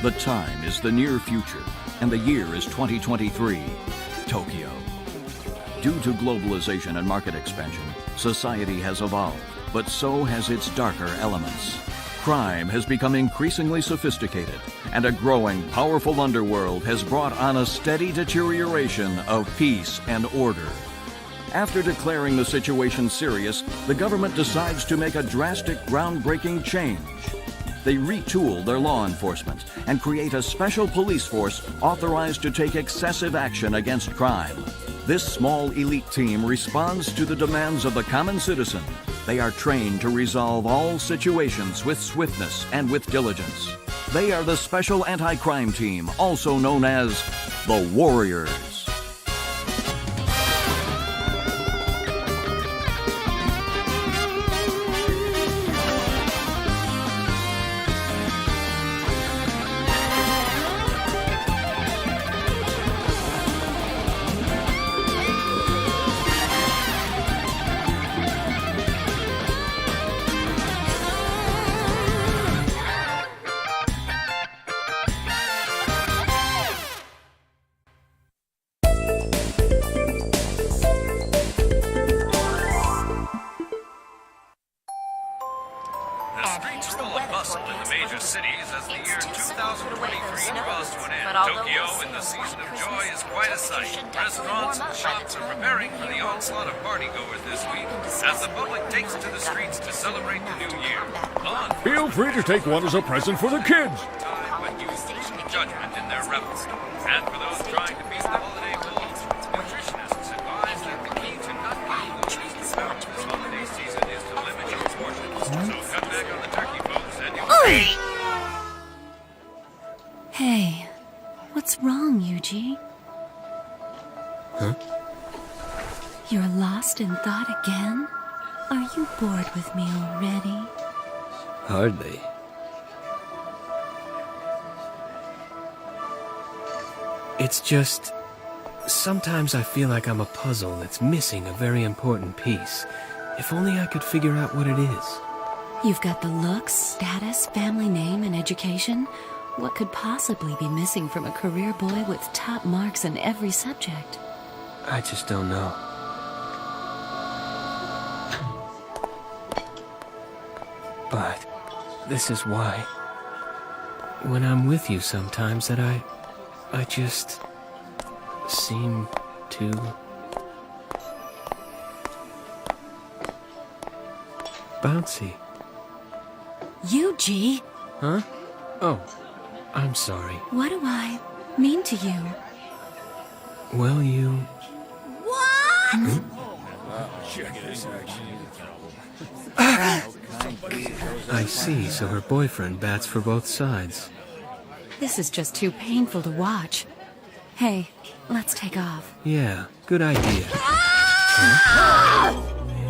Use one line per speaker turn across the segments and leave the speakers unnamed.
The time is the near future, and the year is 2023, Tokyo. Due to globalization and market expansion, society has evolved, but so has its darker elements. Crime has become increasingly sophisticated, and a growing, powerful underworld has brought on a steady deterioration of peace and order. After declaring the situation serious, the government decides to make a drastic, groundbreaking change. They retool their law enforcement and create a special police force authorized to take excessive action against crime. This small elite team responds to the demands of the common citizen. They are trained to resolve all situations with swiftness and with diligence. They are the Special Anti-Crime Team, also known as the Warriors.
Tokyo, in the season of joy, is quite a sight. Restaurants and shops are preparing for the onslaught of partygoers this week as the public takes to the streets to celebrate the new year.
Feel free to take one as a present for the kids.
Time when you use judgment in their revelry. And for those trying to beat the holiday blues, nutritionists advise that the key to not being obese about this holiday season is to limit your portions. So cut back on the turkey, folks, and you'll...
Hey, what's wrong, Yuji?
Huh?
You're lost in thought again? Are you bored with me already?
Hardly. It's just... sometimes I feel like I'm a puzzle that's missing a very important piece. If only I could figure out what it is.
You've got the looks, status, family name, and education. What could possibly be missing from a career boy with top marks in every subject?
I just don't know. But this is why, when I'm with you sometimes, that I just seem to... bouncy.
Yuji!
Huh? Oh, I'm sorry.
What do I mean to you?
Well, you...
What?
I see, so her boyfriend bats for both sides.
This is just too painful to watch. Hey, let's take off.
Yeah, good idea.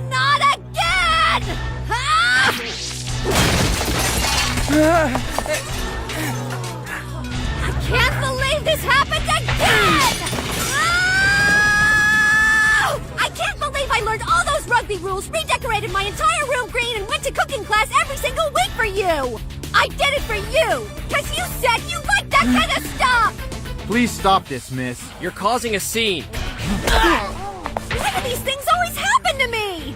Not again! I can't believe this happened again! I can't believe I learned all those rugby rules, redecorated my entire room green, and went to cooking class every single week for you! I did it for you! Because you said you liked that kind of stuff!
Please stop this, miss.
You're causing a scene.
Why do these things always happen to me?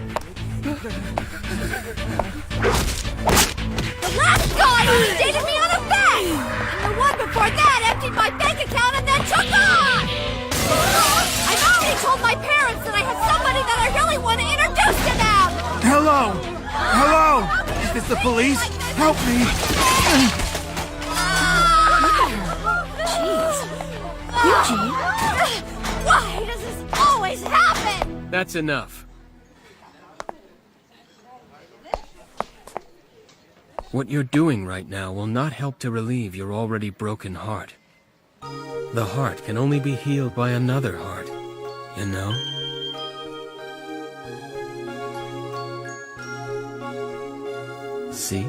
The last guy dated me on a bet! And the one before that emptied my bank account and then took off! I've already told my parents that I have somebody that I really want to introduce to them!
Hello? Hello? Is this the police? Help me!
Jeez. Yuji? Why does this always happen?
That's enough. What you're doing right now will not help to relieve your already broken heart. The heart can only be healed by another heart, you know? See?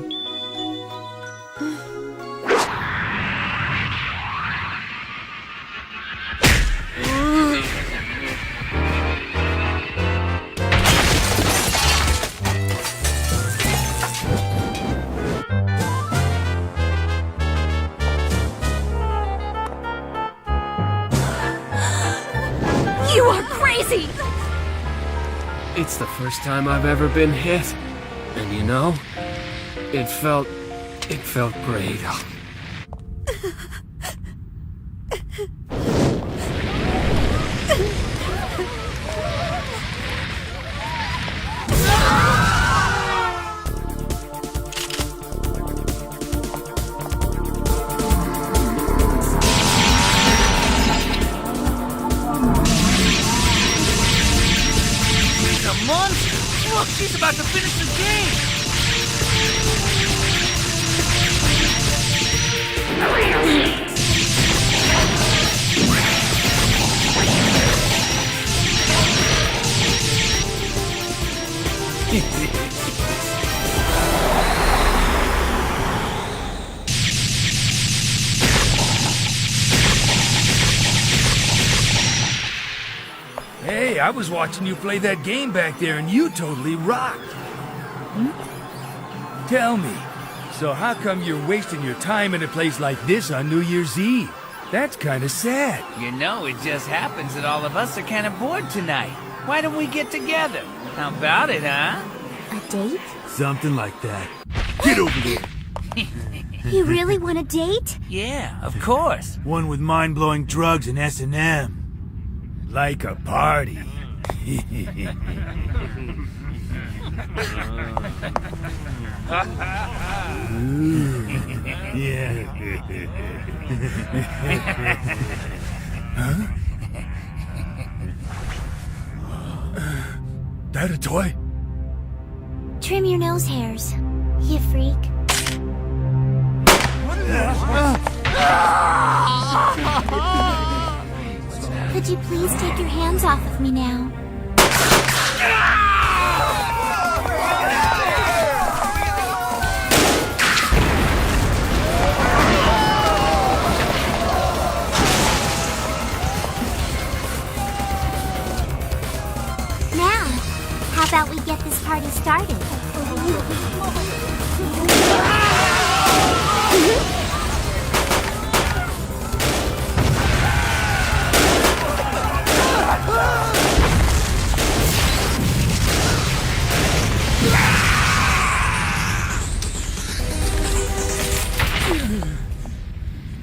are crazy!
It's the first time I've ever been hit. And you know, it felt great.
A monster! Look, she's about to finish the game! Hey, I was watching you play that game back there and you totally rocked. Tell me, so how come you're wasting your time in a place like this on New Year's Eve? That's kind of sad.
You know, it just happens that all of us are kind of bored tonight. Why don't we get together? How about it, huh?
A date?
Something like that. Get over there.
You really want a date?
Yeah, of course.
One with mind-blowing drugs and S&M. Like a party. Ooh, yeah. Huh? That a toy?
Trim your nose hairs, you freak. Could you please take your hands off of me now? Now, how about we get this party started?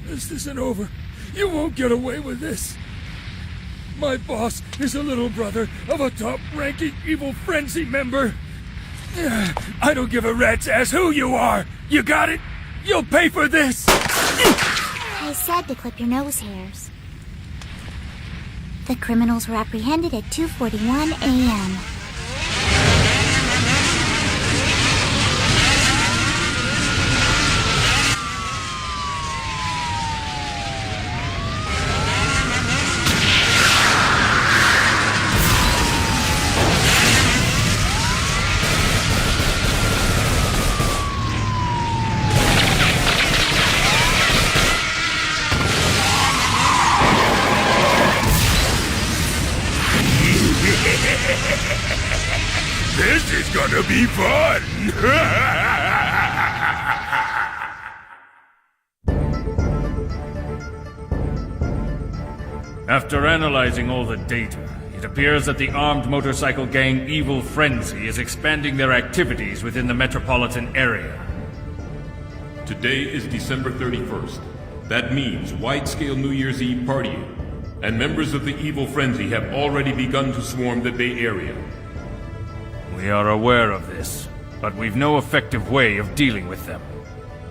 This isn't over. You won't get away with this. My boss is a little brother of a top-ranking evil frenzy member. I don't give a rat's ass who you are. You got it? You'll pay for this.
I said to clip your nose hairs. The criminals were apprehended at 2:41 a.m.
This is gonna be fun!
After analyzing all the data, it appears that the armed motorcycle gang Evil Frenzy is expanding their activities within the metropolitan area.
Today is December 31st. That means wide-scale New Year's Eve partying, and members of the Evil Frenzy have already begun to swarm the Bay Area.
We are aware of this, but we've no effective way of dealing with them.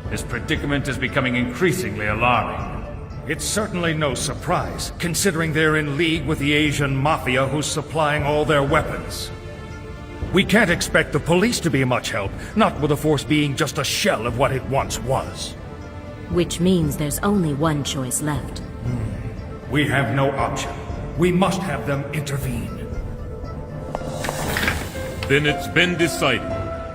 This predicament is becoming increasingly alarming.
It's certainly no surprise, considering they're in league with the Asian mafia who's supplying all their weapons. We can't expect the police to be much help, not with the force being just a shell of what it once was.
Which means there's only one choice left.
We have no option. We must have them intervene.
Then it's been decided.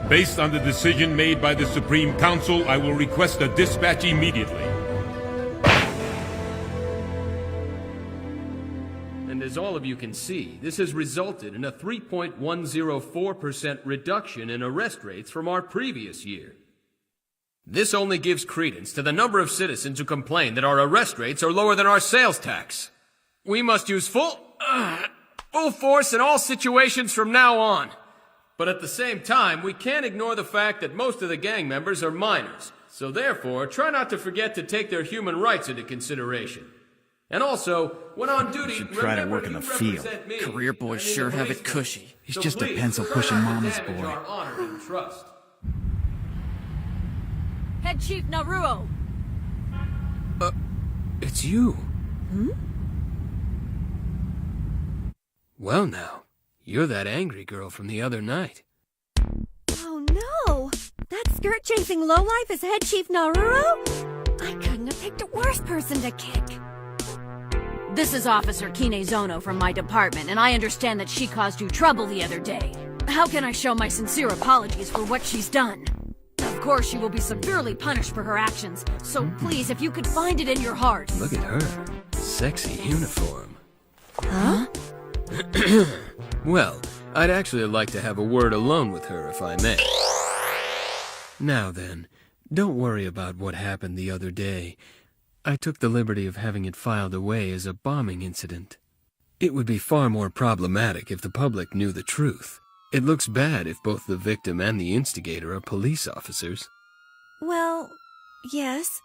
Based on the decision made by the Supreme Council, I will request a dispatch immediately.
And as all of you can see, this has resulted in a 3.104% reduction in arrest rates from our previous year. This only gives credence to the number of citizens who complain that our arrest rates are lower than our sales tax. We must use full... Full force in all situations from now on. But at the same time, we can't ignore the fact that most of the gang members are minors. So therefore, try not to forget to take their human rights into consideration. And also, when on duty,
should try to work in the field.
Career boys sure have it cushy.
He's just a pencil-pushing mama's boy.
Our honor and trust.
Head Chief Naruo.
It's you. Well now, you're that angry girl from the other night.
Oh no! That skirt-chasing lowlife is Head Chief Naruo? I couldn't have picked a worse person to kick. This is Officer Kinezono from my department, and I understand that she caused you trouble the other day. How can I show my sincere apologies for what she's done? Of course, she will be severely punished for her actions, so please, if you could find it in your heart.
Look at her. Sexy uniform.
Huh?
Well, I'd actually like to have a word alone with her, if I may. Now then, don't worry about what happened the other day. I took the liberty of having it filed away as a bombing incident. It would be far more problematic if the public knew the truth. It looks bad if both the victim and the instigator are police officers.
Well, yes.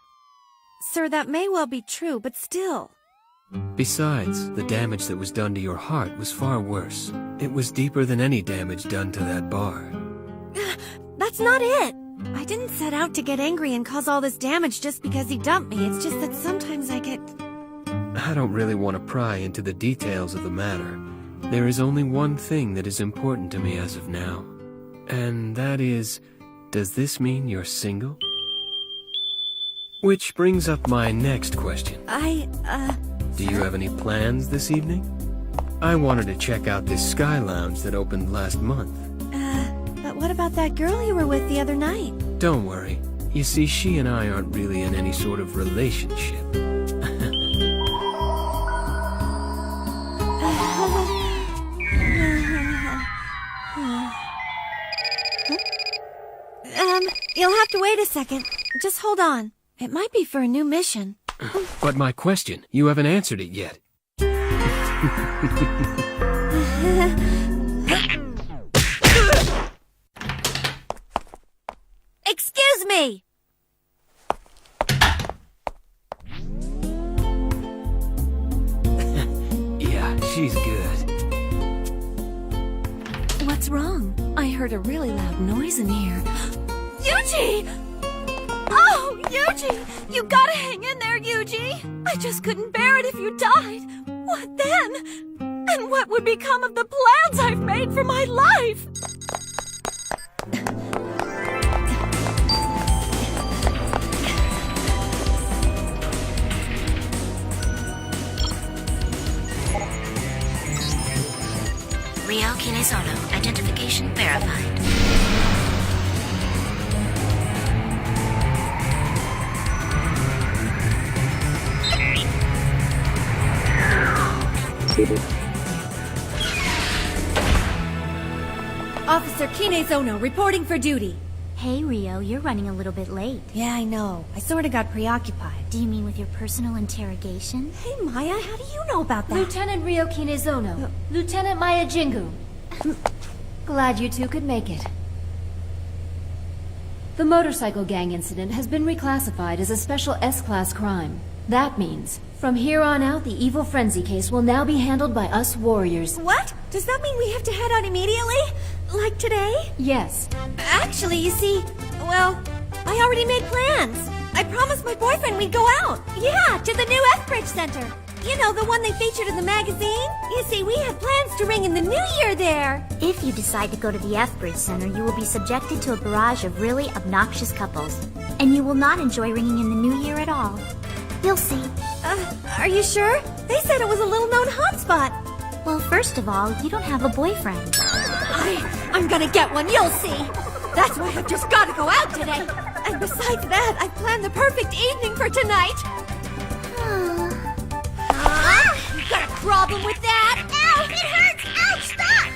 Sir, that may well be true, but still.
Besides, the damage that was done to your heart was far worse. It was deeper than any damage done to that bar.
That's not it. I didn't set out to get angry and cause all this damage just because he dumped me. It's just that sometimes I get...
I don't really want to pry into the details of the matter. There is only one thing that is important to me as of now. And that is, does this mean you're single? Which brings up my next question. Do you have any plans this evening? I wanted to check out this Sky Lounge that opened last month.
But what about that girl you were with the other night?
Don't worry. You see, she and I aren't really in any sort of relationship.
You'll have to wait a second. Just hold on. It might be for a new mission.
But my question, you haven't answered it yet.
Excuse me!
Yeah, she's good.
What's wrong? I heard a really loud noise in here. Yuji! Oh, Yuji! You gotta hang in there, Yuji! I just couldn't bear it if you died. What then? And what would become of the plans I've made for my life?
Rio Kinezono, identification verified.
Officer Kinezono, reporting for duty.
Hey, Rio, you're running a little bit late.
Yeah, I know. I sorta got preoccupied.
Do you mean with your personal interrogation?
Hey, Maya, how do you know about that?
Lieutenant Rio Kinezono. Lieutenant Maya Jingu. Glad you two could make it. The motorcycle gang incident has been reclassified as a special S-class crime. That means, from here on out, the evil frenzy case will now be handled by us warriors.
What? Does that mean we have to head out immediately? Like today?
Yes.
Actually, you see, well, I already made plans. I promised my boyfriend we'd go out. Yeah, to the new F-Bridge Center. You know, the one they featured in the magazine? You see, we have plans to ring in the new year there.
If you decide to go to the F-Bridge Center, you will be subjected to a barrage of really obnoxious couples. And you will not enjoy ringing in the new year at all. You'll see.
Are you sure? They said it was a little-known hotspot.
Well, first of all, you don't have a boyfriend.
I'm gonna get one, you'll see. That's why I've just gotta go out today. And besides that, I've planned the perfect evening for tonight. You got a problem with that? Ow, it hurts! Ouch, stop!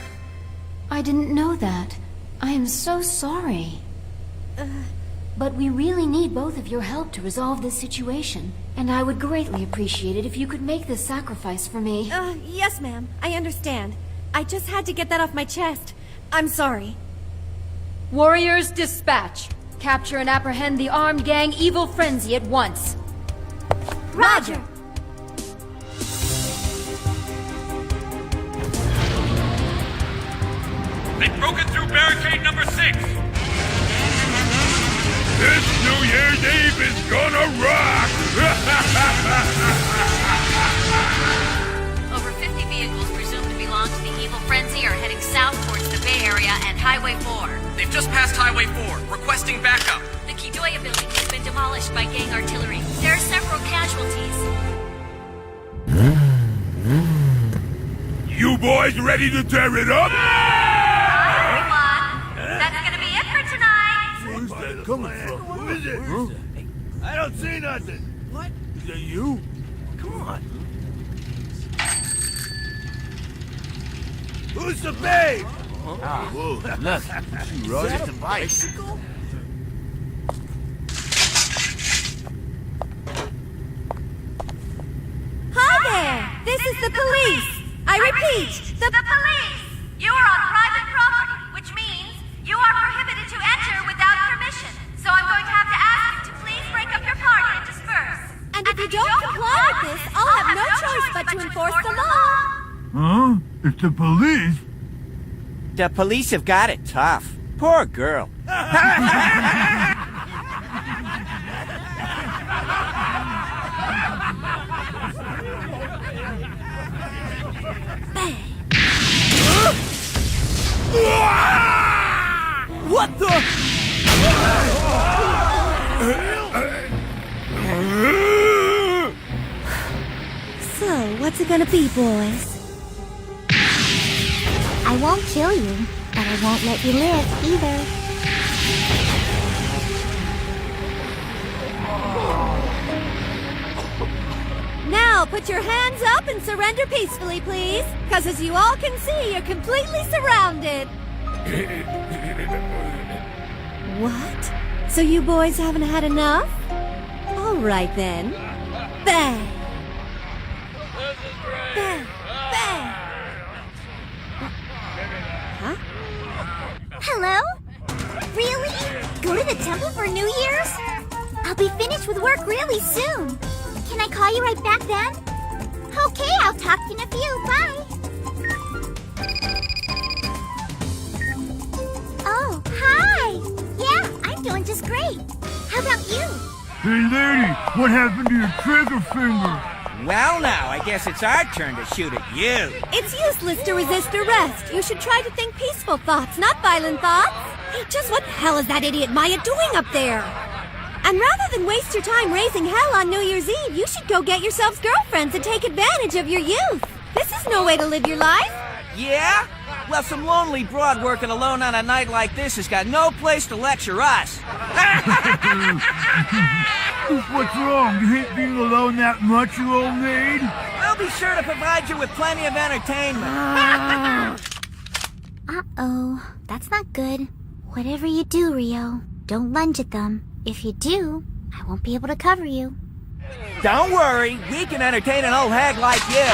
I didn't know that. I am so sorry. But we really need both of your help to resolve this situation. And I would greatly appreciate it if you could make this sacrifice for me.
Yes, ma'am. I understand. I just had to get that off my chest. I'm sorry.
Warriors, dispatch! Capture and apprehend the armed gang Evil Frenzy at once.
Roger!
They've broken through barricade number 6.
This New Year's Eve is gonna rock!
Over 50 vehicles presumed to belong to the Evil Frenzy are heading south towards the Bay Area and Highway 4.
They've just passed Highway 4, requesting backup.
The Kidoya building has been demolished by gang artillery. There are several casualties.
You boys ready to tear it up?
That's gonna be it for tonight.
Where's that coming from? Who is it? I don't see nothing. What? Is that you? Come on. Who's the babe? Whoa, look. She rode a bicycle?
Hi there! This is the police! I repeat, the
police! You are on private property, which means you are prohibited to enter without permission. So I'm going to have to ask you to please break up your party and disperse.
And if you don't comply with this, I'll have no choice but to enforce the law.
Huh? It's the police?
The police have got it tough. Poor girl.
What the?
So, what's it gonna be, boys?
I won't kill you, but I won't let you live either.
Now, put your hands up and surrender peacefully, please. Because as you all can see, you're completely surrounded. What? So you boys haven't had enough? All right, then. Bang! Bang! Bang! Huh?
Hello? Really? Go to the temple for New Year's? I'll be finished with work really soon. Can I call you right back then? Okay, I'll talk to you in a few. Bye. Oh, hi. Yeah, I'm doing just great. How about you?
Hey, lady, what happened to your trigger finger?
Well, now, I guess it's our turn to shoot at you.
It's useless to resist arrest. You should try to think peaceful thoughts, not violent thoughts. Hey, just what the hell is that idiot Maya doing up there? And rather than waste your time raising hell on New Year's Eve, you should go get yourselves girlfriends and take advantage of your youth. This is no way to live your life.
Yeah? Well, some lonely broad working alone on a night like this has got no place to lecture us.
What's wrong? You hate being alone that much, you old maid?
We'll be sure to provide you with plenty of entertainment.
Uh-oh. That's not good. Whatever you do, Rio, don't lunge at them. If you do, I won't be able to cover you.
Don't worry, we can entertain an old hag like you.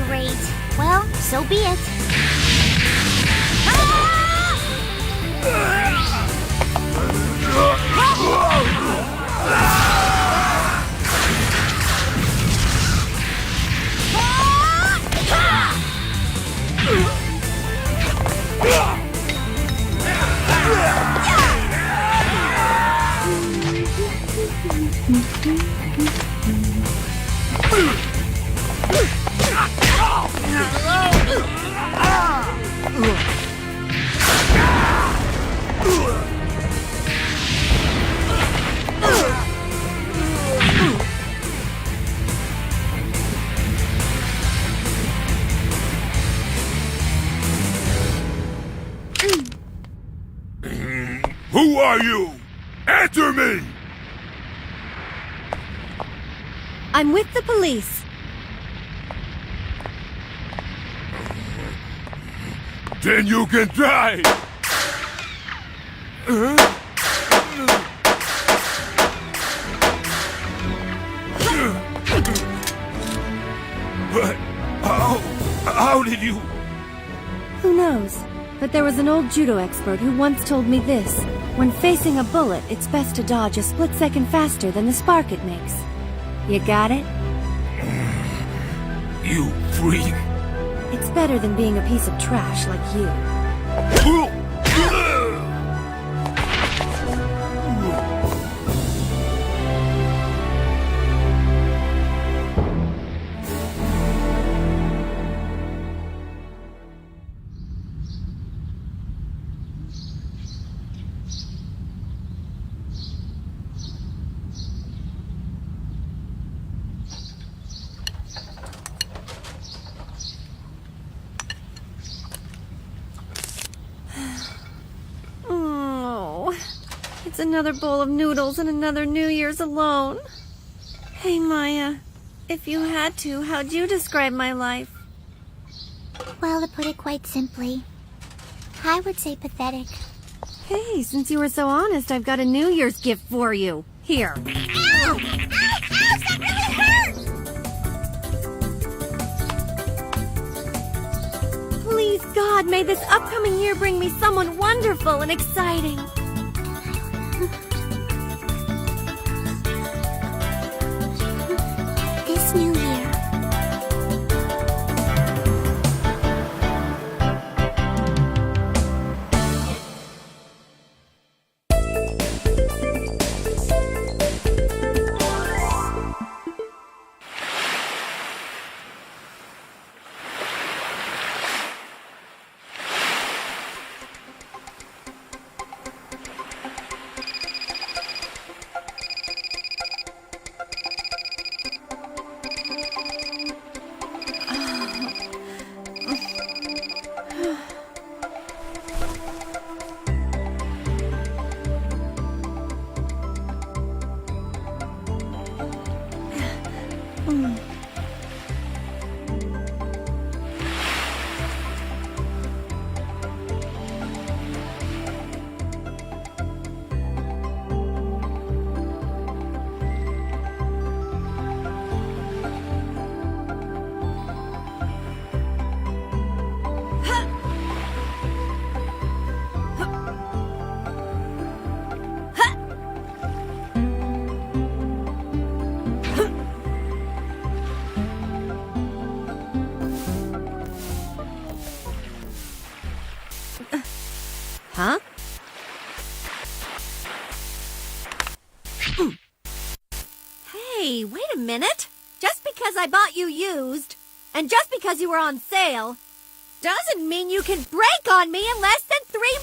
Great. Well, so be it.
are you? Answer me!
I'm with the police.
Then you can try! But how did you...
Who knows? But there was an old judo expert who once told me this. When facing a bullet, it's best to dodge a split second faster than the spark it makes. You got it?
You freak!
It's better than being a piece of trash like you. It's another bowl of noodles and another New Year's alone. Hey, Maya, if you had to, how'd you describe my life?
Well, to put it quite simply, I would say pathetic.
Hey, since you were so honest, I've got a New Year's gift for you. Here.
Ow! Ow! Ouch! That really hurts!
Please, God, may this upcoming year bring me someone wonderful and exciting.
This new year.
Huh? Hey, wait a minute. Just because I bought you used, and just because you were on sale, doesn't mean you can break on me in less than 3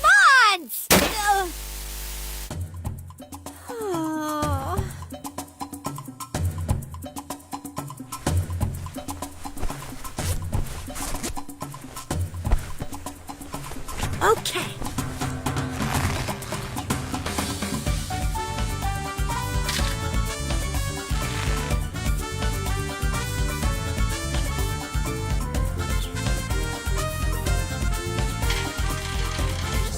months! Oh. Okay.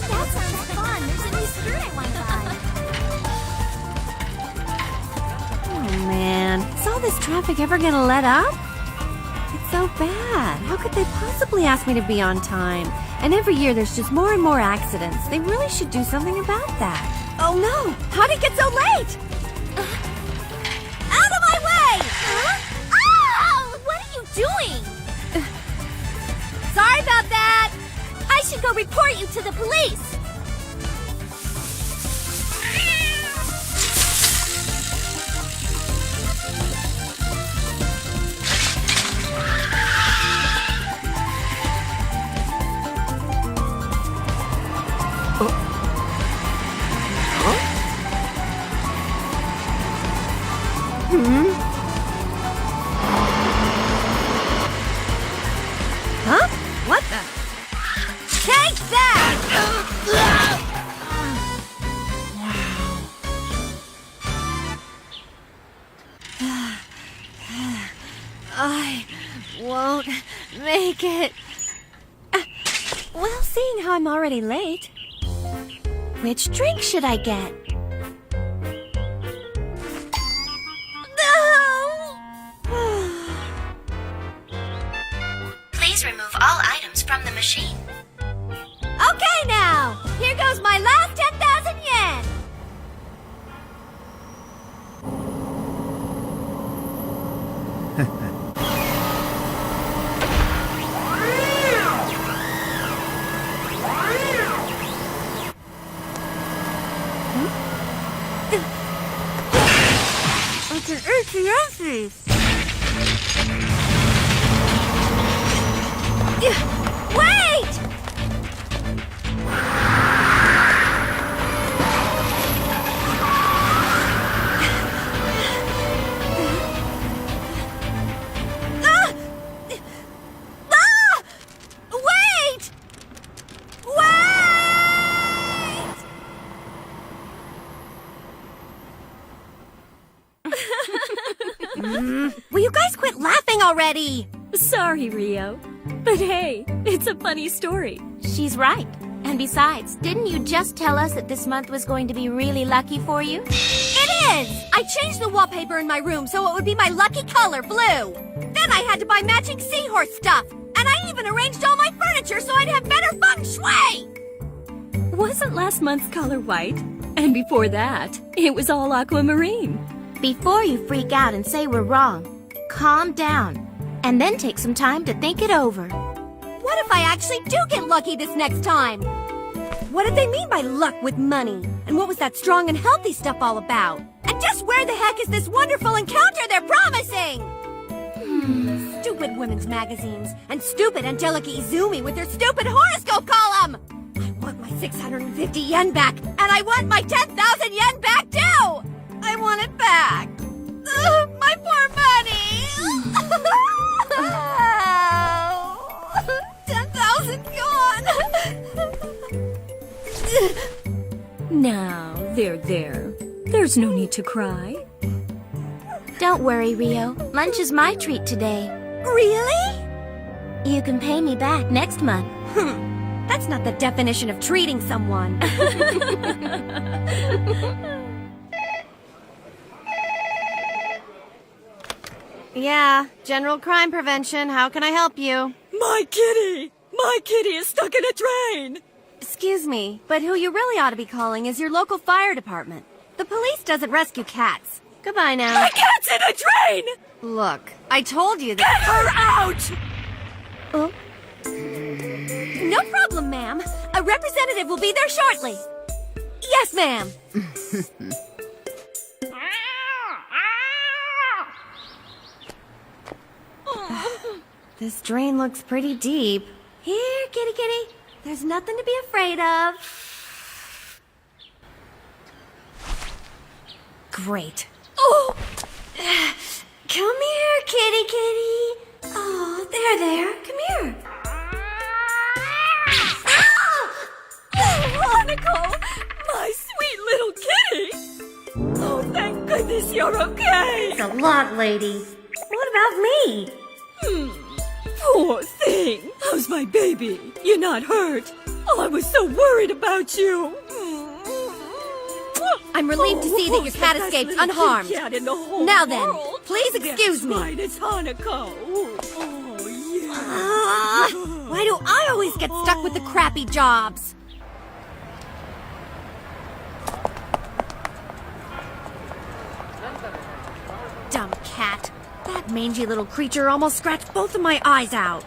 That sounds fun. There's a new skirt I want to buy.
Oh, man. Is all this traffic ever gonna let up? It's so bad. How could they possibly ask me to be on time? And every year there's just more and more accidents. They really should do something about that. Oh, no. How'd it get so late? Out of my way!
Huh? Oh! What are you doing?
Sorry about that. I should go report you to the police. Huh? What the? Take that! I won't make it. Well, seeing how I'm already late, which drink should I get?
Please remove all items from the machine.
Okay now, here goes my last 10,000 yen. It's an ATM. Wait! Wait! Will you guys quit laughing already?
Sorry, Rio. But hey, it's a funny story.
She's right. And besides, didn't you just tell us that this month was going to be really lucky for you?
It is! I changed the wallpaper in my room so it would be my lucky color, blue. Then I had to buy matching seahorse stuff. And I even arranged all my furniture so I'd have better feng shui!
Wasn't last month's color white? And before that, it was all aquamarine.
Before you freak out and say we're wrong, calm down. And then take some time to think it over.
What if I actually do get lucky this next time? What did they mean by luck with money? And what was that strong and healthy stuff all about? And just where the heck is this wonderful encounter they're promising? Stupid women's magazines. And stupid Angelica Izumi with their stupid horoscope column! I want my 650 yen back! And I want my 10,000 yen back too! I want it back! Ugh, my poor money! 10,000 gone!
Now, there. There's no need to cry.
Don't worry, Rio. Lunch is my treat today.
Really?
You can pay me back next month.
That's not the definition of treating someone. Yeah, General Crime Prevention. How can I help you?
My kitty! My kitty is stuck in a drain!
Excuse me, but who you really ought to be calling is your local fire department. The police doesn't rescue cats. Goodbye now.
My cat's in a drain!
Look, I told you that—
Get her out!
Oh? No problem, ma'am. A representative will be there shortly. Yes, ma'am. This drain looks pretty deep. Here, kitty kitty. There's nothing to be afraid of. Great. Oh! Come here, kitty kitty. Oh, there. Come here.
Hanako! My sweet little kitty! Oh, thank goodness you're okay!
It's a lot, lady. What about me?
Poor thing! How's my baby? You're not hurt? Oh, I was so worried about you!
I'm relieved to see that your cat escaped unharmed.
Cat in the whole
Now then,
world.
please excuse me.
Right, it's Hanako. Oh, yeah.
Why do I always get stuck with the crappy jobs? Dumb cat. That mangy little creature almost scratched both of my eyes out.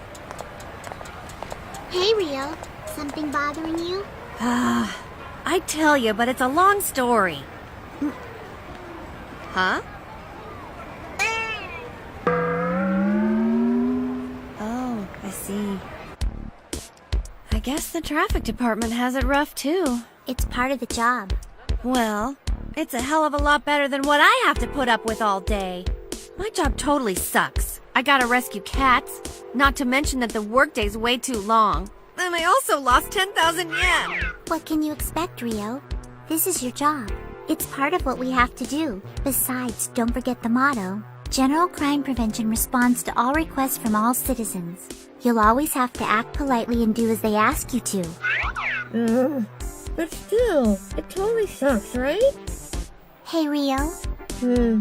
Hey, Rio. Something bothering you?
I tell you, but it's a long story. Huh? Oh, I see. I guess the traffic department has it rough, too.
It's part of the job.
Well, it's a hell of a lot better than what I have to put up with all day. My job totally sucks. I gotta rescue cats, not to mention that the workday's way too long. And I also lost 10,000 yen.
What can you expect, Rio? This is your job. It's part of what we have to do. Besides, don't forget the motto. General Crime Prevention responds to all requests from all citizens. You'll always have to act politely and do as they ask you to.
But still, it totally sucks, right?
Hey, Rio. Do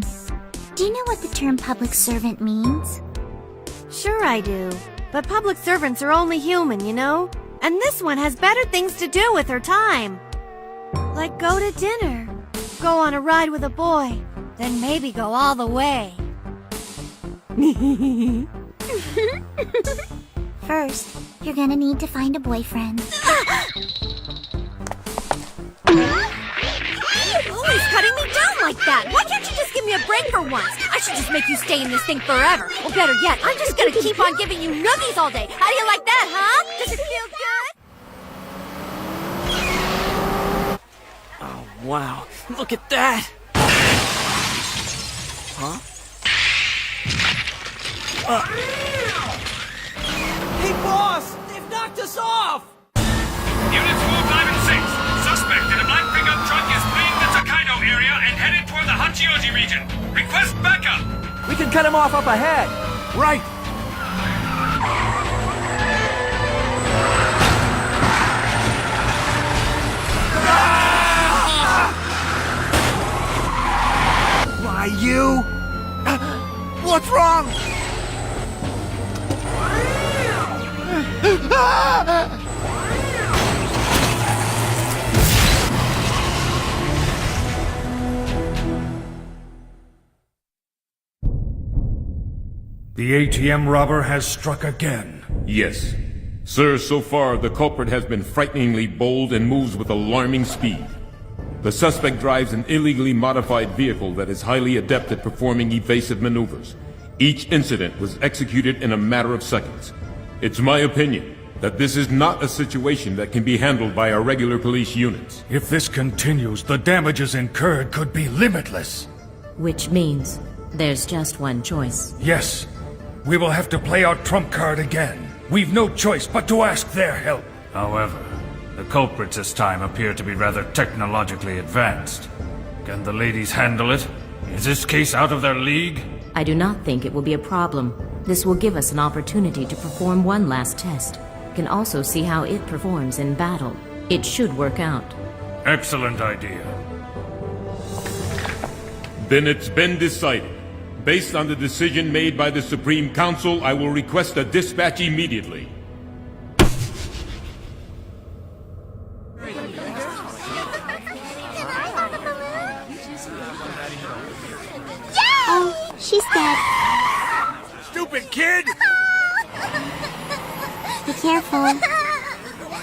you know what the term public servant means?
Sure I do. But public servants are only human, you know? And this one has better things to do with her time. Like go to dinner, go on a ride with a boy, then maybe go all the way.
First, you're gonna need to find a boyfriend.
You're always cutting me down like that. Why can't you just give me a break for once? I should just make you stay in this thing forever. Or better yet, I'm just gonna keep on giving you noogies all day. How do you like that, huh? Does it feel good?
Oh, wow. Look at that! Huh? Hey, boss! They've knocked us off!
Units 4, 5, and 6. Suspect in a black pickup truck is fleeing the Takedo area and headed toward the Hachioji region. Request backup!
We can cut him off up ahead.
Right!
Why, you? What's wrong?
The ATM robber has struck again.
Yes. Sir, so far, the culprit has been frighteningly bold and moves with alarming speed. The suspect drives an illegally modified vehicle that is highly adept at performing evasive maneuvers. Each incident was executed in a matter of seconds. It's my opinion that this is not a situation that can be handled by our regular police units.
If this continues, the damages incurred could be limitless.
Which means there's just one choice.
Yes, we will have to play our trump card again. We've no choice but to ask their help.
However, the culprits this time appear to be rather technologically advanced. Can the ladies handle it? Is this case out of their league?
I do not think it will be a problem. This will give us an opportunity to perform one last test. We can also see how it performs in battle. It should work out.
Excellent idea.
Then it's been decided. Based on the decision made by the Supreme Council, I will request a dispatch immediately.
Oh, she's dead.
Stupid kid!
Be careful.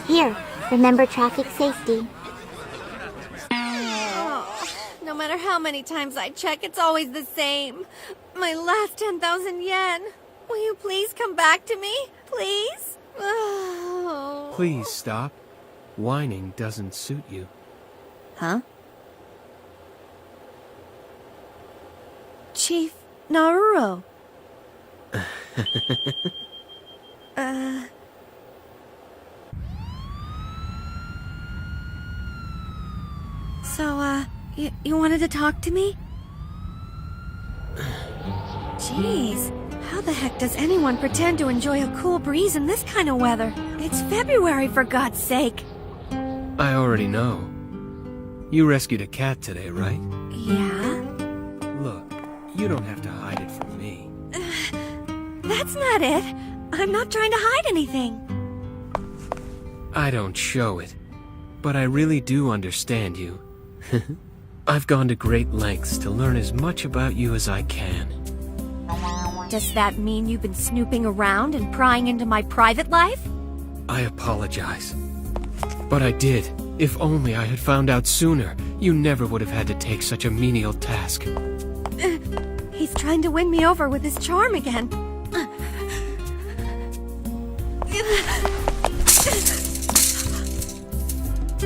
Here, remember traffic safety.
No matter how many times I check, it's always the same. My last 10,000 yen. Will you please come back to me? Please? Oh.
Please stop. Whining doesn't suit you.
Huh? Chief Naruro. So, you wanted to talk to me? Jeez, how the heck does anyone pretend to enjoy a cool breeze in this kind of weather? It's February, for God's sake.
I already know. You rescued a cat today, right?
Yeah?
Look, you don't have to hide it from me.
That's not it. I'm not trying to hide anything.
I don't show it, but I really do understand you. I've gone to great lengths to learn as much about you as I can.
Does that mean you've been snooping around and prying into my private life?
I apologize. But I did. If only I had found out sooner, you never would have had to take such a menial task.
He's trying to win me over with his charm again.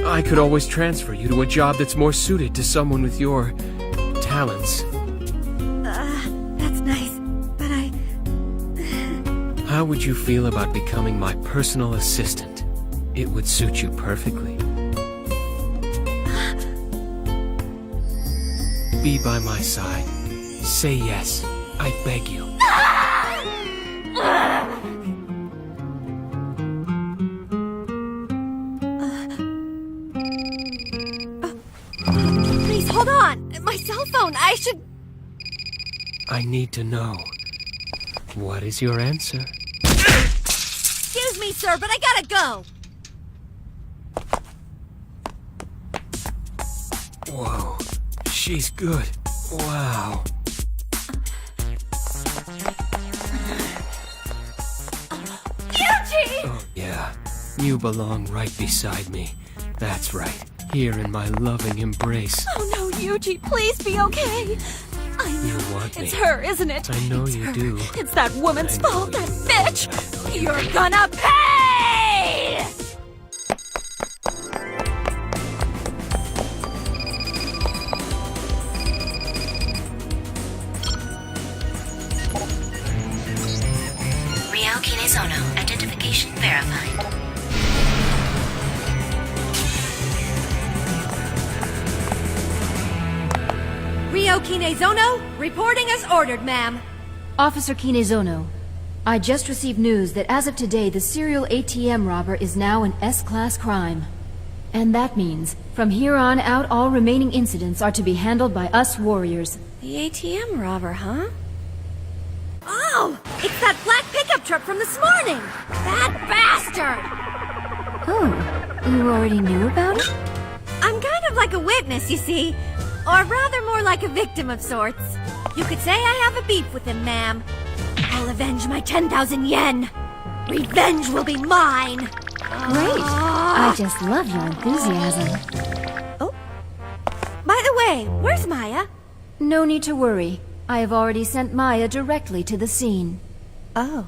I could always transfer you to a job that's more suited to someone with your talents.
That's nice, but
How would you feel about becoming my personal assistant? It would suit you perfectly. Be by my side. Say yes. I beg you.
Please, hold on! My cell phone, I should...
I need to know. What is your answer?
Excuse me, sir, but I gotta go!
Whoa, she's good. Wow.
Yuji!
Oh, yeah. You belong right beside me. That's right. Here in my loving embrace.
Oh no, Yuji, please be okay. I know.
You want me.
It's her, isn't it?
I know
It's
you
her.
do.
It's that woman's fault, that bitch! You're gonna pay!
Rio Kinezono, identification verified.
Rio Kinezono, reporting as ordered, ma'am.
Officer Kinezono, I just received news that as of today, the serial ATM robber is now an S-class crime. And that means, from here on out, all remaining incidents are to be handled by us warriors.
The ATM robber, huh? Oh! It's that black pickup truck from this morning! That bastard!
Oh, you already knew about it?
I'm kind of like a witness, you see. Or rather more like a victim of sorts. You could say I have a beef with him, ma'am. I'll avenge my 10,000 yen. Revenge will be mine.
Great. I just love your enthusiasm.
Oh. By the way, where's Maya?
No need to worry. I have already sent Maya directly to the scene.
Oh.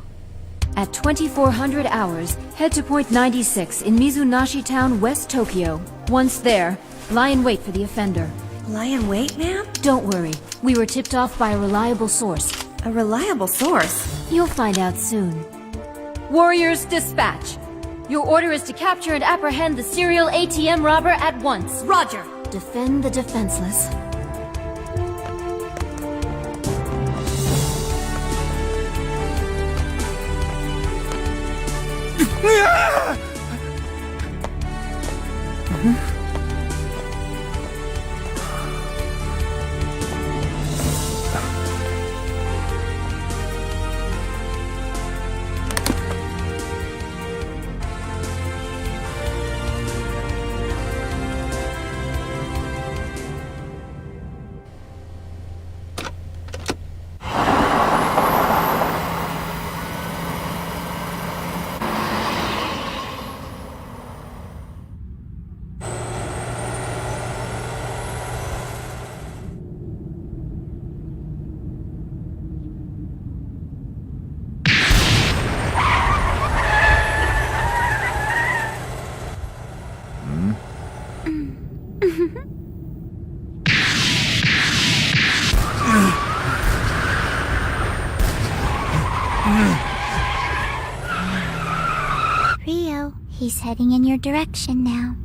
At 2400 hours, head to point 96 in Mizunashi Town, West Tokyo. Once there, lie in wait for the offender.
Lie in wait, ma'am?
Don't worry. We were tipped off by a reliable source.
A reliable source?
You'll find out soon. Warriors, dispatch! Your order is to capture and apprehend the serial ATM robber at once.
Roger!
Defend the defenseless.
Rio, he's heading in your direction now.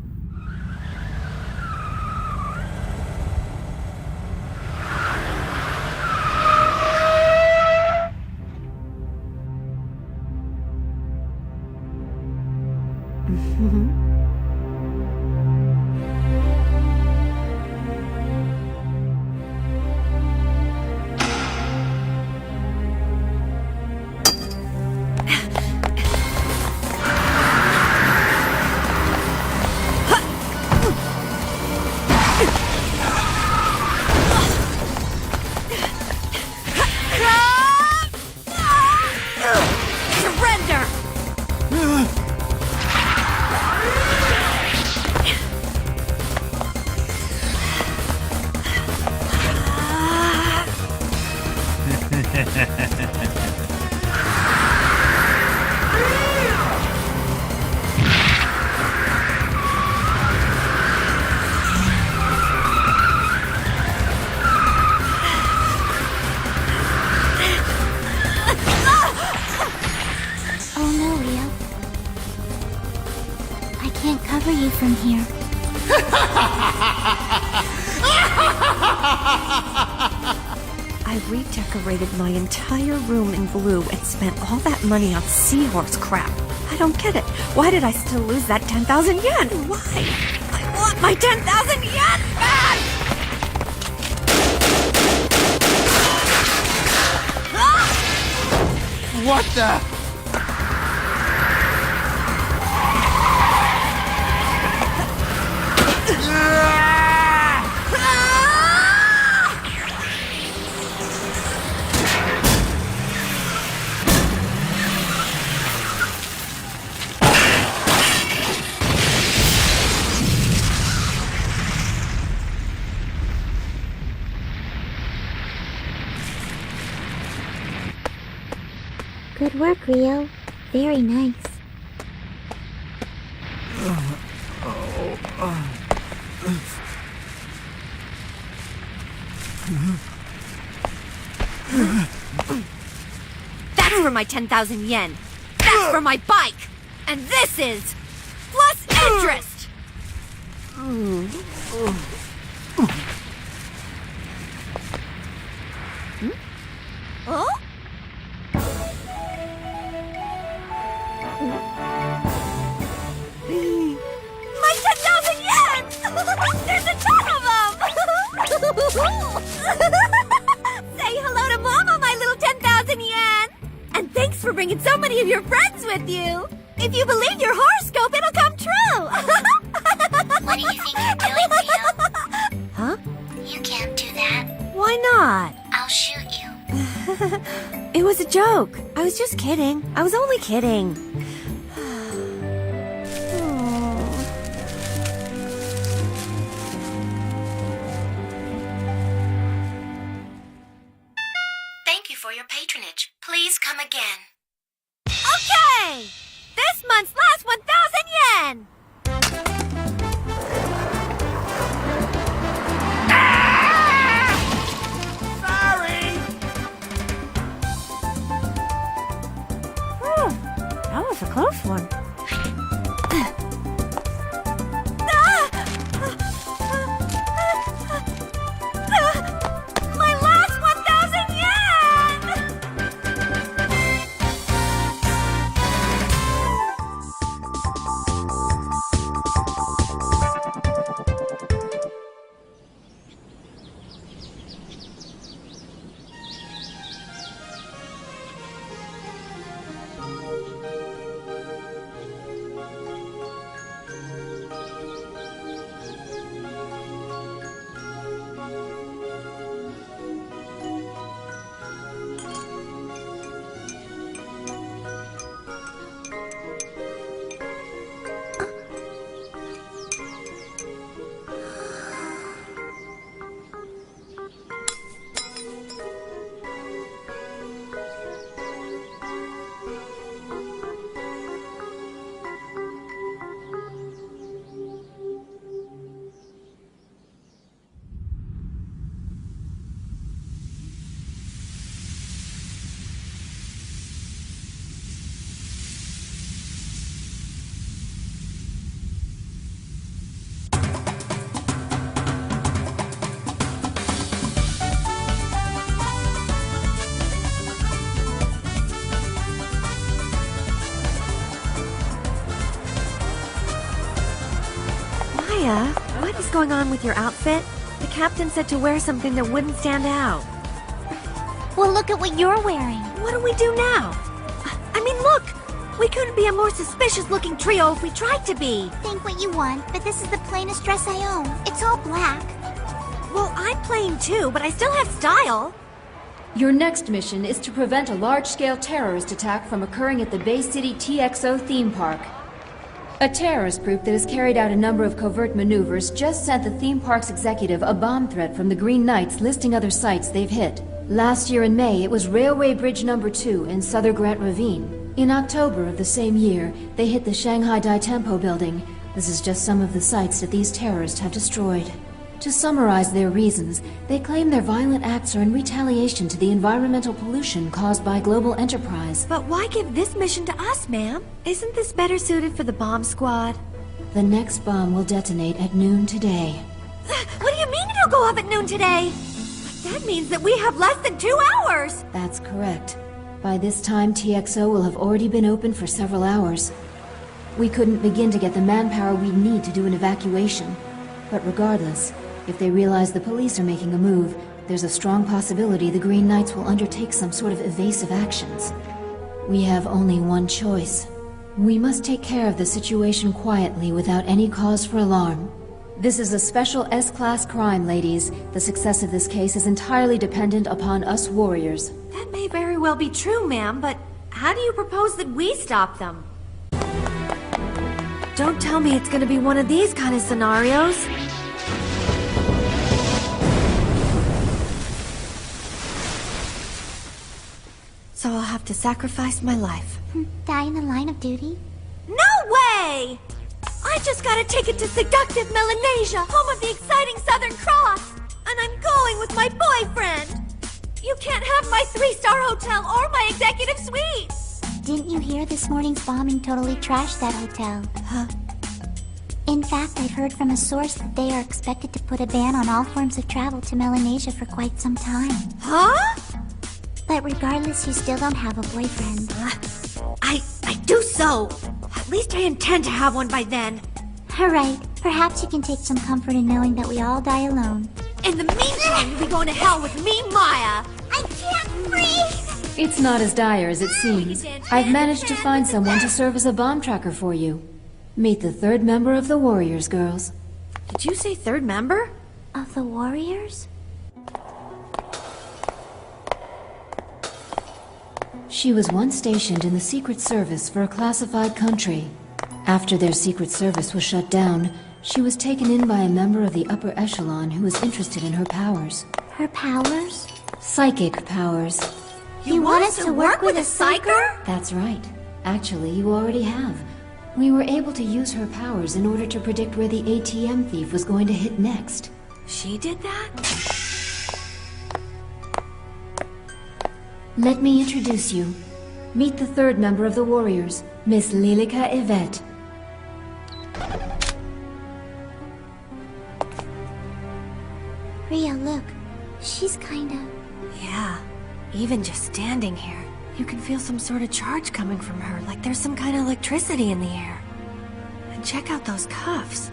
From here.
I
redecorated my entire room in blue and spent all that money on seahorse crap. I don't get it. Why did I still lose that 10,000 yen? Why? I want my 10,000 yen back!
What the?
Good work, Rio. Very nice.
That's for my 10,000 yen. That's for my bike. And this is plus interest. Oh? My 10,000 yen! There's a ton of them! Say hello to Mama, my little 10,000 yen! And thanks for bringing so many of your friends with you! If you believe your horoscope, it'll come true!
What do you think you're doing, Rio?
Huh?
You can't do that.
Why not?
I'll shoot you.
It was a joke. I was just kidding. I was only kidding.
Thank you for your patronage. Please come again.
Okay! This month's last 1,000 yen! That was a close one. My last 1,000 yen!
Maya, what is going on with your outfit? The captain said to wear something that wouldn't stand out.
Well, look at what you're wearing.
What do we do now? I mean, look! We couldn't be a more suspicious-looking trio if we tried to be.
Think what you want, but this is the plainest dress I own. It's all black.
Well, I'm plain too, but I still have style.
Your next mission is to prevent a large-scale terrorist attack from occurring at the Bay City TXO theme park. A terrorist group that has carried out a number of covert maneuvers just sent the theme park's executive a bomb threat from the Green Knights listing other sites they've hit. Last year in May, it was Railway Bridge No. 2 in Southern Grant Ravine. In October of the same year, they hit the Shanghai Daitempo building. This is just some of the sites that these terrorists have destroyed. To summarize their reasons, they claim their violent acts are in retaliation to the environmental pollution caused by global enterprise.
But why give this mission to us, ma'am? Isn't this better suited for the bomb squad?
The next bomb will detonate at noon today.
What do you mean it'll go off at noon today?
That means that we have less than 2 hours!
That's correct. By this time, TXO will have already been open for several hours. We couldn't begin to get the manpower we need to do an evacuation. But regardless, if they realize the police are making a move, there's a strong possibility the Green Knights will undertake some sort of evasive actions. We have only one choice. We must take care of the situation quietly without any cause for alarm. This is a special S-Class crime, ladies. The success of this case is entirely dependent upon us warriors.
That may very well be true, ma'am, but how do you propose that we stop them?
Don't tell me it's gonna be one of these kind of scenarios. So I'll have to sacrifice my life.
Die in the line of duty?
No way! I just got a ticket to seductive Melanesia, home of the exciting Southern Cross! And I'm going with my boyfriend! You can't have my 3-star hotel or my executive suite!
Didn't you hear this morning's bombing totally trashed that hotel?
Huh?
In fact, I've heard from a source that they are expected to put a ban on all forms of travel to Melanesia for quite some time.
Huh?
But regardless, you still don't have a boyfriend.
I do so! At least I intend to have one by then.
Alright, perhaps you can take some comfort in knowing that we all die alone.
In the meantime, you'll be going to hell with me, Maya!
I can't breathe!
It's not as dire as it seems. I've managed to find someone to serve as a bomb tracker for you. Meet the 3rd member of the Warriors, girls.
Did you say 3rd member?
Of the Warriors?
She was once stationed in the Secret Service for a classified country. After their Secret Service was shut down, she was taken in by a member of the upper echelon who was interested in her powers.
Her powers?
Psychic powers.
You want us to work with a psyker?
That's right. Actually, you already have. We were able to use her powers in order to predict where the ATM thief was going to hit next.
She did that?
Let me introduce you. Meet the 3rd member of the Warriors, Miss Lilica Yvette.
Ria, look. She's kinda...
Yeah, even just standing here, you can feel some sort of charge coming from her, like there's some kind of electricity in the air. And check out those cuffs.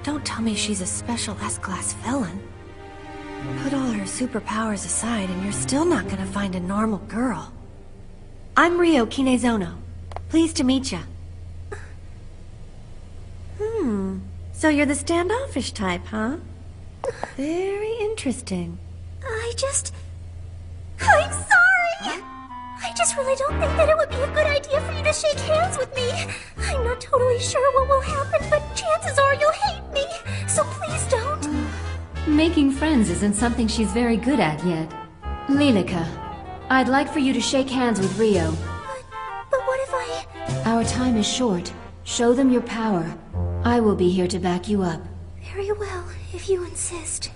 Don't tell me she's a special S-Class felon. Put all her superpowers aside and you're still not gonna find a normal girl.
I'm Rio Kinezono. Pleased to meet ya.
So you're the standoffish type, huh? Very interesting.
I'm sorry! I just really don't think that it would be a good idea for you to shake hands with me. I'm not totally sure what will happen, but chances are you'll hate me. So please don't.
Making friends isn't something she's very good at yet. Lilica, I'd like for you to shake hands with Rio.
But what if I...
Our time is short. Show them your power. I will be here to back you up.
Very well, if you insist.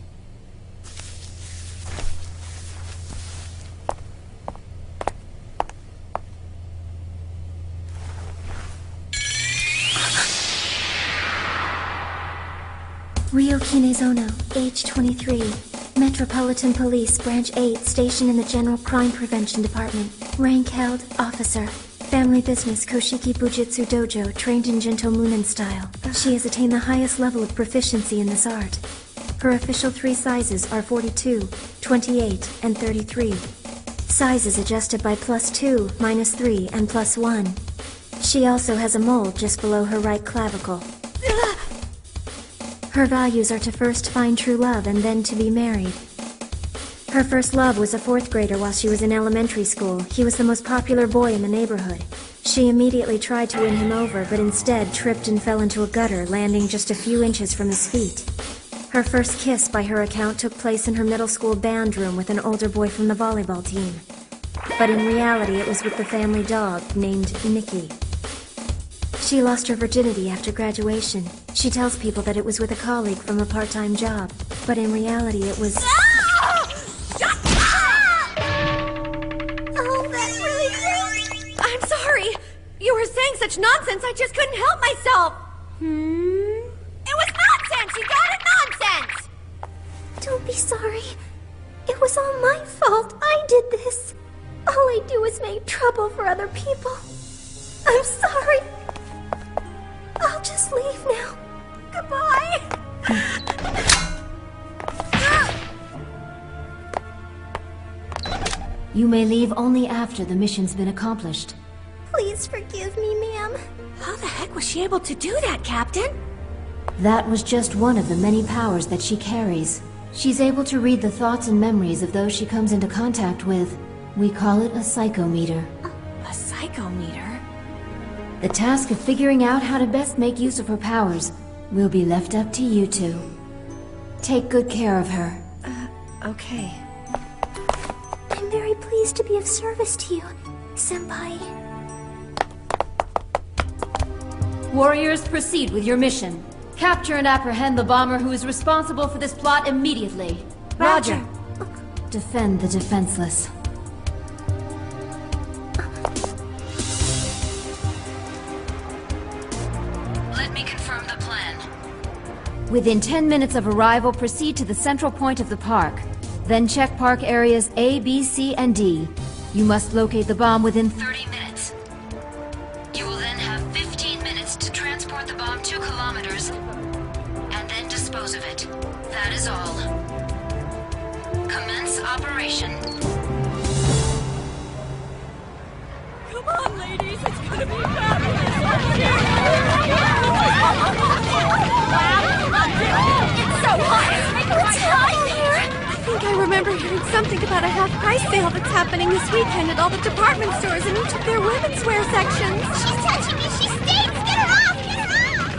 Rio Kinezono, age 23. Metropolitan Police, Branch 8, stationed in the General Crime Prevention Department. Rank held, officer. Family business, Koshiki Bujitsu Dojo, trained in Gento Munin style. She has attained the highest level of proficiency in this art. Her official 3 sizes are 42, 28, and 33. Sizes adjusted by +2, -3, and +1. She also has a mole just below her right clavicle. Her values are to first find true love and then to be married. Her first love was a 4th grader while she was in elementary school. He was the most popular boy in the neighborhood. She immediately tried to win him over, but instead tripped and fell into a gutter, landing just a few inches from his feet. Her first kiss, by her account, took place in her middle school band room with an older boy from the volleyball team. But in reality, it was with the family dog named Nikki. She lost her virginity after graduation. She tells people that it was with a colleague from a part-time job, but in reality it was...
Oh, that really hurt. I'm sorry. You were saying such nonsense, I just couldn't help myself. It was nonsense, you got it? Nonsense!
Don't be sorry. It was all my fault. I did this. All I do is make trouble for other people. I'm sorry. I'll just leave now. Goodbye.
You may leave only after the mission's been accomplished.
Please forgive me, ma'am.
How the heck was she able to do that, Captain?
That was just one of the many powers that she carries. She's able to read the thoughts and memories of those she comes into contact with. We call it a psychometer.
A psychometer?
The task of figuring out how to best make use of her powers will be left up to you two. Take good care of her.
Okay.
I'm very pleased to be of service to you, Senpai.
Warriors, proceed with your mission. Capture and apprehend the bomber who is responsible for this plot immediately.
Roger.
Defend the defenseless.
Let me confirm the plan.
Within 10 minutes of arrival, proceed to the central point of the park. Then check park areas A, B, C, and D. You must locate the bomb within
30 minutes. You will then have 15 minutes to transport the bomb 2 kilometers and then dispose of it. That is all. Commence operation.
Come on, ladies, it's gonna be fabulous! It's so hot! What's happening here?
I think I remember hearing something about a half-price sale that's happening this weekend at all the department stores in each of their women's wear sections.
She's touching me! She stinks! Get her off! Get her off!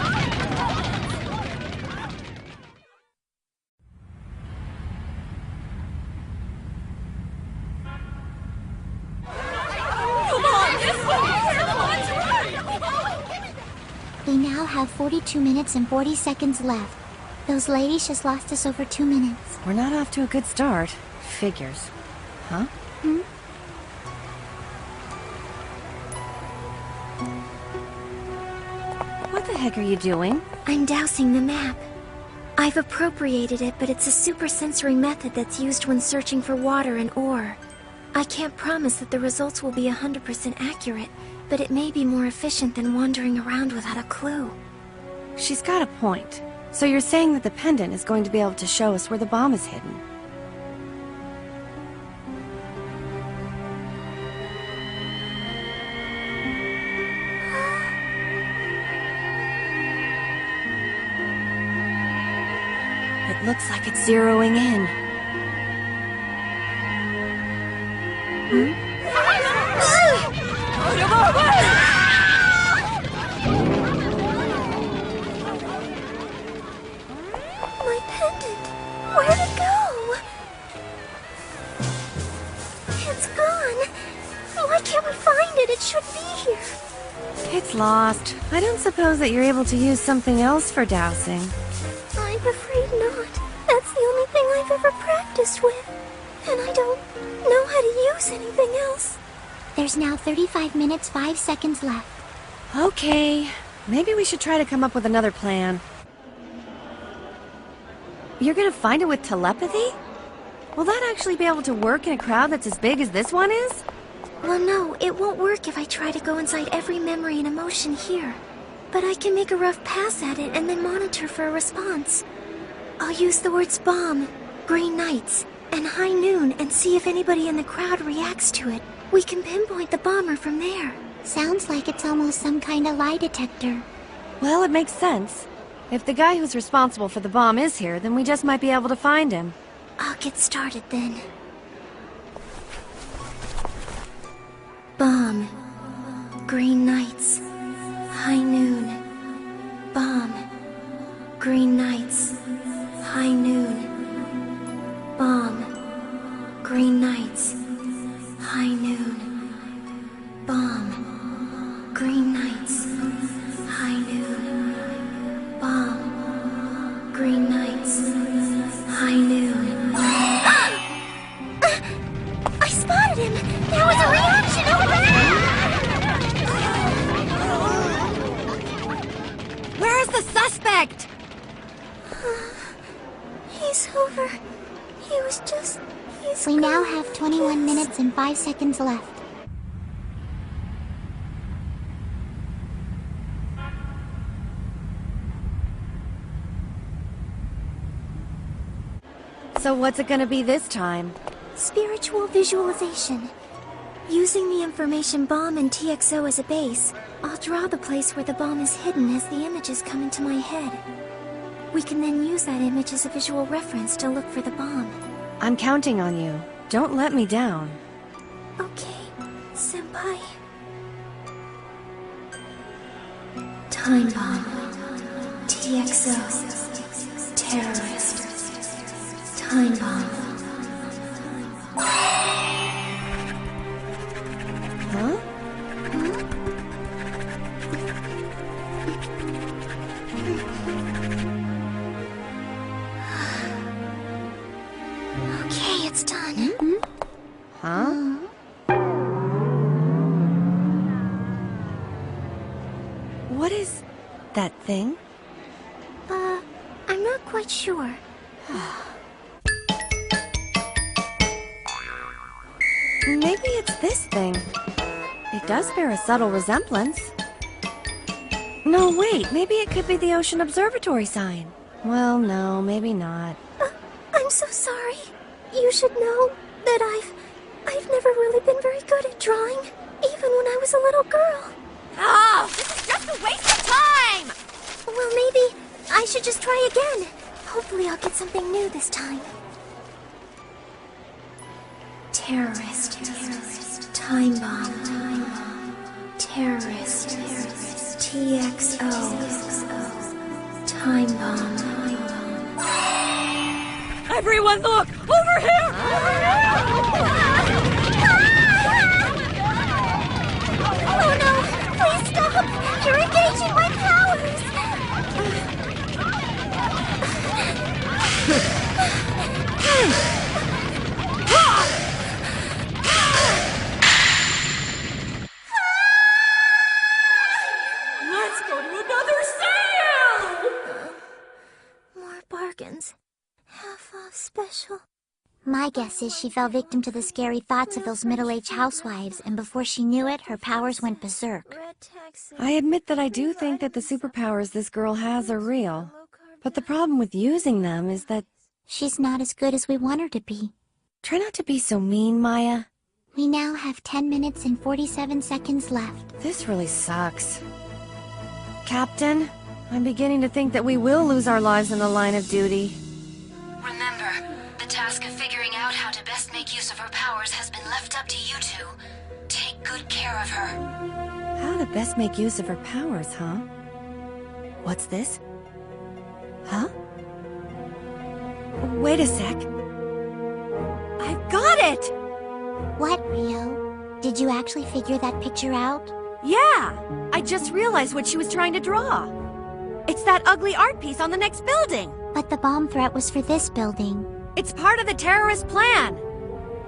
Come on, this way!
We now have 42 minutes and 40 seconds left. Those ladies just lost us over 2 minutes.
We're not off to a good start. Figures. Huh? What the heck are you doing?
I'm dousing the map. I've appropriated it, but it's a supersensory method that's used when searching for water and ore. I can't promise that the results will be 100% accurate, but it may be more efficient than wandering around without a clue.
She's got a point. So you're saying that the pendant is going to be able to show us where the bomb is hidden? It looks like it's zeroing in.
My pendant! Where'd it go? It's gone! Why can't we find it? It should be here.
It's lost. I don't suppose that you're able to use something else for dousing.
I'm afraid not. That's the only thing I've ever practiced with. And I don't know how to use anything else. There's now 35 minutes, 5 seconds left.
Okay. Maybe we should try to come up with another plan. You're gonna find it with telepathy? Will that actually be able to work in a crowd that's as big as this one is?
Well, no, it won't work if I try to go inside every memory and emotion here. But I can make a rough pass at it and then monitor for a response. I'll use the words bomb, green nights, and high noon and see if anybody in the crowd reacts to it. We can pinpoint the bomber from there. Sounds like it's almost some kind of lie detector.
Well, it makes sense. If the guy who's responsible for the bomb is here, then we just might be able to find him.
I'll get started then. Bomb, green nights, high noon. Bomb, green nights, high noon. Bomb, green nights, high noon. Bomb, green nights, high noon. Bomb, green nights, high noon. I spotted him! There was a reaction over there! now have 21 minutes and 5 seconds left.
So what's it gonna be this time?
Spiritual visualization. Using the information bomb and TXO as a base, I'll draw the place where the bomb is hidden as the images come into my head. We can then use that image as a visual reference to look for the bomb.
I'm counting on you. Don't let me down.
Okay, Senpai. Time bomb. TXO. Terrorist. Time bomb.
Huh?
Okay, it's done.
Huh? What is that thing?
I'm not quite sure.
Maybe it's this thing. It does bear a subtle resemblance. No, wait, maybe it could be the Ocean Observatory sign. Well, no, maybe not.
I'm so sorry. You should know that I've never really been very good at drawing, even when I was a little girl.
Oh, this is just a waste of time!
Well, maybe I should just try again. Hopefully I'll get something new this time. Terrorist. Time bomb. Terrorist. TXO. Time bomb.
Everyone look! Over here!
Oh no! Please stop! You're engaging my powers!
Let's go to another sale!
More bargains. Half off special. My guess is she fell victim to the scary thoughts of those middle-aged housewives, and before she knew it, her powers went berserk.
I admit that I do think that the superpowers this girl has are real. But the problem with using them is that
she's not as good as we want her to be.
Try not to be so mean, Maya.
We now have 10 minutes and 47 seconds left.
This really sucks. Captain, I'm beginning to think that we will lose our lives in the line of duty.
Remember, the task of figuring out how to best make use of her powers has been left up to you two. Take good care of her.
How to best make use of her powers, huh? What's this? Huh? Wait a sec. I've got it!
What, Rio? Did you actually figure that picture out?
Yeah! I just realized what she was trying to draw. It's that ugly art piece on the next building.
But the bomb threat was for this building.
It's part of the terrorist plan.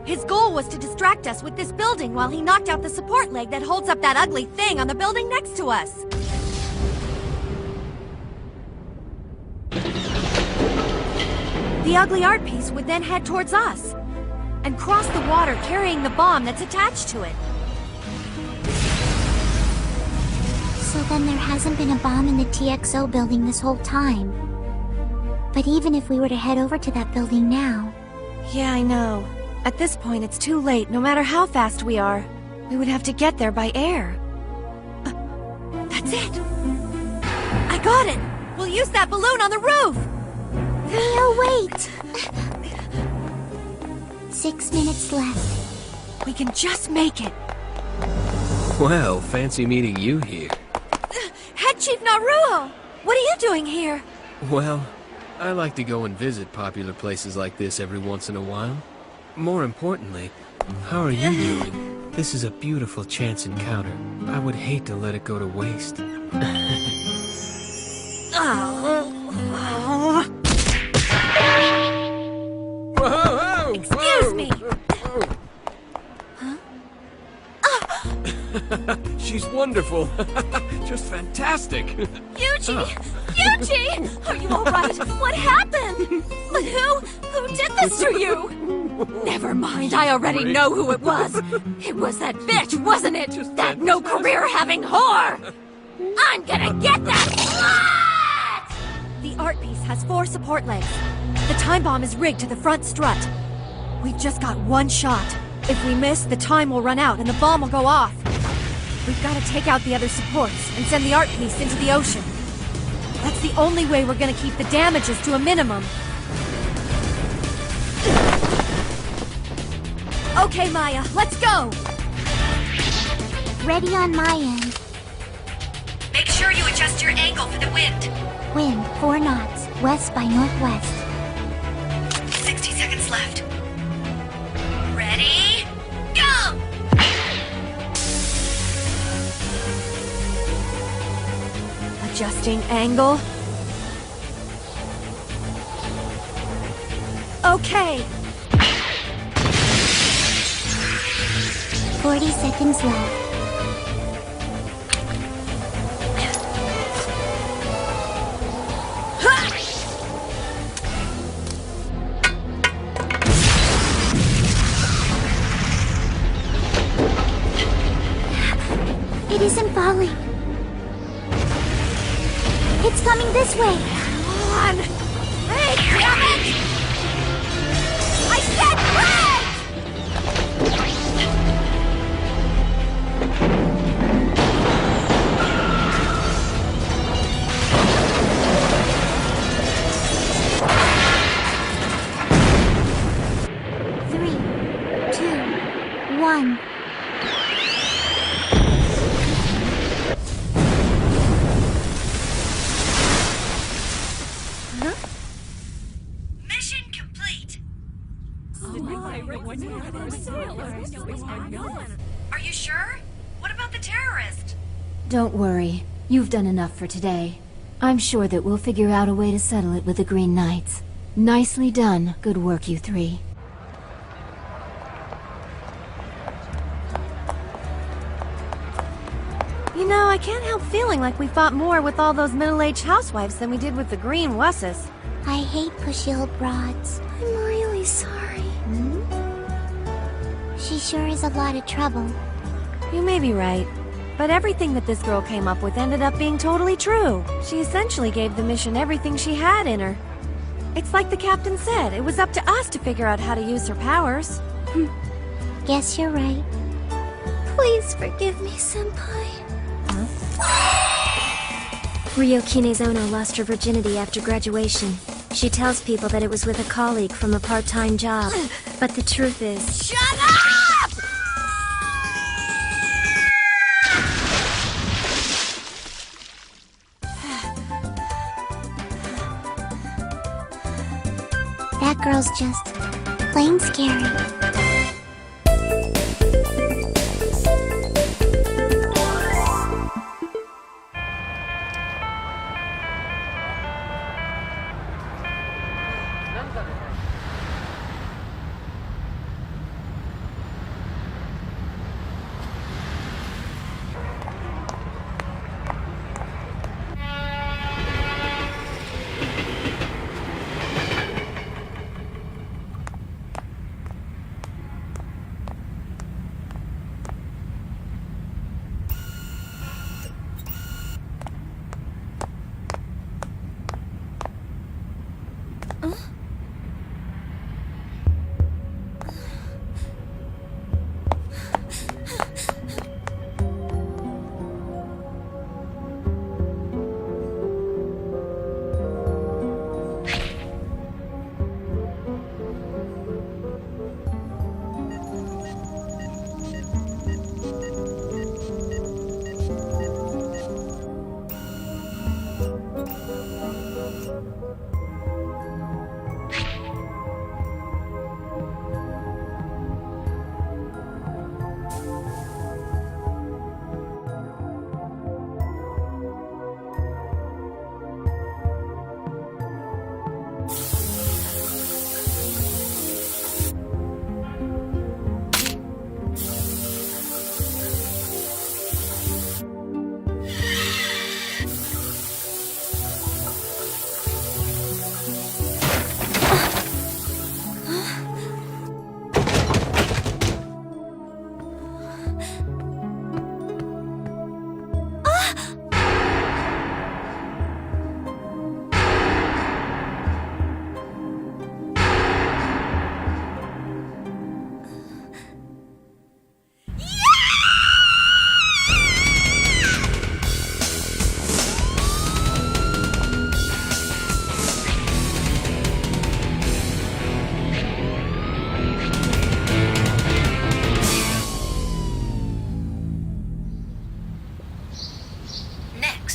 His goal was to distract us with this building while he knocked out the support leg that holds up that ugly thing on the building next to us. The ugly art piece would then head towards us and cross the water carrying the bomb that's attached to it.
So then there hasn't been a bomb in the TXO building this whole time. But even if we were to head over to that building now...
Yeah, I know. At this point, it's too late, no matter how fast we are. We would have to get there by air. That's it! I got it! We'll use that balloon on the roof!
Rio, wait! 6 minutes left.
We can just make it.
Well, fancy meeting you here.
Head Chief Naruho! What are you doing here?
Well, I like to go and visit popular places like this every once in a while. More importantly, how are you doing? This is a beautiful chance encounter. I would hate to let it go to waste. Whoa,
excuse me!
She's wonderful. Just fantastic.
Yuji! Yuji! Are you alright? What happened? But who did this to you? Never mind, I already know who it was. It was that bitch, wasn't it? That no-career-having whore! I'm gonna get that slut!
The art piece has 4 support legs. The time bomb is rigged to the front strut. We've just got 1 shot. If we miss, the time will run out and the bomb will go off. We've got to take out the other supports and send the art piece into the ocean. That's the only way we're gonna keep the damages to a minimum. Okay, Maya, let's go!
Ready on my end.
Make sure you adjust your angle for the wind.
Wind 4 knots, west by northwest.
60 seconds left. Ready? Go!
Adjusting angle. Okay.
40 seconds left. It isn't falling. It's coming this way.
Come on! Hey, damn it! I said break!
Three, two, one.
Mission complete. Are you sure? What about the terrorist?
Don't worry. You've done enough for today. I'm sure that we'll figure out a way to settle it with the Green Knights. Nicely done. Good work, you 3.
You know, I can't help feeling like we fought more with all those middle-aged housewives than we did with the green wusses.
I hate pushy old broads.
I'm really sorry.
She sure is a lot of trouble.
You may be right. But everything that this girl came up with ended up being totally true. She essentially gave the mission everything she had in her. It's like the captain said, it was up to us to figure out how to use her powers.
Guess you're right.
Please forgive me, Senpai.
Ryokine Zono lost her virginity after graduation. She tells people that it was with a colleague from a part-time job. But the truth is...
Shut up!
That girl's just plain scary.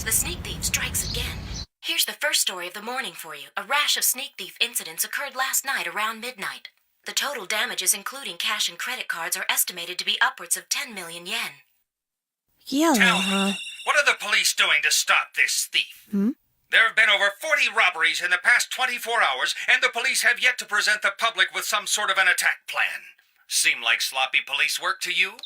the sneak thief strikes again. Here's the first story of the morning for you. A rash of sneak thief incidents occurred last night around midnight. The total damages, including cash and credit cards, are estimated to be upwards of 10 million yen.
Yellow,
Tell
huh?
me, what are the police doing to stop this thief?
Hmm?
There have been over 40 robberies in the past 24 hours, and the police have yet to present the public with some sort of an attack plan. Seem like sloppy police work to you?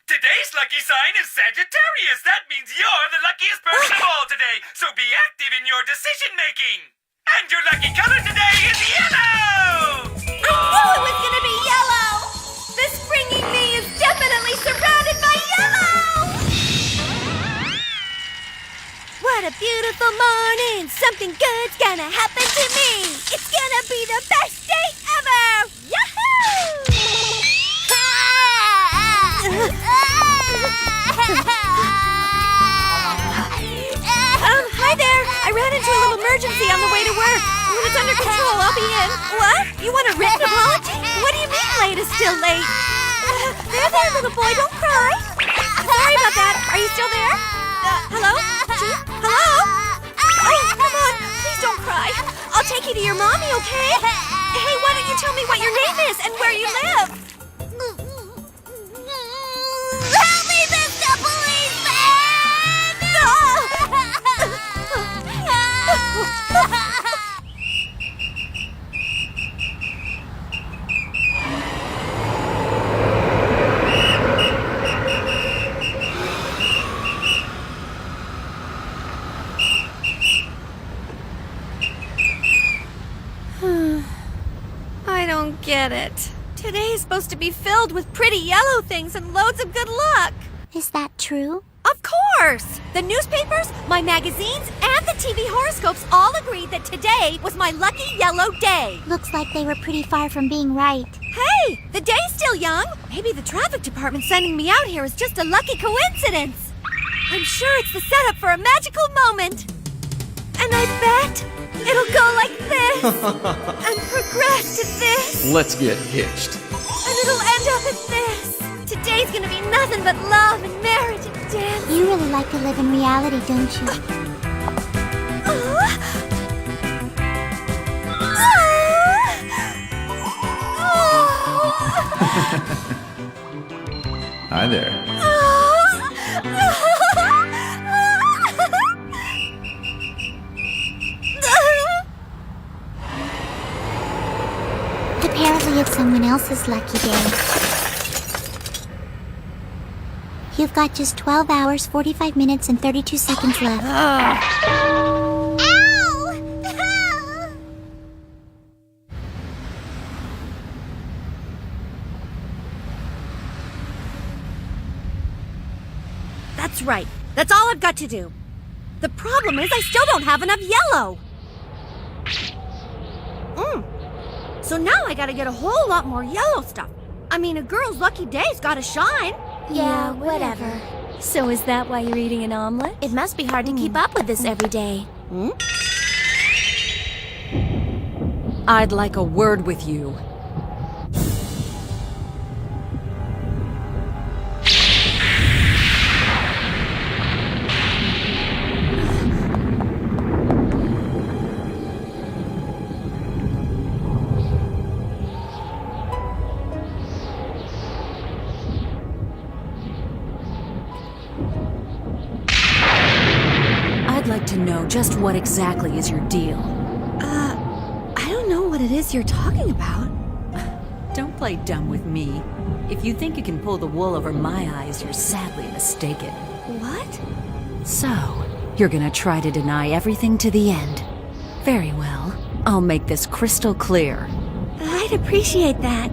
Today's lucky sign is Sagittarius. That means you're the luckiest person of all today, so be active in your decision-making. And your lucky color today is yellow!
I knew it was gonna be yellow! The springy me is definitely surrounded by yellow! What a beautiful morning! Something good's gonna happen to me! It's gonna be the best day ever! Yahoo!
Hi there! I ran into a little emergency on the way to work. When it's under control, I'll be in. What? You want a written apology? What do you mean late is still late? There, little boy, don't cry. Sorry about that. Are you still there? Hello? Chief? Hello? Oh, come on. Please don't cry. I'll take you to your mommy, okay? Hey, why don't you tell me what your name is and where you live?
Help me, Mr. Policeman!
I don't get it. Today is supposed to be filled with pretty yellow things and loads of good luck.
Is that true?
Of course! The newspapers, my magazines, and the TV horoscopes all agreed that today was my lucky yellow day.
Looks like they were pretty far from being right.
Hey, the day's still young. Maybe the traffic department sending me out here is just a lucky coincidence. I'm sure it's the setup for a magical moment. And I bet it'll go like this and progress to this.
Let's get hitched.
And it'll end up at this. Today's gonna be nothing but love and marriage and dance.
You really like to live in reality, don't you?
Hi there.
Apparently it's someone else's lucky day. You've got just 12 hours, 45 minutes, and 32 seconds left.
Ow!
That's right. That's all I've got to do. The problem is I still don't have enough yellow. So now I gotta get a whole lot more yellow stuff. I mean, a girl's lucky day's gotta shine.
Yeah, whatever. So is that why you're eating an omelet?
It must be hard to keep up with this every day.
I'd like a word with you. I'd like to know just what exactly is your deal.
I don't know what it is you're talking about.
Don't play dumb with me. If you think you can pull the wool over my eyes, you're sadly mistaken.
What?
So, you're gonna try to deny everything to the end. Very well. I'll make this crystal clear.
I'd appreciate that.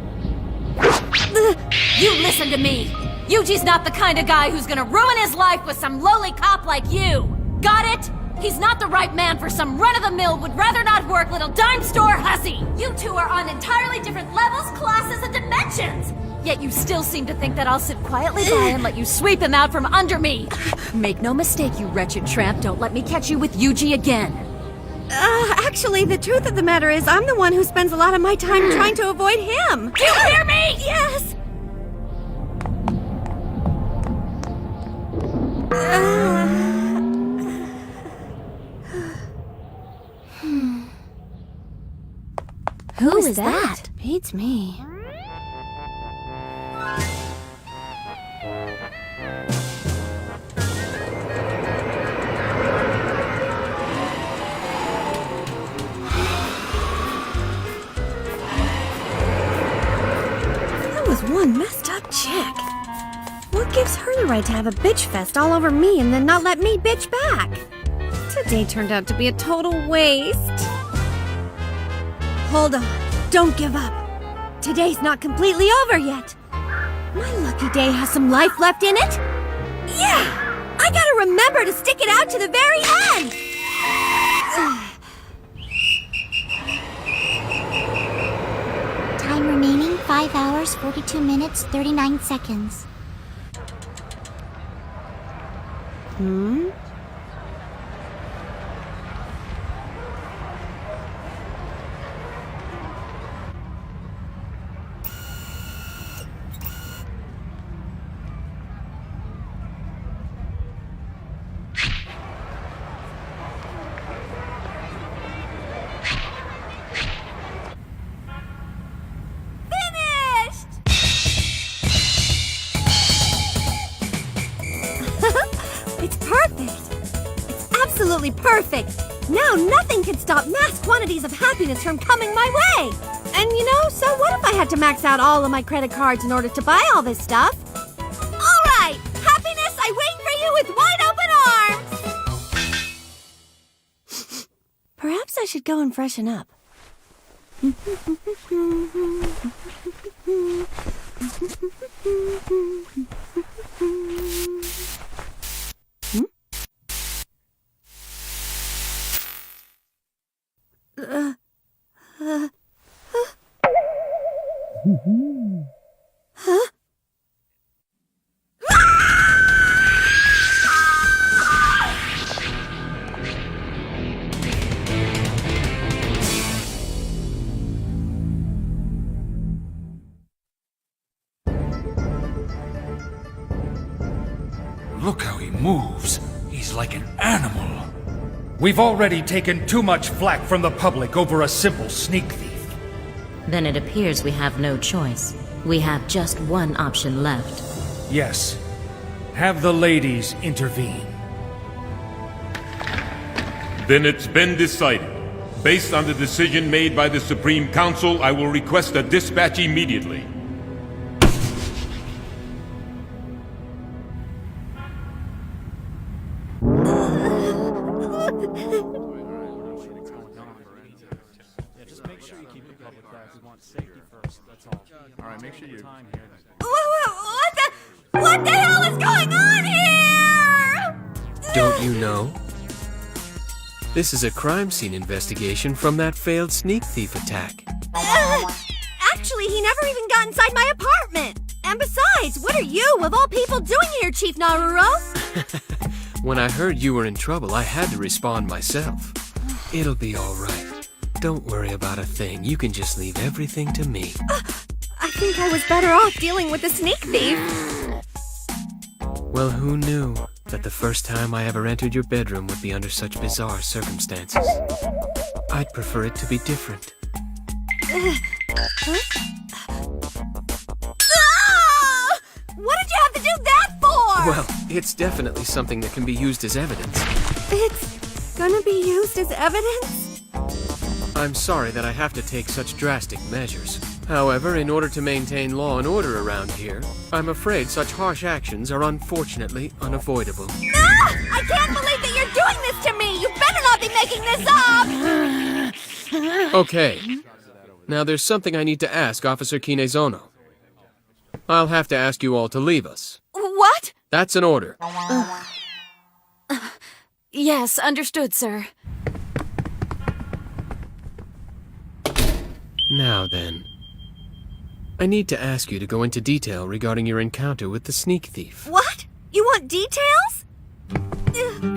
You listen to me! Yuji's not the kind of guy who's gonna ruin his life with some lowly cop like you! Got it? He's not the right man for some run-of-the-mill, would-rather-not-work little dime store hussy! You two are on entirely different levels, classes, and dimensions! Yet you still seem to think that I'll sit quietly by and let you sweep him out from under me! Make no mistake, you wretched tramp, don't let me catch you with Yuji again!
Actually, the truth of the matter is I'm the one who spends a lot of my time trying to avoid him.
Do you hear me?
Yes!
Who is that?
Beats me.
That was one messed up chick. What gives her the right to have a bitch fest all over me and then not let me bitch back? Today turned out to be a total waste. Hold on. Don't give up. Today's not completely over yet. My lucky day has some life left in it. Yeah! I gotta remember to stick it out to the very end!
Time remaining 5 hours, 42 minutes, 39 seconds.
Hmm? It's perfect! It's absolutely perfect! Now nothing can stop mass quantities of happiness from coming my way! And you know, so what if I had to max out all of my credit cards in order to buy all this stuff? Alright! Happiness, I wait for you with wide open arms! Perhaps I should go and freshen up. Huh?
Look how he moves. He's like an animal. We've already taken too much flack from the public over a simple sneak thief.
Then it appears we have no choice. We have just one option left.
Yes. Have the ladies intervene.
Then it's been decided. Based on the decision made by the Supreme Council, I will request a dispatch immediately.
What the hell is going on here?
Don't you know? This is a crime scene investigation from that failed sneak thief attack.
Actually, he never even got inside my apartment. And besides, what are you, of all people, doing here, Chief Naruro?
When I heard you were in trouble, I had to respond myself. It'll be all right. Don't worry about a thing. You can just leave everything to me.
I think I was better off dealing with the sneak thief.
Well, who knew that the first time I ever entered your bedroom would be under such bizarre circumstances? I'd prefer it to be different.
What did you have to do that for?
Well, it's definitely something that can be used as evidence.
It's gonna be used as evidence?
I'm sorry that I have to take such drastic measures. However, in order to maintain law and order around here, I'm afraid such harsh actions are unfortunately unavoidable.
I can't believe that you're doing this to me! You better not be making this up!
Okay. Now there's something I need to ask Officer Kinezono. I'll have to ask you all to leave us.
What?
That's an order.
Yes, understood, sir.
Now then. I need to ask you to go into detail regarding your encounter with the sneak thief.
What? You want details?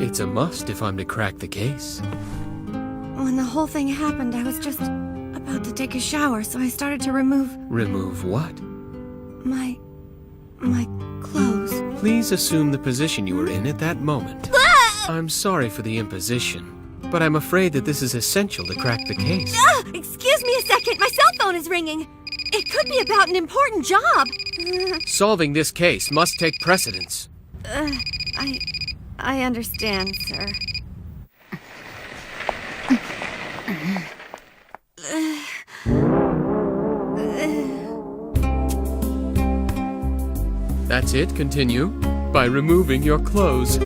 It's a must if I'm to crack the case.
When the whole thing happened, I was just about to take a shower, so I started to remove...
Remove what?
My clothes.
Please assume the position you were in at that moment. I'm sorry for the imposition, but I'm afraid that this is essential to crack the case.
Excuse me a second. My cell phone is ringing. It could be about an important job.
Solving this case must take precedence.
I understand, sir.
That's it. Continue by removing your clothes.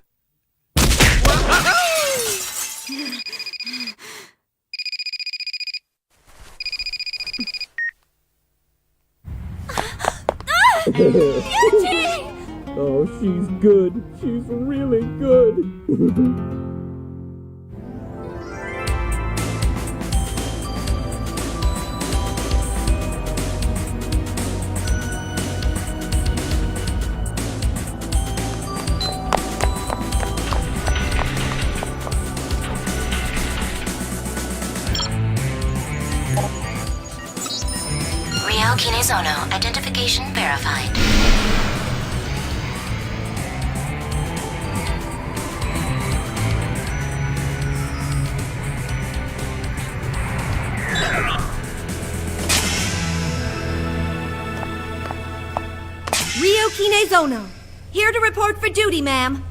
Oh, she's good. She's really good.
Rio Kinezono, identification verified.
Rio Kinezono, here to report for duty, ma'am.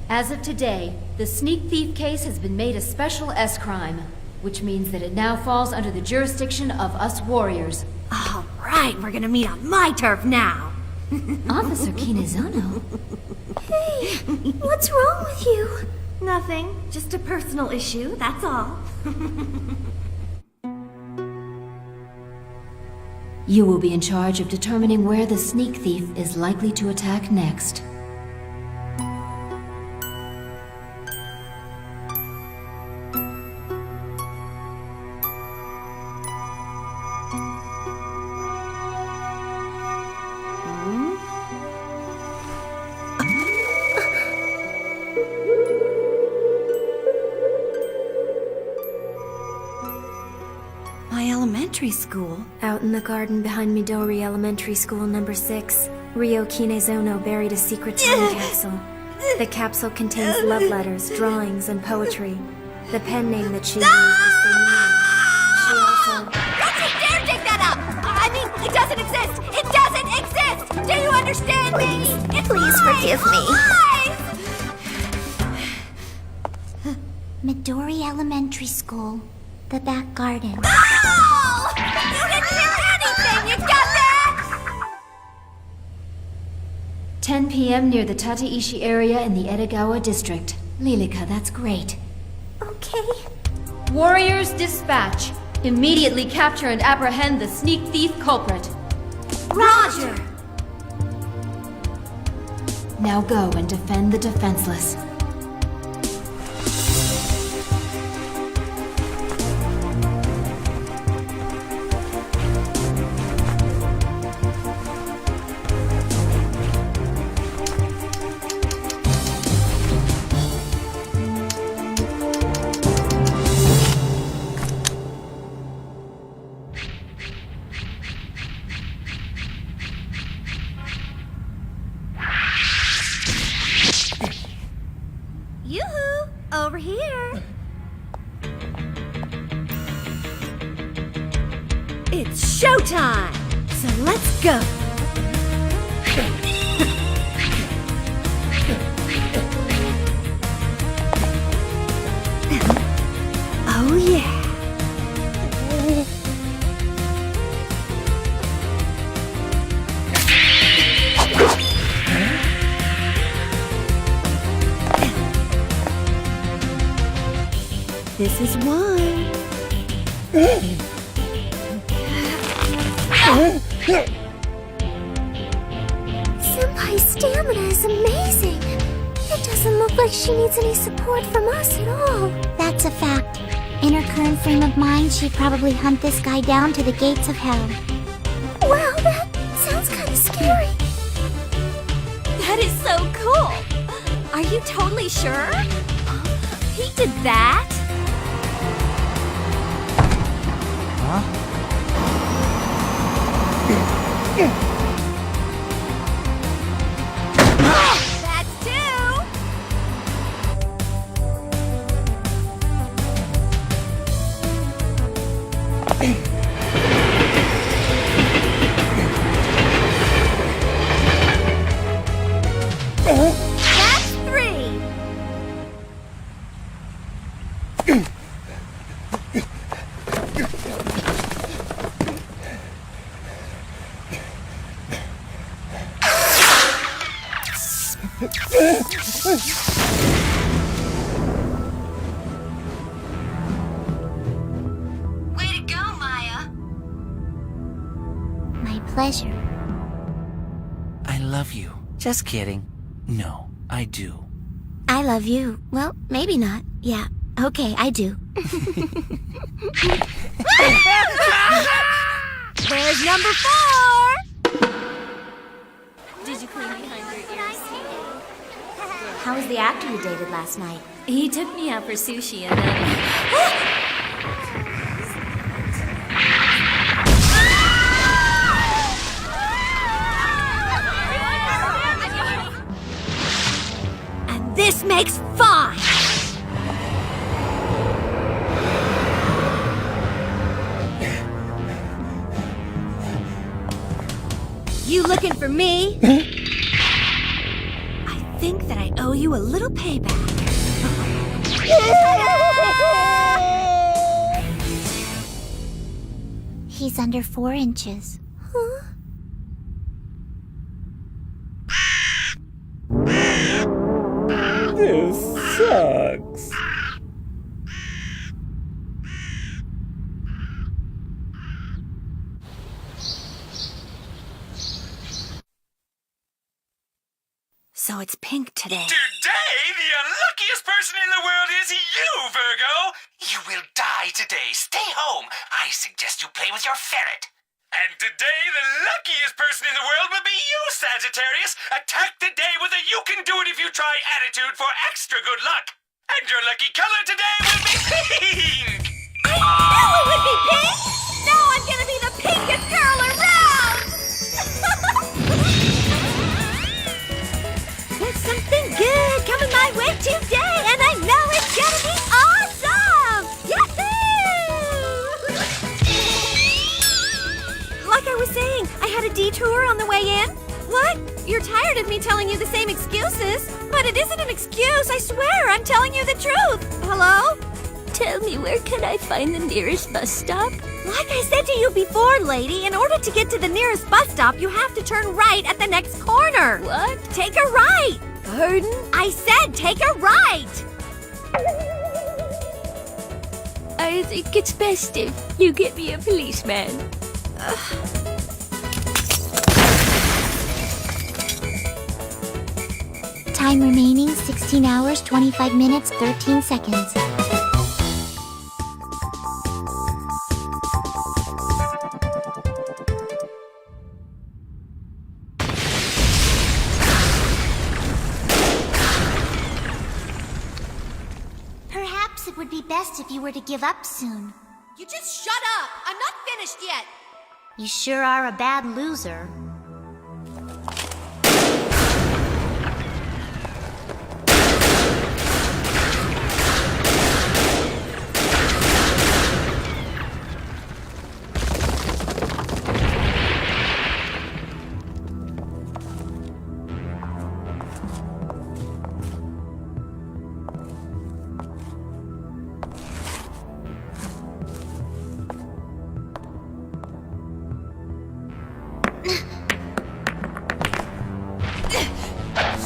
As of today, the sneak thief case has been made a special S crime, which means that it now falls under the jurisdiction of us warriors.
All right, we're gonna meet on my turf now.
Officer Kinezono.
Hey, what's wrong with you?
Nothing, just a personal issue, that's all.
You will be in charge of determining where the sneak thief is likely to attack next.
My elementary school?
Out in the garden behind Midori Elementary School number 6, Rio Kinezono buried a secret time capsule. The capsule contains love letters, drawings, and poetry. The pen name that she used is Benita. She also...
Don't you dare dig that up! I mean, it doesn't exist! It doesn't exist! Do you understand me? It's
Please
lies!
forgive me.
Lies!
Midori Elementary School, the back garden.
Oh! You didn't hear anything! You got that?
10 p.m. near the Tateishi area in the Edogawa district. Lilica, that's great.
Okay.
Warriors dispatch. Immediately capture and apprehend the sneak thief culprit.
Roger!
Now go and defend the defenseless.
Yoo-hoo! Over here! It's showtime! So let's go! Oh yeah! This is one.
Senpai's stamina is amazing. It doesn't look like she needs any support from us at all. That's a fact. In her current frame of mind, she'd probably hunt this guy down to the gates of hell. Wow, that sounds kind of scary.
That is so cool! Are you totally sure? He did that? That's two!
Way to go, Maya.
My pleasure.
I love you. Just kidding. No, I do.
I love you. Well, maybe not. Yeah. Okay, I do.
There's number 4!
Did you clean behind your ears? How was the actor you dated last night? He took me out for sushi and then...
And this makes 5! You looking for me? I think that I owe you a little payback.
He's under 4 inches. Huh?
This sucks.
So it's pink today.
Today, the unluckiest person in the world is you, Virgo. You will die today. Stay home. I suggest you play with your ferret. And today, the luckiest person in the world will be you, Sagittarius. Attack the day with a you-can-do-it-if-you-try attitude for extra good luck. And your lucky color today will be pink.
I knew it would be pink! Now I'm gonna be the pinkest girl around! There's something good coming my way today, and I know it's gonna be awesome! Yahoo!
Like I was saying, I had a detour on the way in. What? You're tired of me telling you the same excuses? But it isn't an excuse, I swear. I'm telling you the truth. Hello?
Tell me, where can I find the nearest bus stop?
Like I said to you before, lady, in order to get to the nearest bus stop, you have to turn right at the next corner.
What?
Take a right.
Pardon?
I said take a right.
I think it's best if you get me a policeman.
Time remaining 16 hours, 25 minutes, 13 seconds. Perhaps it would be best if you were to give up soon.
You just shut up! I'm not finished yet!
You sure are a bad loser.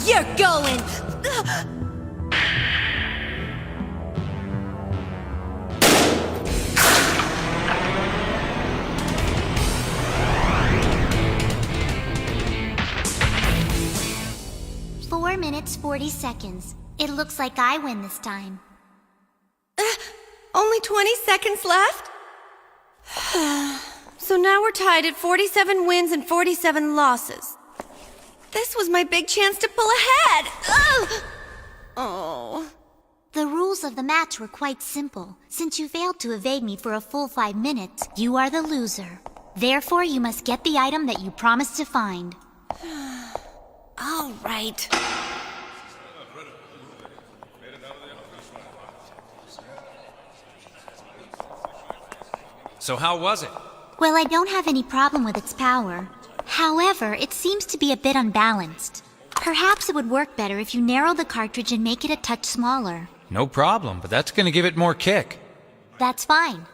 You're going!
4 minutes, 40 seconds. It looks like I win this time.
Only 20 seconds left? So now we're tied at 47 wins and 47 losses. This was my big chance to pull ahead. Ugh. Oh.
The rules of the match were quite simple. Since you failed to evade me for a full 5 minutes, you are the loser. Therefore, you must get the item that you promised to find.
All right.
So how was it?
Well, I don't have any problem with its power. However, it seems to be a bit unbalanced. Perhaps it would work better if you narrow the cartridge and make it a touch smaller.
No problem, but that's gonna give it more kick.
That's fine.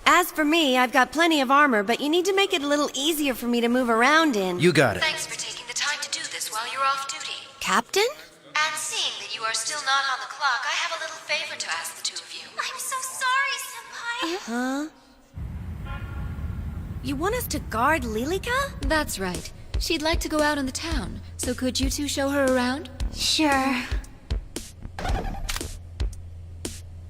As for me, I've got plenty of armor, but you need to make it a little easier for me to move around in.
You got it.
Thanks for taking the time to do this while you're off duty.
Captain?
And seeing that you are still not on the clock, I have a little favor to ask the two of you.
I'm so sorry, Senpai.
Huh? You want us to guard Lilica?
That's right. She'd like to go out in the town, so could you two show her around?
Sure.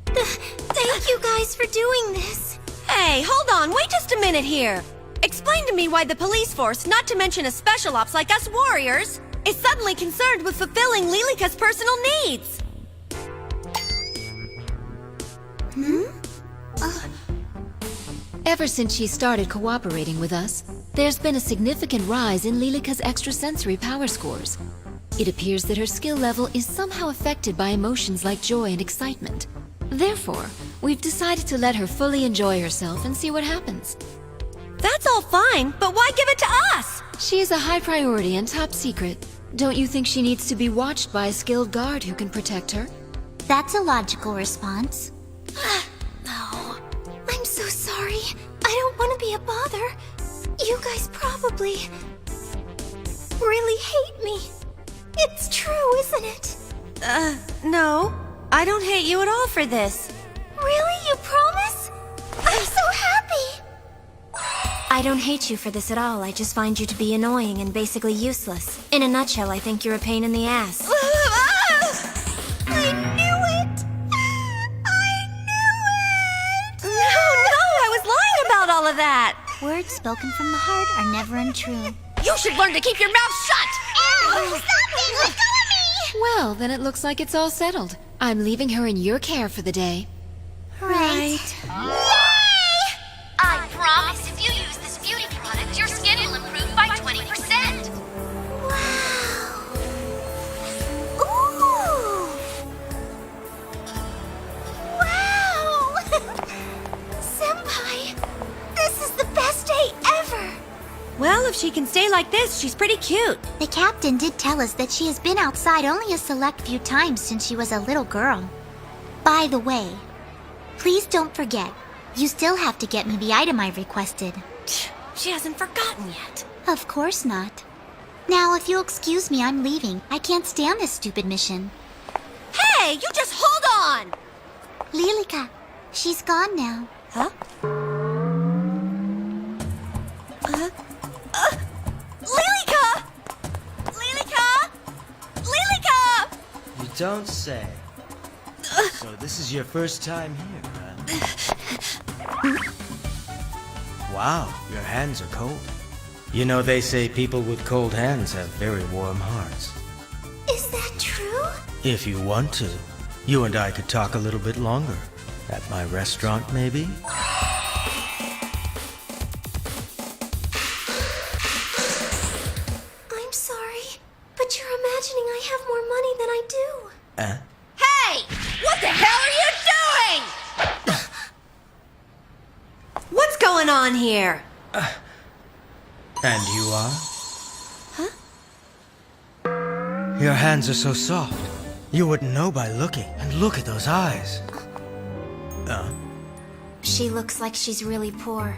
Thank you guys for doing this.
Hey, hold on, wait just a minute here. Explain to me why the police force, not to mention a special ops like us warriors, is suddenly concerned with fulfilling Lilica's personal needs.
Ever since she started cooperating with us, there's been a significant rise in Lilica's extrasensory power scores. It appears that her skill level is somehow affected by emotions like joy and excitement. Therefore, we've decided to let her fully enjoy herself and see what happens.
That's all fine, but why give it to us?
She is a high priority and top secret. Don't you think she needs to be watched by a skilled guard who can protect her?
That's a logical response. No. I'm so sorry. I don't want to be a bother. You guys probably really hate me. It's true, isn't it?
No. I don't hate you at all for this.
Really? You promise? I'm so happy!
I don't hate you for this at all. I just find you to be annoying and basically useless. In a nutshell, I think you're a pain in the ass.
I knew it! I knew it!
No, I was lying about all of that!
Words spoken from the heart are never untrue.
You should learn to keep your mouth shut!
Ew! Stop me! Let go of me!
Well, then it looks like it's all settled. I'm leaving her in your care for the day.
Right.
Yay! I promise if you use this beauty product, your skin will improve by 20%.
Wow. Ooh. Wow! Senpai, this is the best day ever!
Well, if she can stay like this, she's pretty cute.
The captain did tell us that she has been outside only a select few times since she was a little girl. By the way, please don't forget, you still have to get me the item I requested.
She hasn't forgotten yet.
Of course not. Now, if you'll excuse me, I'm leaving. I can't stand this stupid mission.
Hey, you just hold on!
Lilica, she's gone now.
Huh? Lilica! Lilica! Lilica!
You don't say. So this is your first time here, huh? Wow, your hands are cold. You know, they say people with cold hands have very warm hearts.
Is that true?
If you want to, you and I could talk a little bit longer. At my restaurant, maybe?
I'm sorry, but you're imagining I have more money than I do.
Hey! What the hell are you doing? What's going on here?
And you are? Your hands are so soft. You wouldn't know by looking. And look at those eyes.
She looks like she's really poor.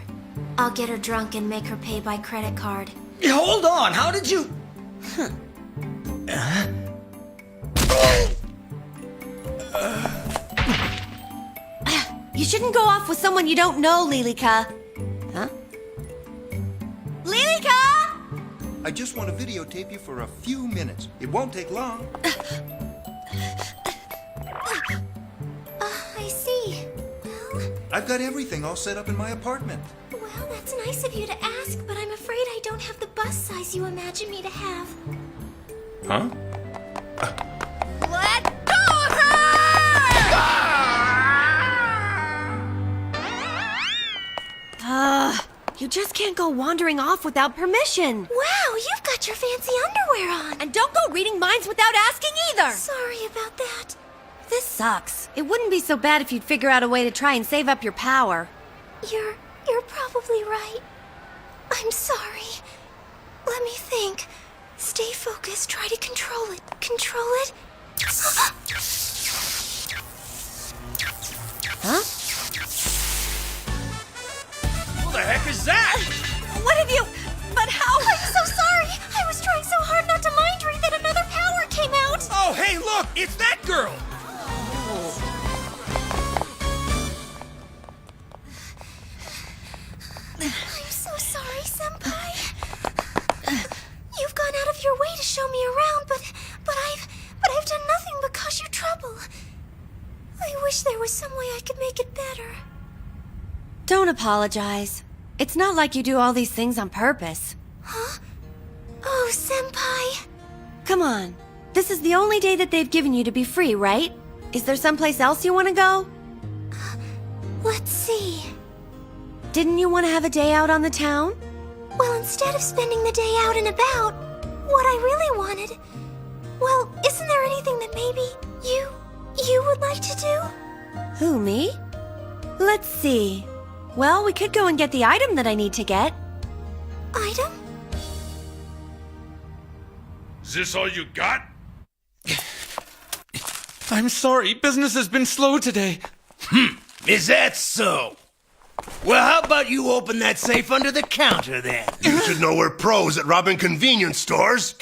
I'll get her drunk and make her pay by credit card.
Hold on, how did you...
You shouldn't go off with someone you don't know, Lilica. Huh? Lilica!
I just want to videotape you for a few minutes. It won't take long.
I see. Well,
I've got everything all set up in my apartment.
well, that's nice of you to ask, but I'm afraid I don't have the bus size you imagine me to have.
Huh?
Let go of her! You just can't go wandering off without permission.
Wow, you've got your fancy underwear on.
And don't go reading minds without asking either.
Sorry about that.
This sucks. It wouldn't be so bad if you'd figure out a way to try and save up your power.
You're probably right. I'm sorry. Let me think. Stay focused. Try to control it. Control it.
Huh?
Who the heck is that?
What have you... But how...
I'm so sorry. I was trying so hard not to mind read that another power came
Hey, look! It's that girl!
I'm so sorry, Senpai. You've gone out of your way to show me around, but I've done nothing but cause you trouble. I wish there was some way I could make it better.
Don't apologize. It's not like you do all these things on purpose.
Huh? Oh, Senpai.
Come on. This is the only day that they've given you to be free, right? Is there someplace else you want to go?
Let's see.
Didn't you want to have a day out on the town?
Well, instead of spending the day out and about, what I really wanted... Well, isn't there anything that maybe you would like to do?
Who, me? Let's see. Well, we could go and get the item that I need to get.
Item?
Is this all you got?
I'm sorry, business has been slow today.
Is that so? Well, how about you open that safe under the counter, then?
You should know we're pros at robbing convenience stores.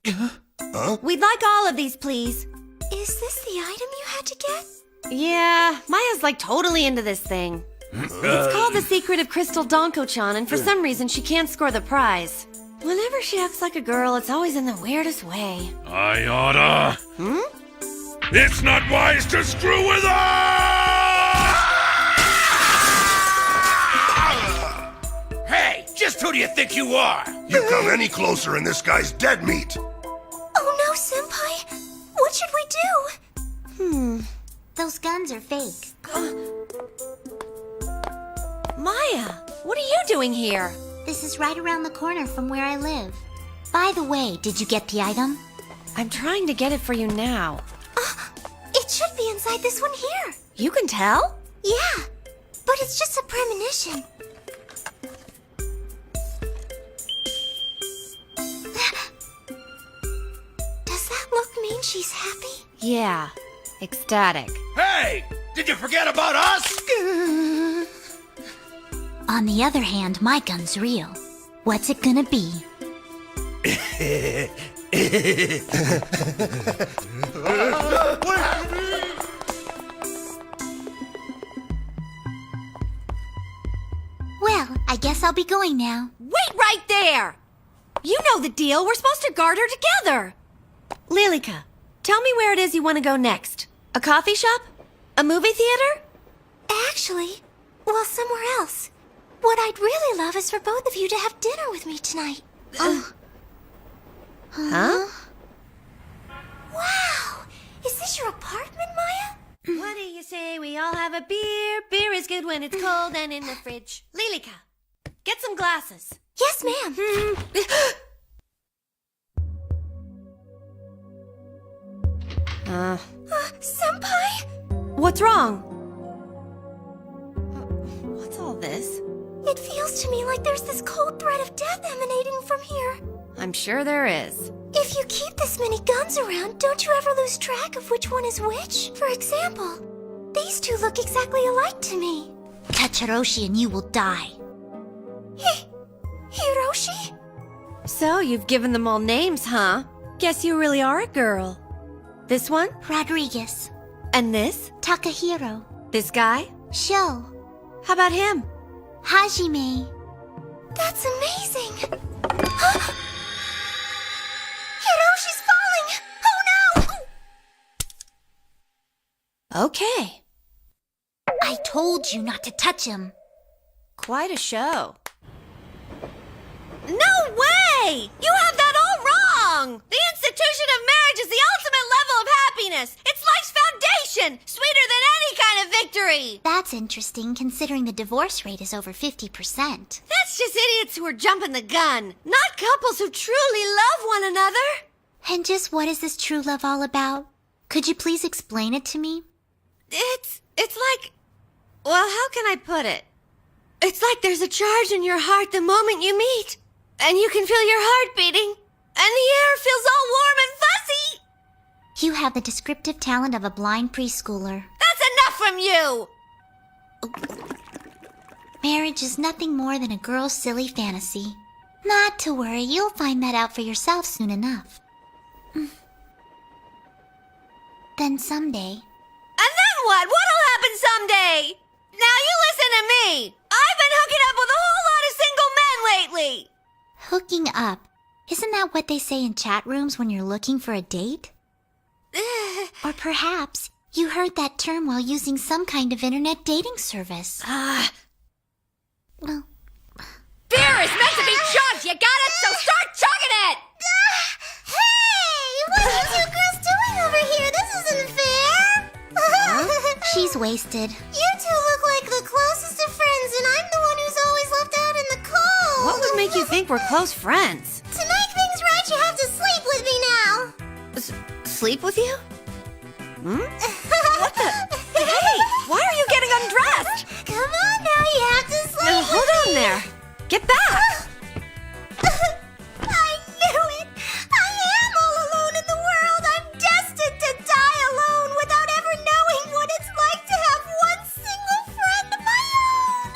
Huh?
We'd like all of these, please.
Is this the item you had to get?
Yeah, Maya's like totally into this thing. It's called The Secret of Crystal Donko-chan, and for some reason she can't score the prize. Whenever she acts like a girl, it's always in the weirdest way.
I oughta. It's not wise to screw with us!
Hey, just who do you think you are?
You come any closer and this guy's dead meat.
Oh no, Senpai! What should we do? Those guns are fake.
Maya, what are you doing here?
This is right around the corner from where I live. By the way, did you get the item?
I'm trying to get it for you now.
It should be inside this one here.
You can tell?
Yeah, but it's just a premonition. Does that look mean she's happy?
Yeah, ecstatic.
Hey, did you forget about us?
On the other hand, my gun's real. What's it gonna be? Well, I guess I'll be going now.
Wait right there! You know the deal. We're supposed to guard her together. Lilika, tell me where it is you want to go next. A coffee shop? A movie theater?
Actually, well, somewhere else. What I'd really love is for both of you to have dinner with me tonight.
Huh?
Wow! Is this your apartment, Maya?
What do you say we all have a beer? Beer is good when it's cold and in the fridge. Lilika, get some glasses.
Yes, ma'am. Senpai?
What's wrong? What's all this?
It feels to me like there's this cold thread of death emanating from here.
I'm sure there is.
If you keep this many guns around, don't you ever lose track of which one is which? For example, these two look exactly alike to me. Touch Hiroshi and you will die. Hiroshi?
So you've given them all names, huh? Guess you really are a girl. This one?
Rodriguez.
And this?
Takahiro.
This guy?
Sho.
How about him?
Hajime. That's amazing. Hiroshi's falling! Oh no!
Okay.
I told you not to touch him.
Quite a show. No way! You have that all wrong! The institution of marriage is the ultimate level of happiness! It's life's foundation! Sweeter than any kind of victory!
That's interesting, considering the divorce rate is over 50%.
That's just idiots who are jumping the gun, not couples who truly love one another.
And just what is this true love all about? Could you please explain it to me?
It's like... Well, how can I put it? It's like there's a charge in your heart the moment you meet. And you can feel your heart beating. And the air feels all warm and fuzzy.
You have the descriptive talent of a blind preschooler.
That's enough from you!
Marriage is nothing more than a girl's silly fantasy. Not to worry, you'll find that out for yourself soon enough. Then someday...
And then what? What'll happen someday? Now you listen to me! I've been hooking up with a whole lot of single men lately!
Hooking up. Isn't that what they say in chat rooms when you're looking for a date? Or perhaps you heard that term while using some kind of internet dating service. Well...
Beer is meant to be chugged, you got it? So start chugging it!
Hey! What are you two girls doing over here? This isn't fair! She's wasted. You two look like the closest of friends, and I'm the one who's always left out in the cold.
What would make you think we're close friends?
To make things right, you have to sleep with me now.
Sleep with you? What the? Hey, why are you getting undressed?
Come on now, you have to sleep
Now, hold on there. Get back!
I knew it! I am all alone in the world! I'm destined to die alone without ever knowing what it's like to have one single friend of my own!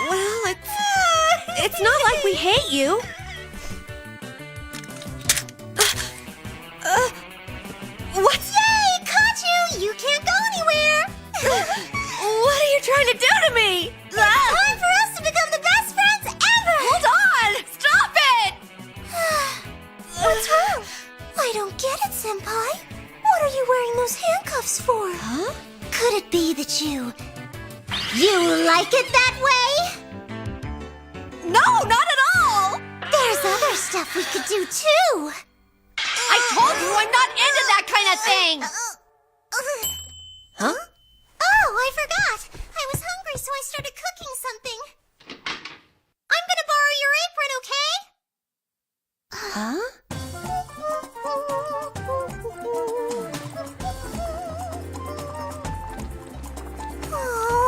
Well, it's not like we hate you. What's...
Yay! Caught you! You can't go anywhere!
What are you trying to do to me?
It's time for us to become the best friends ever!
Hold on! Stop it!
What's wrong? I don't get it, Senpai. What are you wearing those handcuffs for?
Huh?
Could it be that you like it that way?
No, not at all!
There's other stuff we could do, too!
I told you I'm not into that kind of thing!
Huh?
Oh, I forgot! I was hungry, so I started cooking something. I'm gonna borrow your apron, okay?
Huh?
Oh,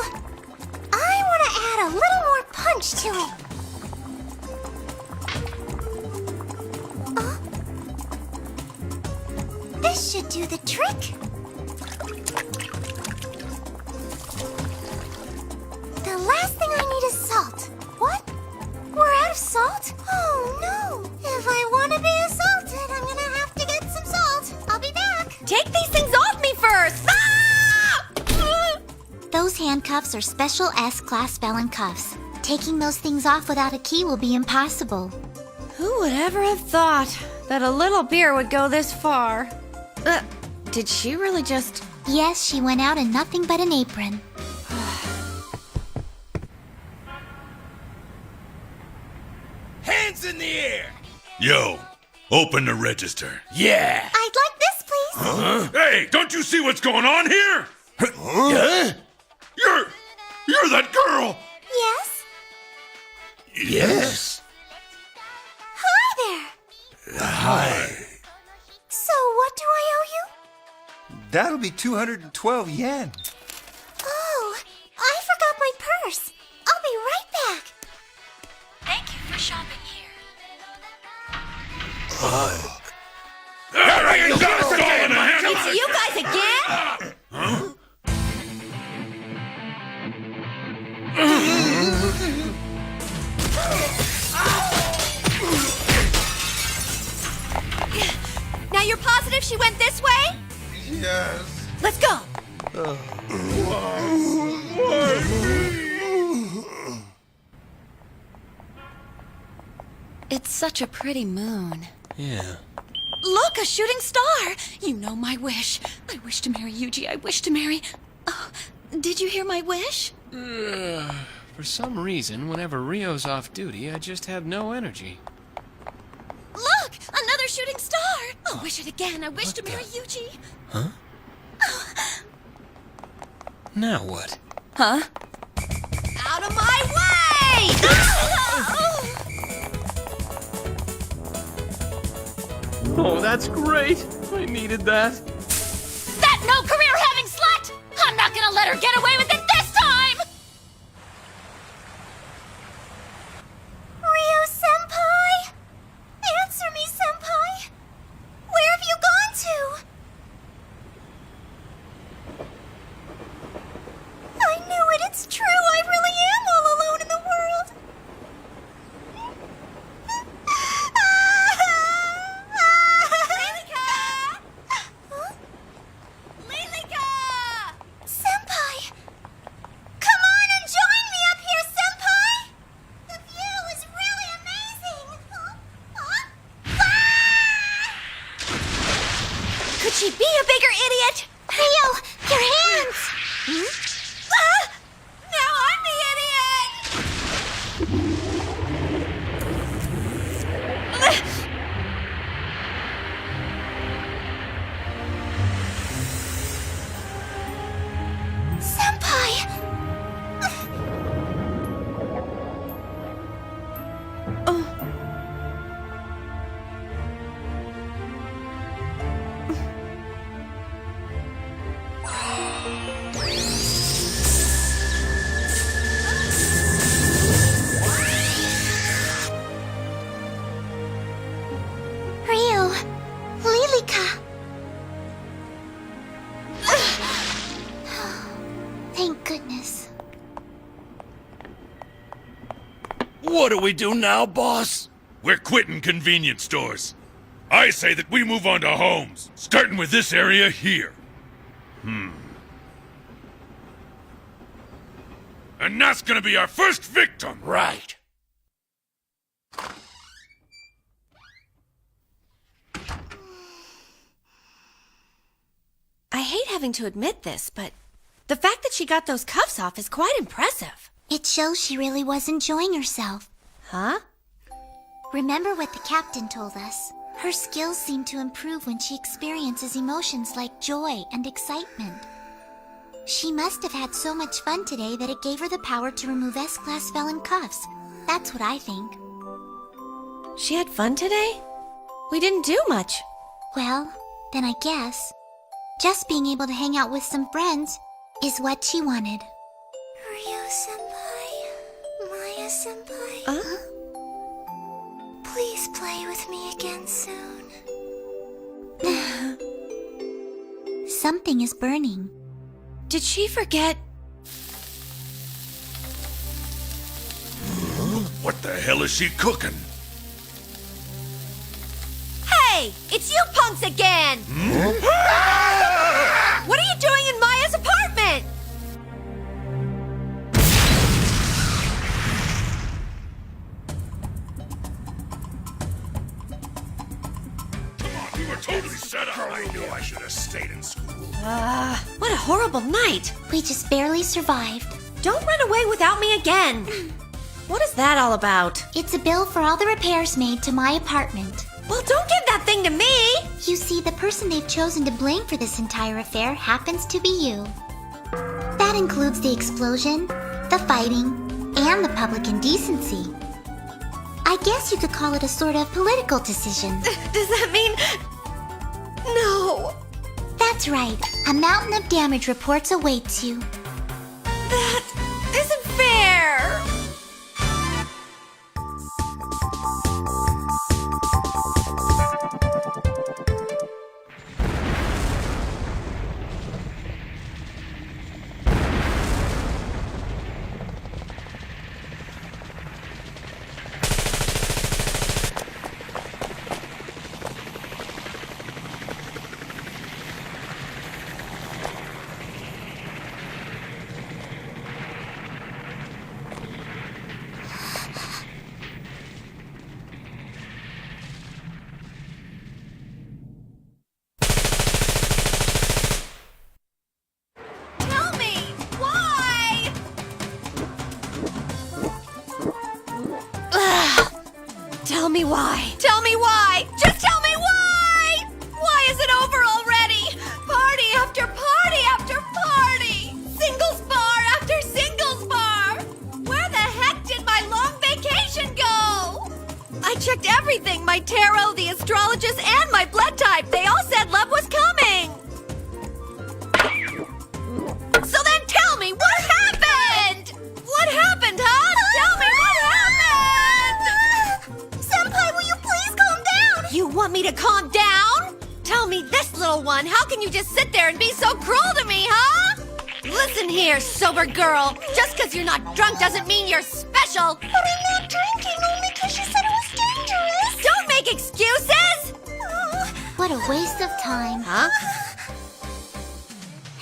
I want to add a little more punch to it. This should do the trick. The last thing I need is salt. What? We're out of salt? Oh no! If I want to be assaulted, I'm gonna have to get some salt. I'll be back.
Take these things off me first! Ah!
Those handcuffs are special S-class felon cuffs. Taking those things off without a key will be impossible.
Who would ever have thought that a little beer would go this far? Did she really just...
Yes, she went out in nothing but an apron.
Hands in the air!
Yo, open the register.
Yeah!
I'd like this, please.
Huh? Hey, don't you see what's going on here?
Huh?
You're that girl!
Yes?
Yes?
Hi there.
Hi.
So, what do I owe you?
That'll be 212 yen.
Oh, I forgot my purse. I'll be right back.
Thank you for shopping here.
It's you guys again?
Huh?
Now you're positive she went this way?
Yes.
Let's go!
It's such a pretty moon.
Yeah.
Look, a shooting star! You know my wish. I wish to marry Yuji. I wish to marry... Oh, did you hear my wish?
For some reason, whenever Rio's off duty, I just have no energy.
Look! Another shooting star! I'll wish it again. I wish to marry Yuji.
Huh? Now what?
Huh?
Out of my way!
Oh, that's great! I needed that.
That no career having slut! I'm not gonna let her get away with it this time!
Rio-senpai? Answer me, senpai. Where have you gone to? I knew it. It's true. I really am all alone in the world.
she be a bigger idiot?
Rio, your hands!
Now I'm the idiot!
Senpai! Rio, Lilica. Thank goodness.
What do we do now, boss? We're quitting convenience stores. I say that we move on to homes, starting with this area here. And that's gonna be our first victim. Right.
I hate having to admit this, but the fact that she got those cuffs off is quite impressive.
It shows she really was enjoying herself.
Huh?
Remember what the captain told us. Her skills seem to improve when she experiences emotions like joy and excitement. She must have had so much fun today that it gave her the power to remove S-Class felon cuffs. That's what I think.
She had fun today? We didn't do much.
Well, then I guess just being able to hang out with some friends is what she wanted.
Ryo-senpai, Maya-senpai. Please play with me again soon.
Something is burning.
Did she forget?
What the hell is she cooking?
Hey, it's you punks again! What are you doing in Maya's apartment?
We were totally set up. I knew I should have stayed in school.
What a horrible night.
We just barely survived.
Don't run away without me again. What is that all about?
It's a bill for all the repairs made to my apartment.
Well, don't give that thing to me!
You see, the person they've chosen to blame for this entire affair happens to be you. That includes the explosion, the fighting, and the public indecency. I guess you could call it a sort of political decision.
Does that mean... No.
That's right. A mountain of damage reports awaits you.
That isn't fair!
Tell me, why?
Tell me why.
Tell me why! Just tell me why! Why is it over already? Party after party after party! Singles bar after singles bar! Where the heck did my long vacation go? I checked everything, my tarot, the astrologist, and my blood type. They all said love was coming. So then tell me, what happened? What happened, huh? Tell me what happened!
Senpai, will you please calm down?
You want me to calm down? Tell me this, little one. How can you just sit there and be so cruel to me, huh? Listen here, sober girl. Just because you're not drunk doesn't mean you're special.
But I'm not drinking only because she said it was dangerous.
Don't make excuses!
What a waste of time.
Huh?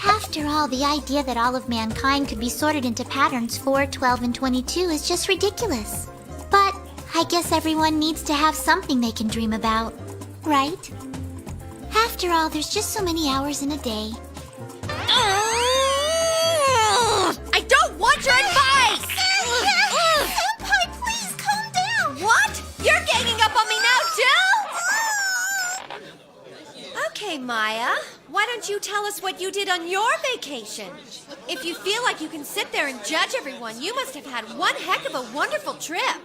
After all, the idea that all of mankind could be sorted into patterns 4, 12, and 22 is just ridiculous. But I guess everyone needs to have something they can dream about, right? After After all, there's just so many hours in a day.
I don't want your advice!
Senpai, please calm down!
What? You're ganging up on me now, too? Okay, Maya. Why don't you tell us what you did on your vacation? If you feel like you can sit there and judge everyone, you must have had one heck of a wonderful trip.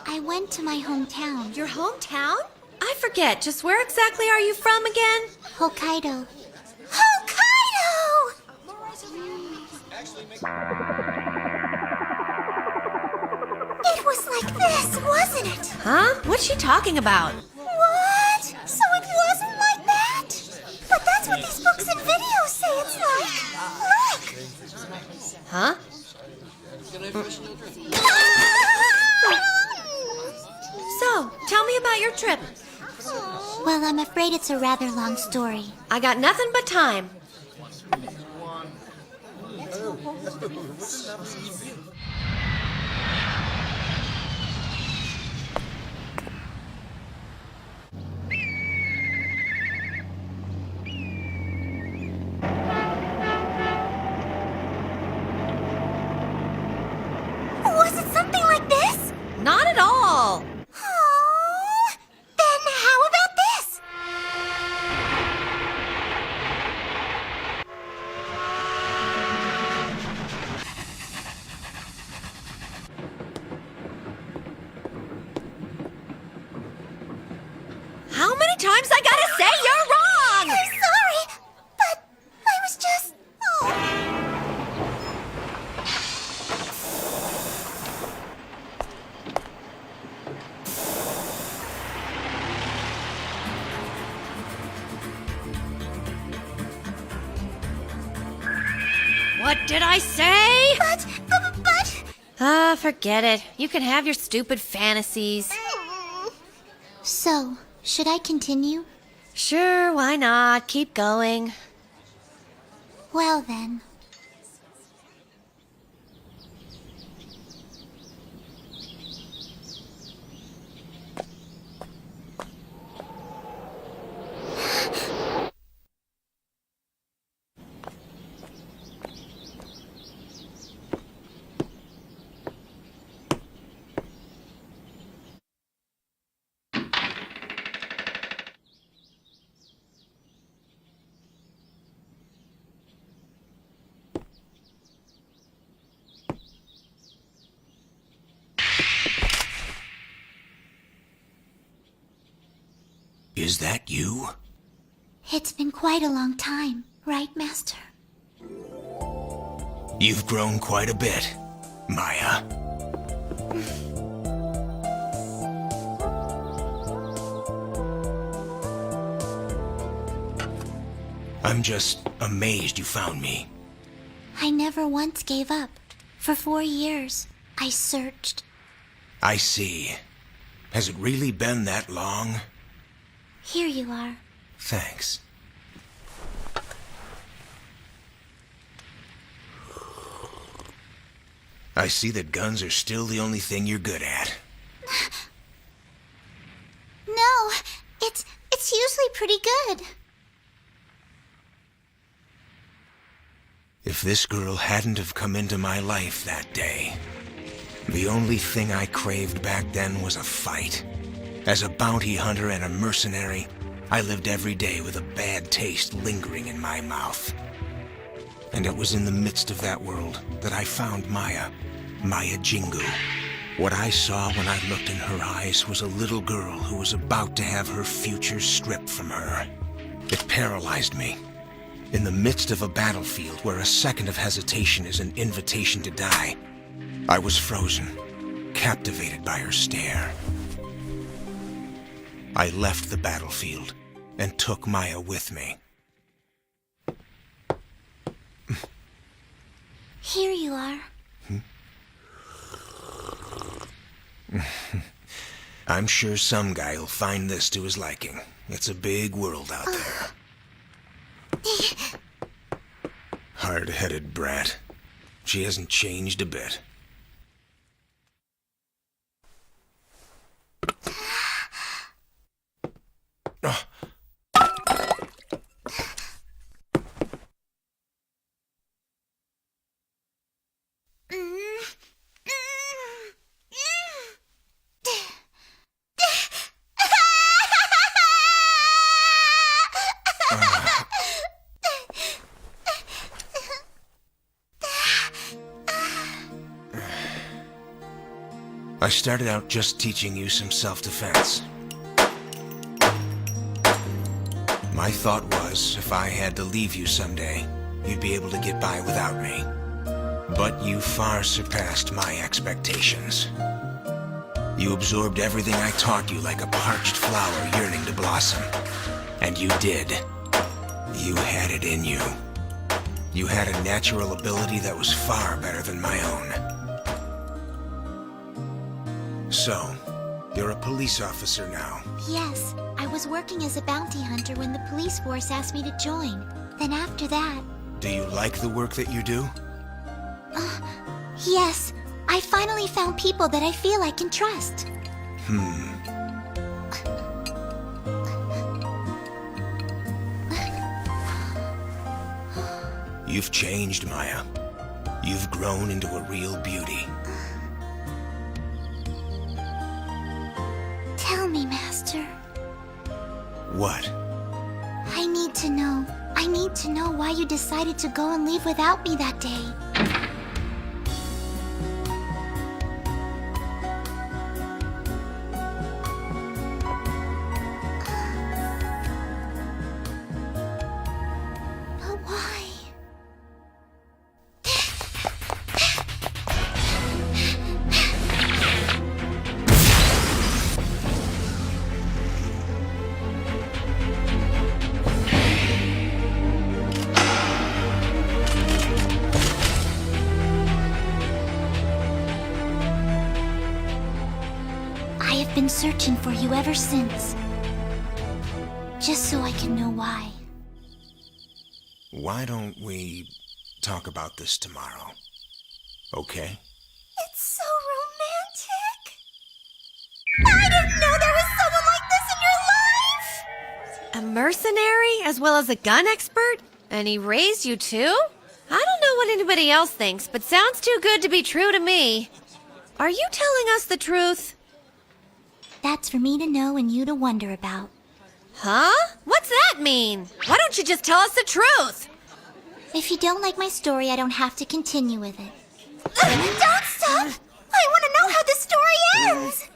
I went to my hometown.
Your hometown? I forget. Just where exactly are you from again?
Hokkaido. Hokkaido! It was like this, wasn't it?
Huh? What's she talking about?
What? So it wasn't like that? But that's what these books and videos say it's like. Look!
Huh? So, tell me about your trip.
Well, I'm afraid it's a rather long story.
I got nothing but time.
Was it something like this?
Not at all.
Oh, then how about this?
How many times I gotta say you're wrong?
I'm sorry, but I was just... Oh.
What did I say?
But...
Forget it. You can have your stupid fantasies.
So, should I continue?
Sure, why not? Keep going.
Well then.
Is that you?
It's been quite a long time, right, Master?
You've grown quite a bit, Maya. I'm just amazed you found me.
I never once gave up. For 4 years, I searched.
I see. Has it really been that long?
Here you are.
Thanks. I see that guns are still the only thing you're good at.
No, it's usually pretty good.
If this girl hadn't have come into my life that day, the only thing I craved back then was a fight. As a bounty hunter and a mercenary, I lived every day with a bad taste lingering in my mouth. And it was in the midst of that world that I found Maya Jingu. What I saw when I looked in her eyes was a little girl who was about to have her future stripped from her. It paralyzed me. In the midst of a battlefield where a second of hesitation is an invitation to die, I was frozen, captivated by her stare. I left the battlefield and took Maya with me.
Here you are.
I'm sure some guy will find this to his liking. It's a big world out there. Hard-headed brat. She hasn't changed a bit. I started out just teaching you some self-defense. My thought was, if I had to leave you someday, you'd be able to get by without me. But you far surpassed my expectations. You absorbed everything I taught you like a parched flower yearning to blossom. And you did. You had it in you. You had a natural ability that was far better than my own. So, you're a police officer now.
Yes, I was working as a bounty hunter when the police force asked me to join. Then after that...
Do you like the work that you do?
Yes. I finally found people that I feel I can trust.
You've changed, Maya. You've grown into a real beauty.
Tell me, Master.
What?
I need to know. I need to know why you decided to go and leave without me that day. But why? I have been searching for you ever since. Just so I can know why.
Why don't we talk about this tomorrow? Okay?
It's so romantic. I didn't know there was someone like this in your life!
A mercenary as well as a gun expert? And he raised you too? I don't know what anybody else thinks, but sounds too good to be true to me. Are you telling us the truth?
That's for me to know and you to wonder about.
Huh? What's that mean? Why don't you just tell us the truth?
If you don't like my story, I don't have to continue with it. Don't stop! I want to know how this story ends!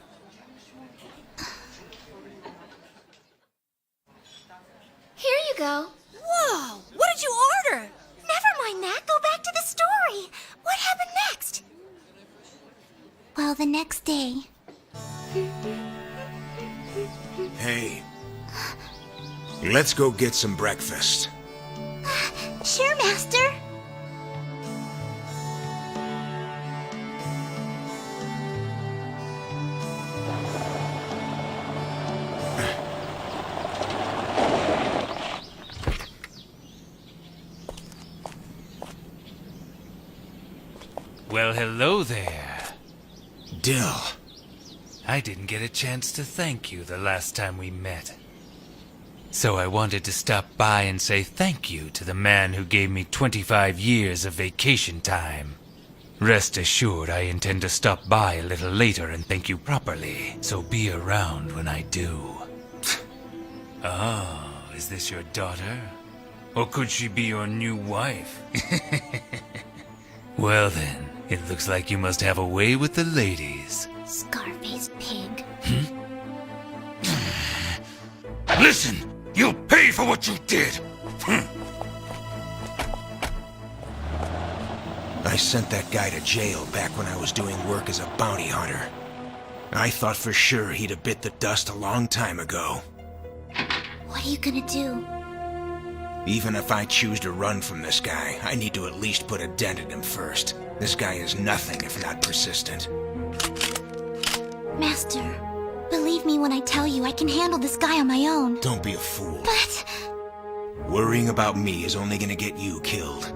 Here you go.
Whoa! What did you order?
Never mind that. Go back to the story. What happened next? Well, the next day...
Hey. Let's go get some breakfast.
Sure, Master.
Well, hello there.
Dill.
I didn't get a chance to thank you the last time we met. So I wanted to stop by and say thank you to the man who gave me 25 years of vacation time. Rest assured, I intend to stop by a little later and thank you properly, so be around when I do. Oh, is this your daughter? Or could she be your new wife? Well then, it looks like you must have a way with the ladies.
Scarface pig.
Listen! You'll pay for what you did!
I sent that guy to jail back when I was doing work as a bounty hunter. I thought for sure he'd have bit the dust a long time ago.
What are you gonna do?
Even if I choose to run from this guy, I need to at least put a dent in him first. This guy is nothing if not persistent.
Master, believe me when I tell you I can handle this guy on my own.
Don't be a fool.
But...
Worrying about me is only gonna get you killed.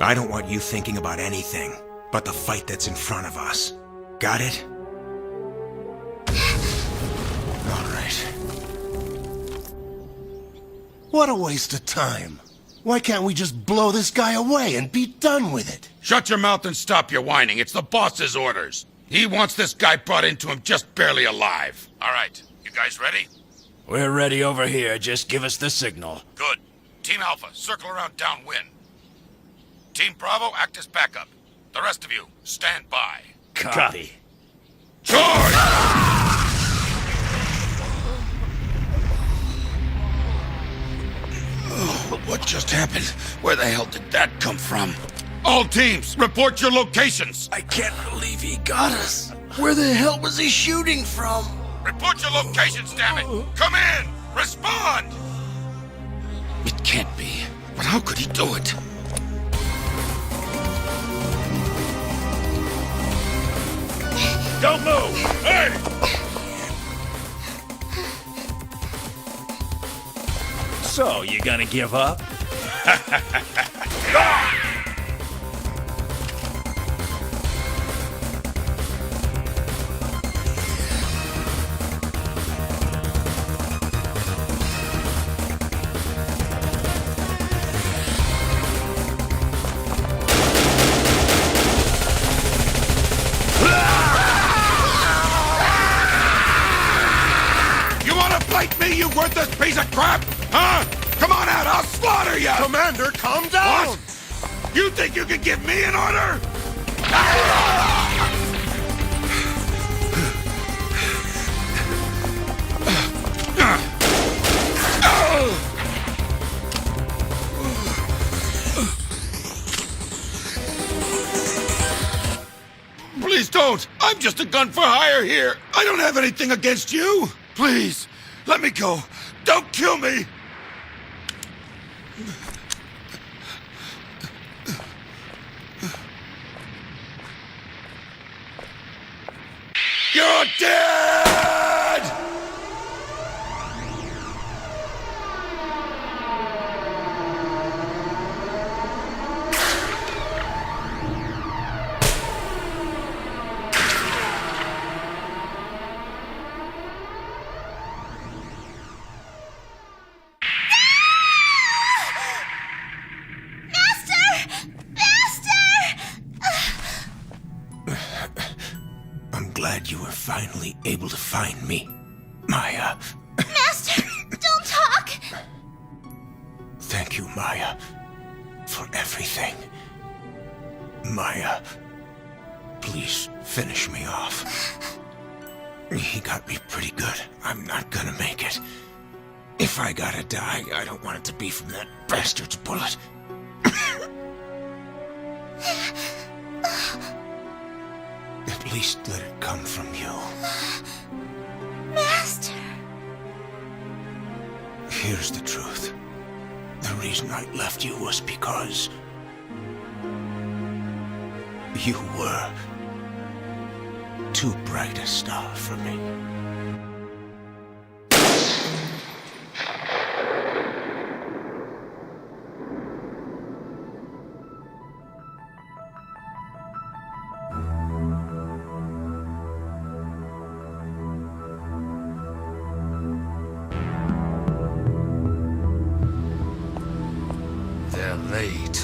I don't want you thinking about anything but the fight that's in front of us. Got it? All right.
What a waste of time. Why can't we just blow this guy away and be done with it?
Shut your mouth and stop your whining. It's the boss's orders. He wants this guy brought into him just barely alive. All right, you guys ready?
We're ready over here. Just give us the signal.
Good. Team Alpha, circle around downwind. Team Bravo, act as backup. The rest of you, stand by.
Copy.
Charge!
What just happened? Where the hell did that come from?
All teams, report your locations!
I can't believe he got us. Where the hell was he shooting from?
Report your locations, damn it! Come in! Respond!
It can't be. But how could he do it?
Don't move! Hey!
So, you gonna give up?
You wanna fight me, you worthless piece of crap? Huh? Come on out, I'll slaughter you!
Commander, calm down!
What? You think you can give me an order? Please don't! I'm just a gun for hire here! I don't have anything against you! Please, let me go! Don't kill me! You're dead!
Glad you were finally able to find me, Maya.
Master, don't talk!
Thank you, Maya, for everything. Maya, please finish me off. He got me pretty good. I'm not gonna make it. If I gotta die, I don't want it to be from that bastard's bullet. At least let it come from you.
Master!
Here's the truth. The reason I left you was because you were too bright a star for me.
Late.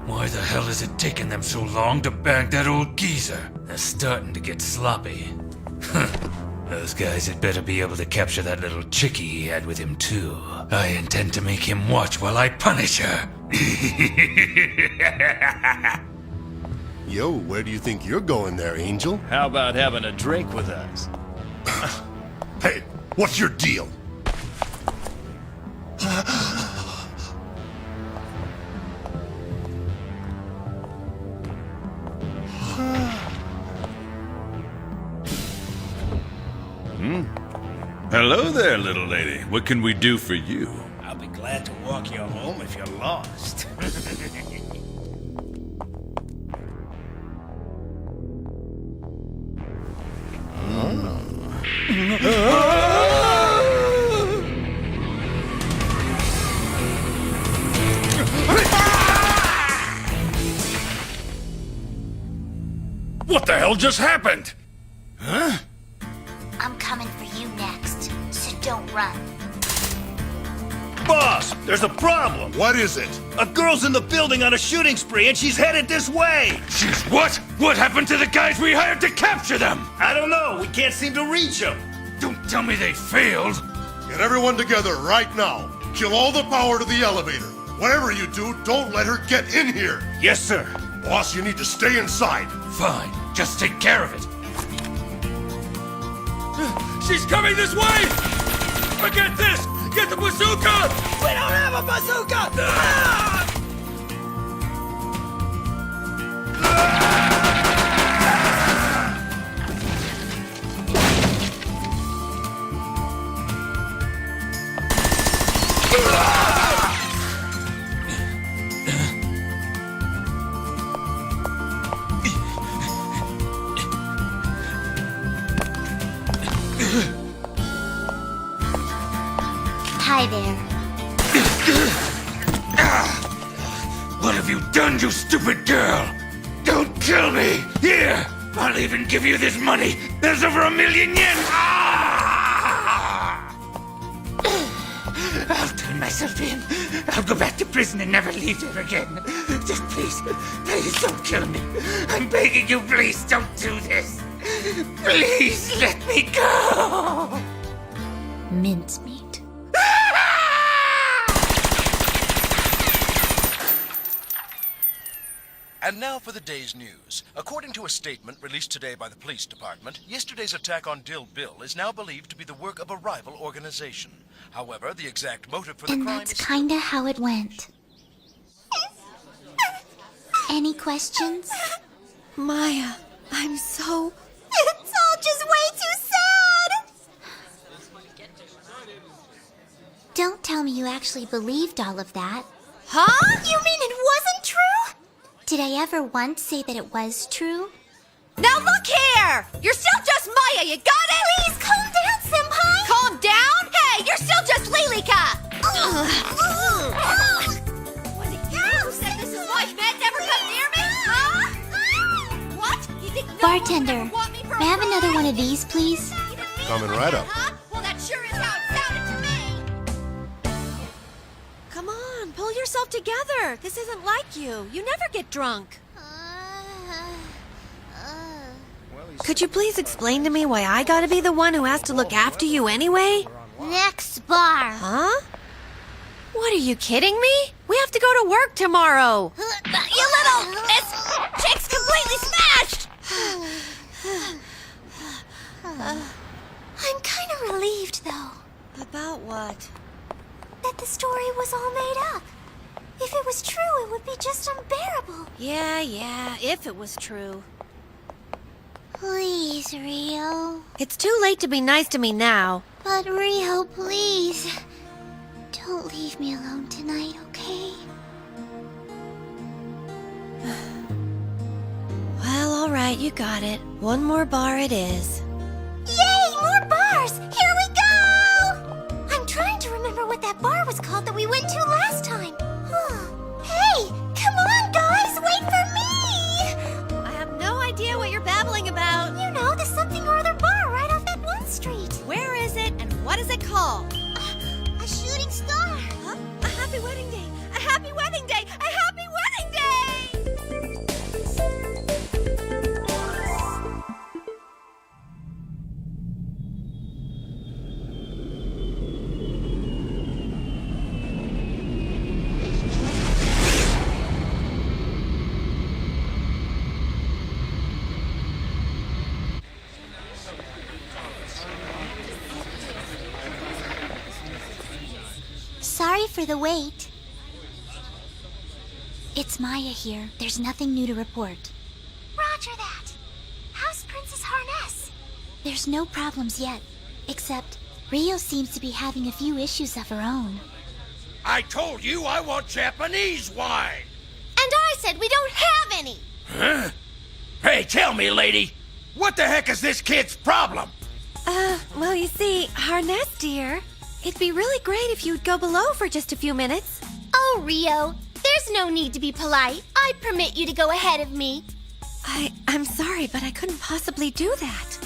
Why the hell is it taking them so long to bag that old geezer? They're starting to get sloppy. Those guys had better be able to capture that little chickie he had with him too. I intend to make him watch while I punish her.
Yo, where do you think you're going there, Angel?
How about having a drink with us?
Hey, what's your deal?
Hello there, little lady. What can we do for you?
I'll be glad to walk you home if you're lost.
What the hell just happened?
I'm coming for you next, so don't run.
Boss, there's a problem.
What is it?
A girl's in the building on a shooting spree, and she's headed this way.
She's what? What happened to the guys we hired to capture them?
I don't know. We can't seem to reach them.
Don't tell me they failed.
Get everyone together right now. Kill all the power to the elevator. Whatever you do, don't let her get in here.
Yes, sir.
Boss, you need to stay inside.
Fine. Just take care of it.
She's coming this way! Forget this! Get the bazooka!
We don't have a bazooka!
Hi there.
What have you done, you stupid girl? Don't kill me! Here! I'll even give you this money! There's over 1,000,000 yen! I'll turn myself in. I'll go back to prison and never leave there again. Just please don't kill me. I'm begging you, please don't do this. Please let me go!
Mincemeat.
And now for the day's news. According to a statement released today by the police department, yesterday's attack on Dill Bill is now believed to be the work of a rival organization. However, the exact motive for the
And
crime
that's
is...
kinda how it went. Any questions?
Maya, I'm so...
It's all just way too sad! Don't tell me you actually believed all of that.
Huh?
You mean it wasn't true? Did I ever once say that it was true?
Now look here! You're still just Maya, you got it?
Please calm down, Senpai!
Calm down? Hey, you're still just Lilika! Was it you who said this is why men never come near me? Huh? What? You think no
Bartender,
one would want me for a
may I have another
ride?
one of these, please?
Coming right up.
Huh? Well, that sure is how it sounded to me.
Come on, pull yourself together. This isn't like you. You never get drunk. Could you please explain to me why I gotta be the one who has to look after you anyway?
Next bar.
Huh? What, are you kidding me? We have to go to work tomorrow.
You little... This chick's completely smashed!
I'm kind of relieved, though,
About what?
that the story was all made up. If it was true, it would be just unbearable.
Yeah, if it was true.
Please, Rio.
It's too late to be nice to me now.
But Rio, please. Don't leave me alone tonight, okay?
Well, all right, you got it. One more bar it is.
Yay, more bars! Here we go! I'm trying to remember what that bar was called that we went to last time. Hey, come on, guys, wait for me!
I have no idea what you're babbling about.
You know, the something or other bar right off that one street.
Where is it, and what is it called?
A shooting star.
Huh? A happy wedding day! A happy wedding day! A happy wedding day!
Sorry for the wait. It's Maya here. There's nothing new to report. Roger that. How's Princess Harness? There's no problems yet, except Rio seems to be having a few issues of her own.
I told you I want Japanese wine!
And I said we don't have any!
Huh? Hey, tell me, lady, what the heck is this kid's problem?
Well, you see, Harness, dear, it'd be really great if you'd go below for just a few minutes.
Oh, Rio, there's no need to be polite. I permit you to go ahead of me.
I'm sorry, but I couldn't possibly do that.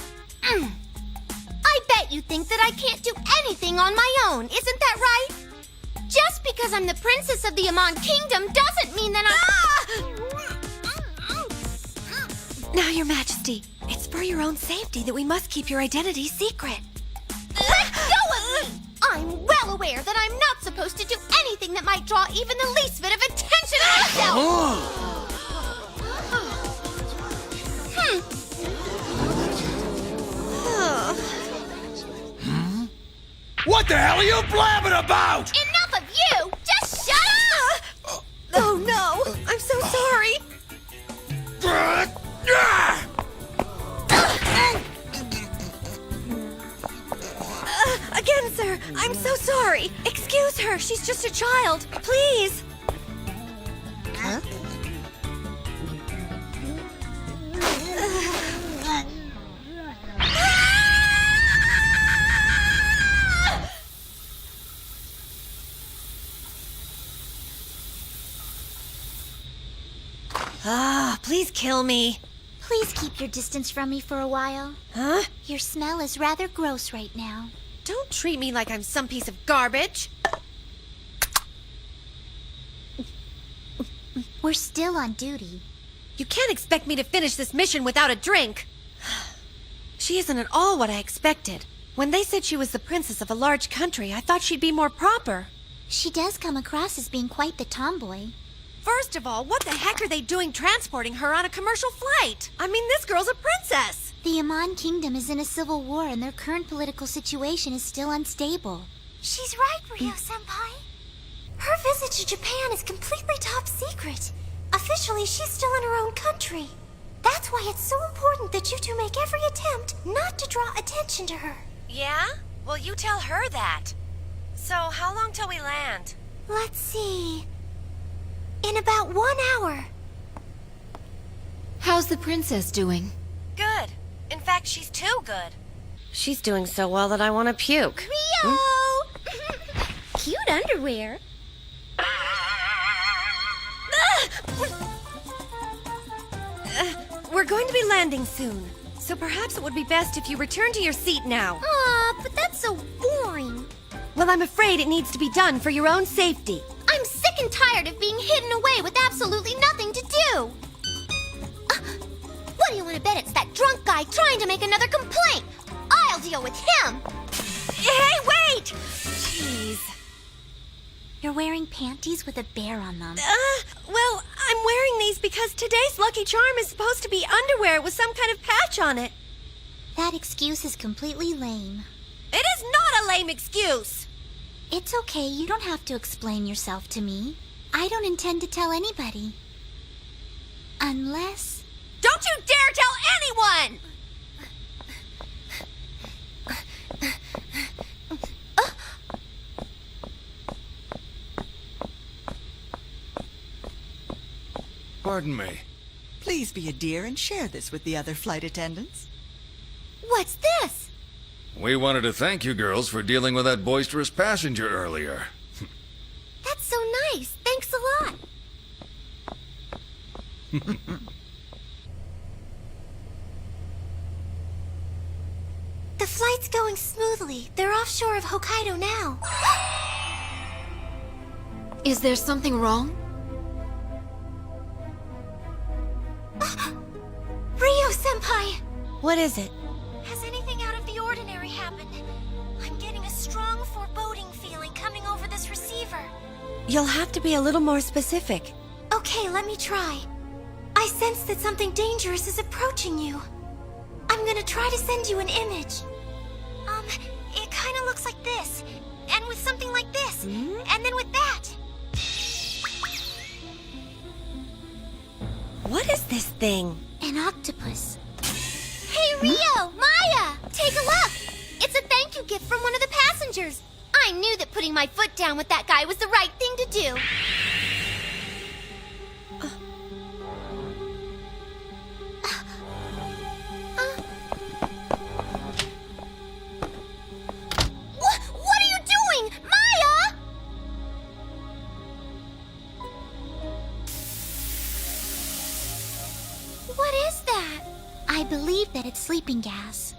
I bet you think that I can't do anything on my own, isn't that right? Just because I'm the princess of the Amon Kingdom doesn't mean that
Now, Your Majesty, it's for your own safety that we must keep your identity secret.
Let go of me! I'm well aware that I'm not supposed to do anything that might draw even the least bit of attention to myself!
What the hell are you blabbing about?
Enough of you! Just shut up!
Oh no! I'm so sorry! Again, sir, I'm so sorry. Excuse her, she's just a child. Please.
Huh?
Please kill me.
Please keep your distance from me for a while.
Huh?
Your smell is rather gross right now.
Don't treat me like I'm some piece of garbage.
We're still on duty.
You can't expect me to finish this mission without a drink. She isn't at all what I expected. When they said she was the princess of a large country, I thought she'd be more proper.
She does come across as being quite the tomboy.
First of all, what the heck are they doing transporting her on a commercial flight? I mean, this girl's a princess!
The Amon Kingdom is in a civil war and their current political situation is still unstable.
She's right, Ryo-senpai. Her visit to Japan is completely top secret. Officially, she's still in her own country. That's why it's so important that you two make every attempt not to draw attention to her.
Yeah? Well, you tell her that. So, how long till we land?
Let's see. In about 1 hour.
How's the princess doing?
Good. In fact, she's too good. She's doing so well that I want to puke.
Ryo! Cute underwear.
We're going to be landing soon, so perhaps it would be best if you return to your seat now.
Aw, but that's so boring.
Well, I'm afraid it needs to be done for your own safety.
I'm sick and tired of being hidden away with absolutely nothing to do. What do you want to bet it's that drunk guy trying to make another complaint? I'll deal with him.
Hey, wait! Jeez.
You're wearing panties with a bear on them.
Well, I'm wearing these because today's Lucky Charm is supposed to be underwear with some kind of patch on it.
That excuse is completely lame.
It is not a lame excuse.
It's okay, you don't have to explain yourself to me. I don't intend to tell anybody. Unless...
Don't you dare tell anyone!
Pardon me. Please be a dear and share this with the other flight attendants.
What's this?
We wanted to thank you girls for dealing with that boisterous passenger earlier.
That's so nice. Thanks a lot.
The flight's going smoothly. They're offshore of Hokkaido now.
Is there something wrong?
Ryo-senpai!
What is it?
Has anything out of the ordinary happened? I'm getting a strong foreboding feeling coming over this receiver.
You'll have to be a little more specific.
Okay, let me try. I sense that something dangerous is approaching you. I'm gonna try to send you an image. It kinda looks like this. And with something like this. And then with that.
What is this thing?
An octopus. Hey, Ryo! Maya! Take a look! It's a thank you gift from one of the passengers. I knew that putting my foot down with that guy was the right thing to do. What are you doing? Maya! What is that? I believe that it's sleeping gas.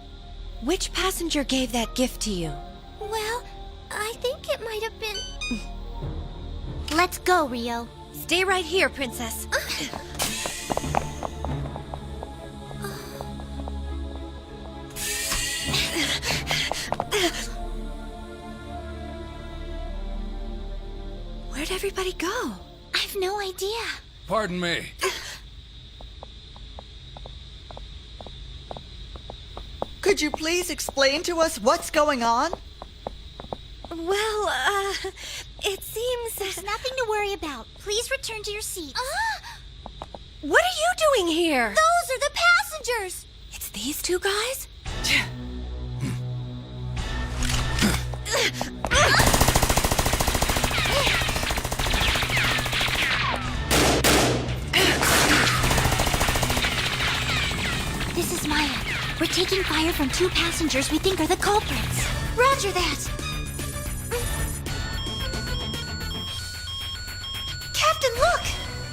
Which passenger gave that gift to you?
Well, I think it might have been... Let's go, Ryo.
Stay right here, Princess. Where'd everybody go?
I've no idea.
Pardon me.
Could you please explain to us what's going on?
Well, it seems...
There's nothing to worry about. Please return to your seats.
What are you doing here?
Those are the passengers!
It's these two guys?
This is Maya. We're taking fire from two passengers we think are the culprits. Roger that. Captain, look!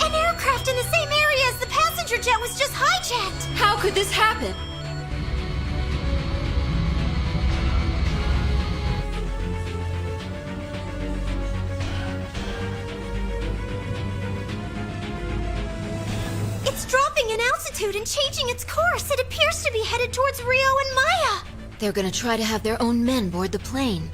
An aircraft in the same area as the passenger jet was just hijacked!
How could this happen?
It's dropping in altitude and changing its course. It appears to be headed towards Rio and Maya.
They're gonna try to have their own men board the plane.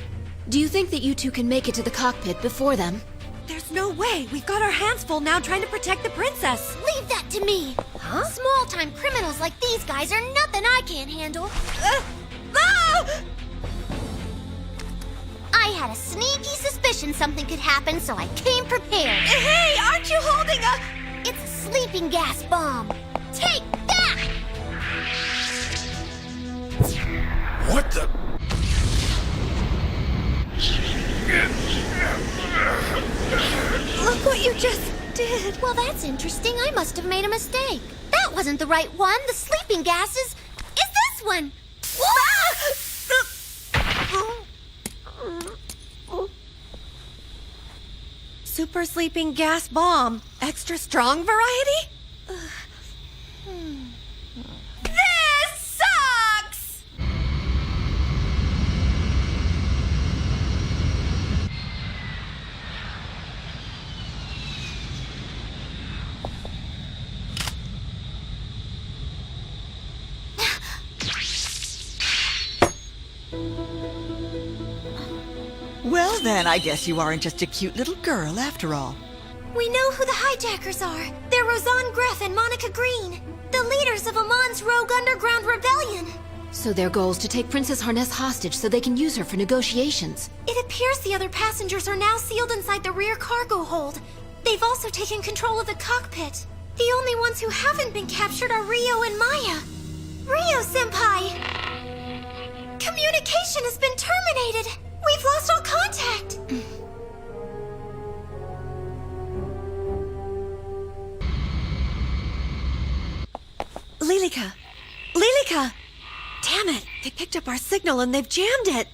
Do you think that you two can make it to the cockpit before them?
There's no way. We've got our hands full now trying to protect the princess.
Leave that to me. Huh? Small-time criminals like these guys are nothing I can't handle. I had a sneaky suspicion something could happen, so I came prepared.
Hey, aren't you holding a...
It's a sleeping gas bomb. Take that!
What the?
Look what you just did. Well, that's interesting. I must have made a mistake. That wasn't the right one. The sleeping gas is this one.
Super sleeping gas bomb. Extra strong variety?
This sucks!
Well then, I guess you aren't just a cute little girl after all.
We know who the hijackers are. They're Rosanne Greff and Monica Green, the leaders of Amon's rogue underground rebellion.
So their goal is to take Princess Harness hostage so they can use her for negotiations.
It appears the other passengers are now sealed inside the rear cargo hold. They've also taken control of the cockpit. The only ones who haven't been captured are Rio and Maya. Rio-senpai! Communication has been terminated! We've lost all contact!
Lilica! Lilica! Damn it! They picked up our signal and they've jammed it!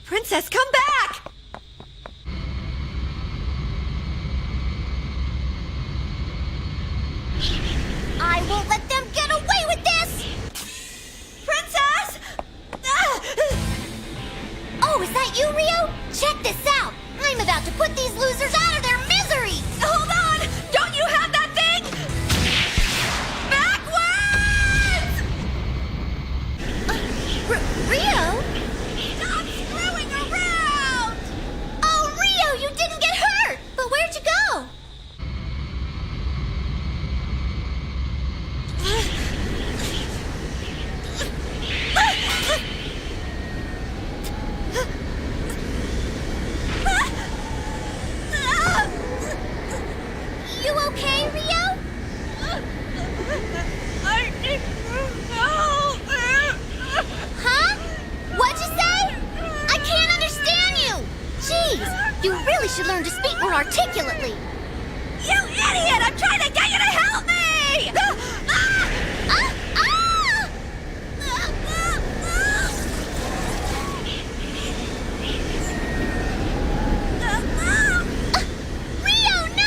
Princess, come back!
I won't let them get away with this!
Princess!
Oh, is that you, Rio? Check this out! I'm about to put these losers out of their misery!
Hold on! Don't you have that thing? Backwards!
Rio?
Stop screwing around!
Oh, Rio, you didn't get hurt! But where'd you go? You okay, Rio?
I need help!
Huh? What'd you say? I can't understand you! Jeez, you really should learn to speak more articulately.
You idiot! I'm trying to get you to help me!
Rio, no!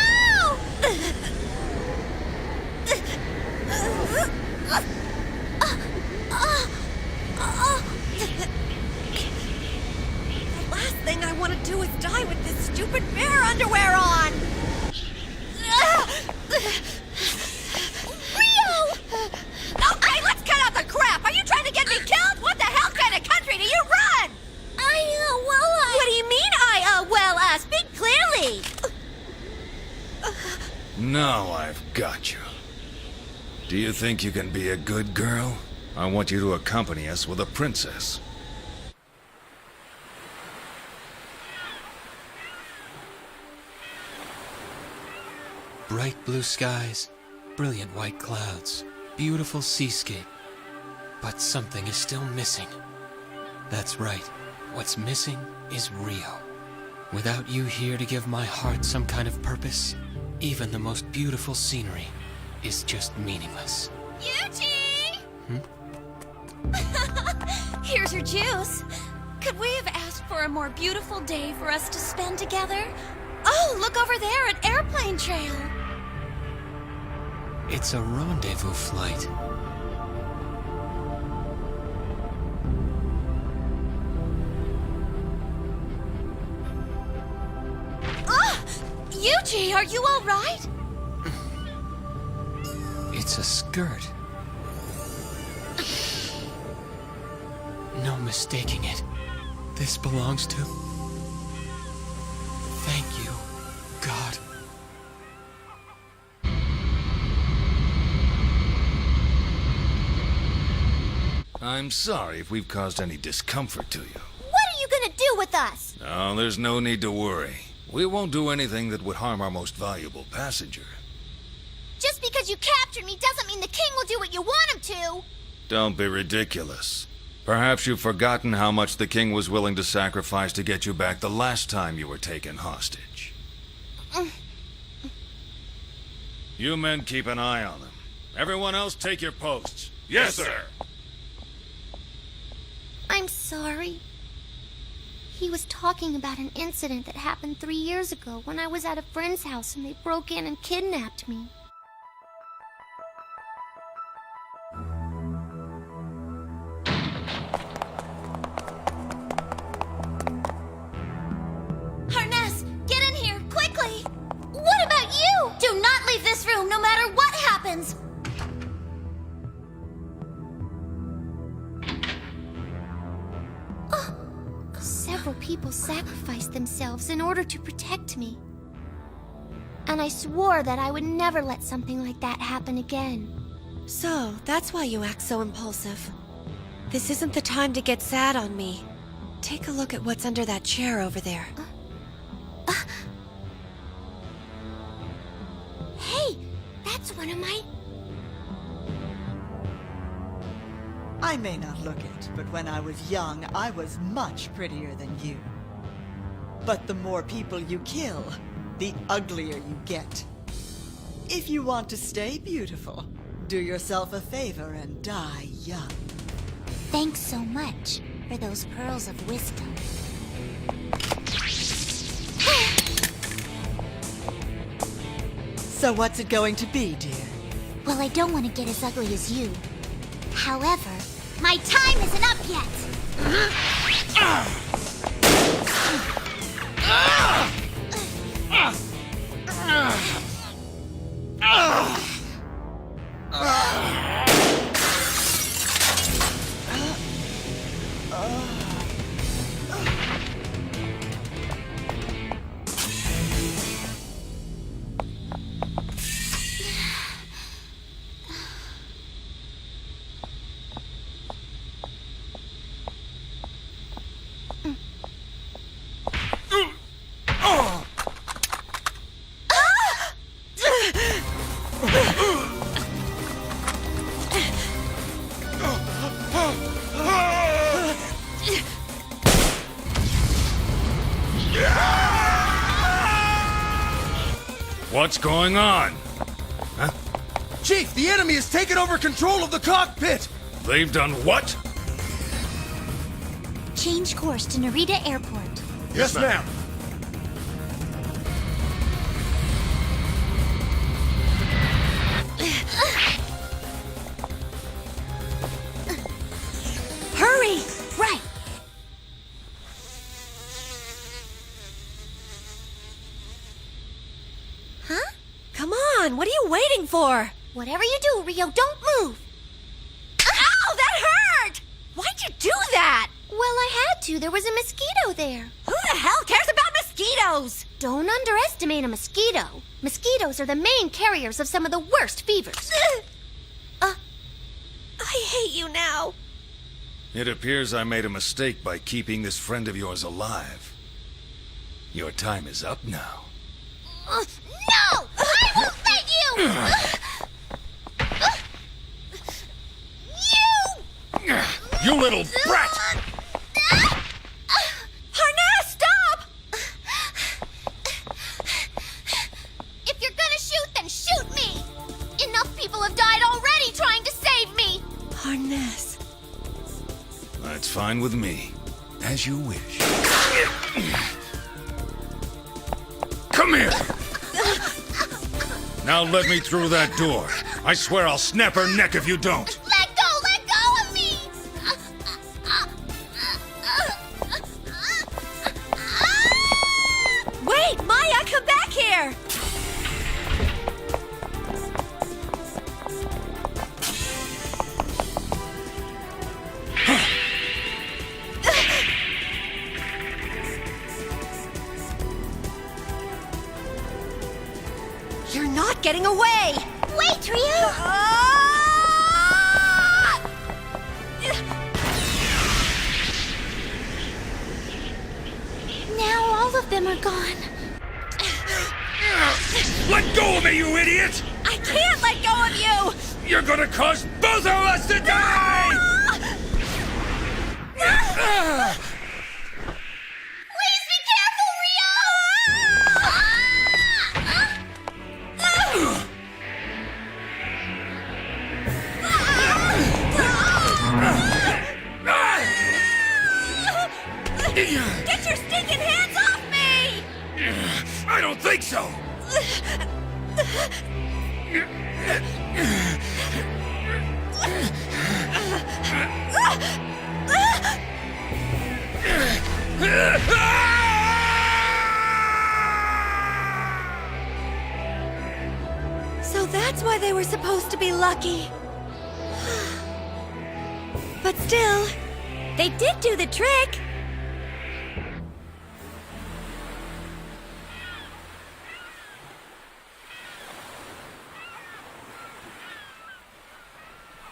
The last thing I want to do is die with this stupid bear underwear on!
Rio!
Okay, let's cut out the crap! Are you trying to get me killed? What the hell kind of country do you run?
What
do you mean speak clearly!
Now I've got you. Do you think you can be a good girl? I want you to accompany us with a princess.
bright blue skies, brilliant white clouds, beautiful seascape. But something is still missing. That's right. What's missing is Rio. Without you here to give my heart some kind of purpose, even the most beautiful scenery is just meaningless.
Yuji! Here's your juice. Could we have asked for a more beautiful day for us to spend together? Oh, look over there at Airplane Trail.
It's a rendezvous flight.
Yuji, are you all right?
It's a skirt. No mistaking it. This belongs to... Thank you, God.
I'm sorry if we've caused any discomfort to you.
What are you gonna do with us?
No, there's no need to worry. We won't do anything that would harm our most valuable passenger.
Just because you captured me doesn't mean the king will do what you want him to.
Don't be ridiculous. Perhaps you've forgotten how much the king was willing to sacrifice to get you back the last time you were taken hostage. You men keep an eye on them. Everyone else take your posts.
Yes, sir.
I'm sorry. He was talking about an incident that happened 3 years ago when I was at a friend's house and they broke in and kidnapped me.
Harness, get in here, quickly!
What about you?
Do not leave this room, no matter what happens!
Several people sacrificed themselves in order to protect me. And I swore that I would never let something like that happen again.
So, that's why you act so impulsive. This isn't the time to get sad on me. Take a look at what's under that chair over there.
Hey, that's one of my...
I may not look it, but when I was young, I was much prettier than you. But the more people you kill, the uglier you get. If you want to stay beautiful, do yourself a favor and die young.
Thanks so much for those pearls of wisdom.
So what's it going to be, dear?
Well, I don't want to get as ugly as you. However, my time isn't up yet!
What's going on? Huh?
Chief, the enemy has taken over control of the cockpit!
They've done what?
Change course to Narita Airport.
Yes, ma'am.
Hurry!
Right! Huh?
Come on, what are you waiting for?
Whatever you do, Rio, don't move!
Ow, that hurt! Why'd you do that?
Well, I had to. There was a mosquito there.
Who the hell cares about mosquitoes?
Don't underestimate a mosquito. Mosquitoes are the main carriers of some of the worst fevers.
I hate you now.
It appears I made a mistake by keeping this friend of yours alive. Your time is up now.
No! won't let you!
You little brat!
Harness, stop! If you're gonna shoot, then shoot me! Enough people have died already trying to save me!
Harness.
That's fine with me. As you wish.
Come here! Now let me through that door. I swear I'll snap her neck if you don't.
Let go of me!
Wait, Maya, come back here! You're not getting away!
Wait, Rio! Now all of them are gone.
Let go of me, you idiot!
I can't let go of you!
You're gonna cause both of us to die!
Please be careful, Rio!
Get your stinking hands off me!
I don't think so!
So that's why they were supposed to be lucky. But still, they did do the trick.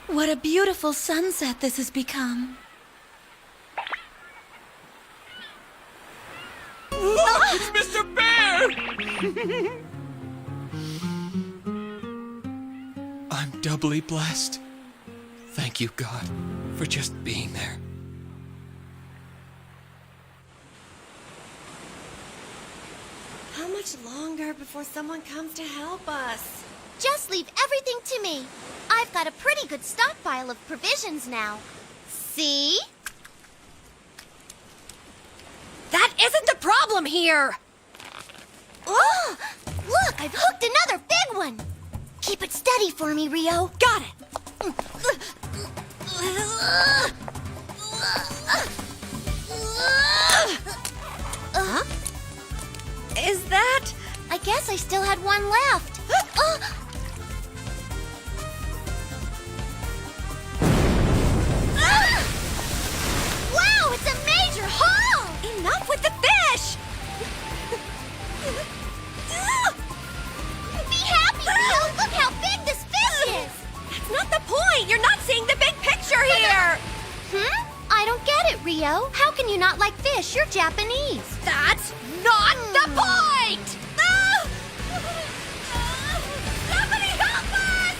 What a beautiful sunset this has become.
Look, it's Mr. Bear!
I'm doubly blessed. Thank you, God, for just being there.
How much longer before someone comes to help us?
Just leave everything to me. I've got a pretty good stockpile of provisions now. See?
That isn't the problem here!
Oh! Look, I've hooked another big one! Keep it steady for me, Rio.
Got it!
Huh?
Is that...
I guess I still had one left. Wow, it's a major haul!
Enough with the fish!
Be happy, Rio! Look how big this fish is!
That's not the point! You're not seeing the big picture here!
I don't get it, Rio. How can you not like fish? You're Japanese.
That's not the point! Somebody help us!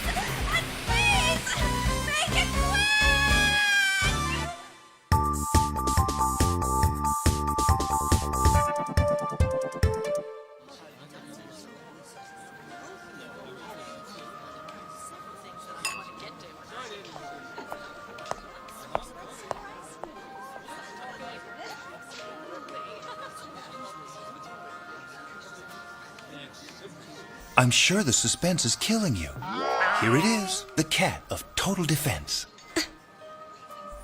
And please, make it
I'm sure the suspense is killing you. Here it is, the cat of total defense.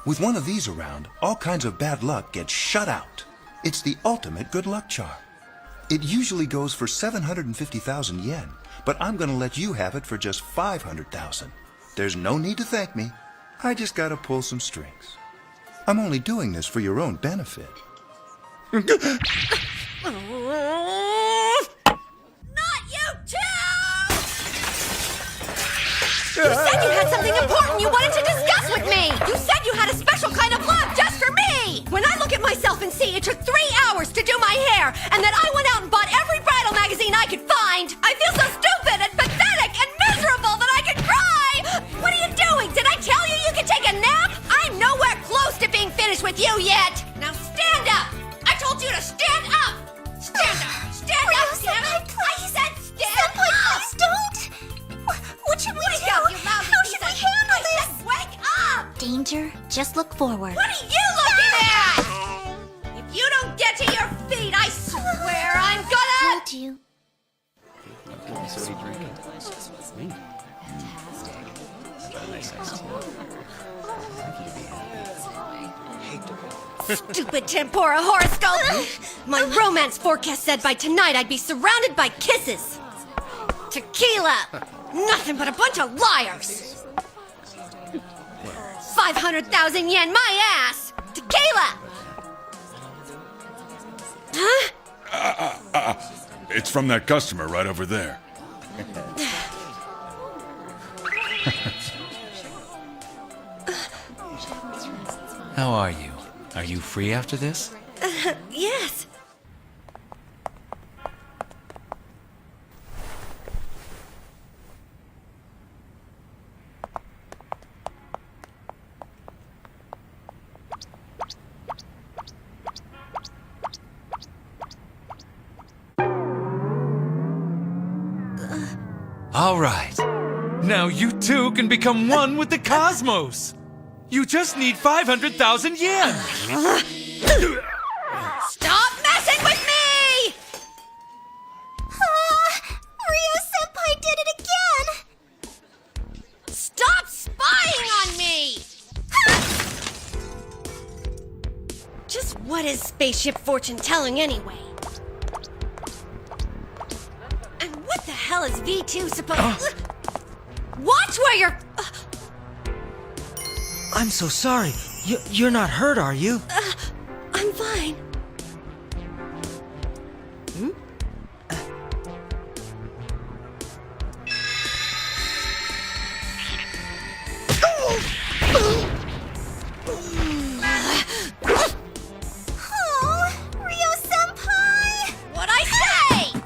With one of these around, all kinds of bad luck gets shut out. It's the ultimate good luck charm. It usually goes for 750,000 yen, but I'm gonna let you have it for just 500,000. There's no need to thank me. I just gotta pull some strings. I'm only doing this for your own benefit.
Not you too! You said you had something important you wanted to discuss with me! You said you had a special kind of love just for me! When I look at myself and see it took 3 hours to do my hair, and that I went out and bought every bridal magazine I could find, I feel so stupid and
danger, just look forward.
What are you looking at? If you don't get to your feet, I swear I'm gonna...
Told you.
Stupid tempura horoscope! My romance forecast said by tonight I'd be surrounded by kisses. Tequila! Nothing but a bunch of liars! 500,000 yen, my ass! Tequila! Huh?
It's from that customer right over there.
How are you? Are you free after this?
Yes.
All right. Now you two can become one with the cosmos. You just need 500,000 yen.
Stop messing with me!
Ryo-senpai did it again!
Stop spying on me! Just what is spaceship fortune telling anyway? And what the hell is V2 supposed... Watch where you're...
I'm so sorry. You're not hurt, are you?
I'm fine.
Oh, Ryo-senpai!
What'd I say?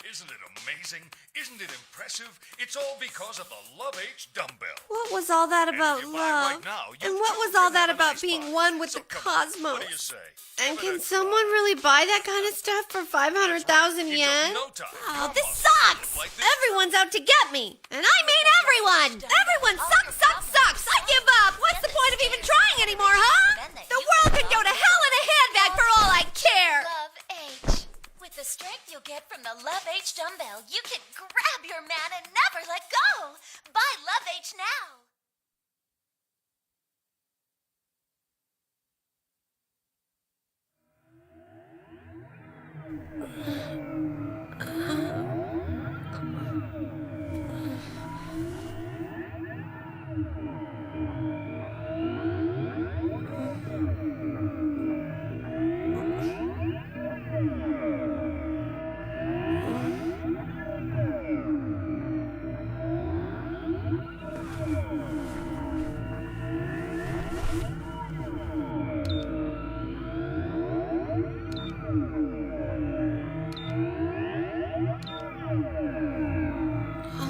Isn't it amazing? Isn't it impressive? It's all because of the Love H dumbbell.
What was all that about
you buy
love?
right now, you
And what
too
was all
can
that
have a
about
nice
being
buy.
one with
So
the
come on,
cosmos?
what do you say?
And can someone really buy that kind of stuff for 500,000 yen?
no time.
Oh, this sucks! Everyone's out to get me! And I mean everyone! Everyone sucks! I give up! What's the point of even trying anymore, huh? The world could go to hell in a handbag for all I care!
Love H. With the strength you'll get from the Love H dumbbell, you can grab your man and never let go. Buy Love H now.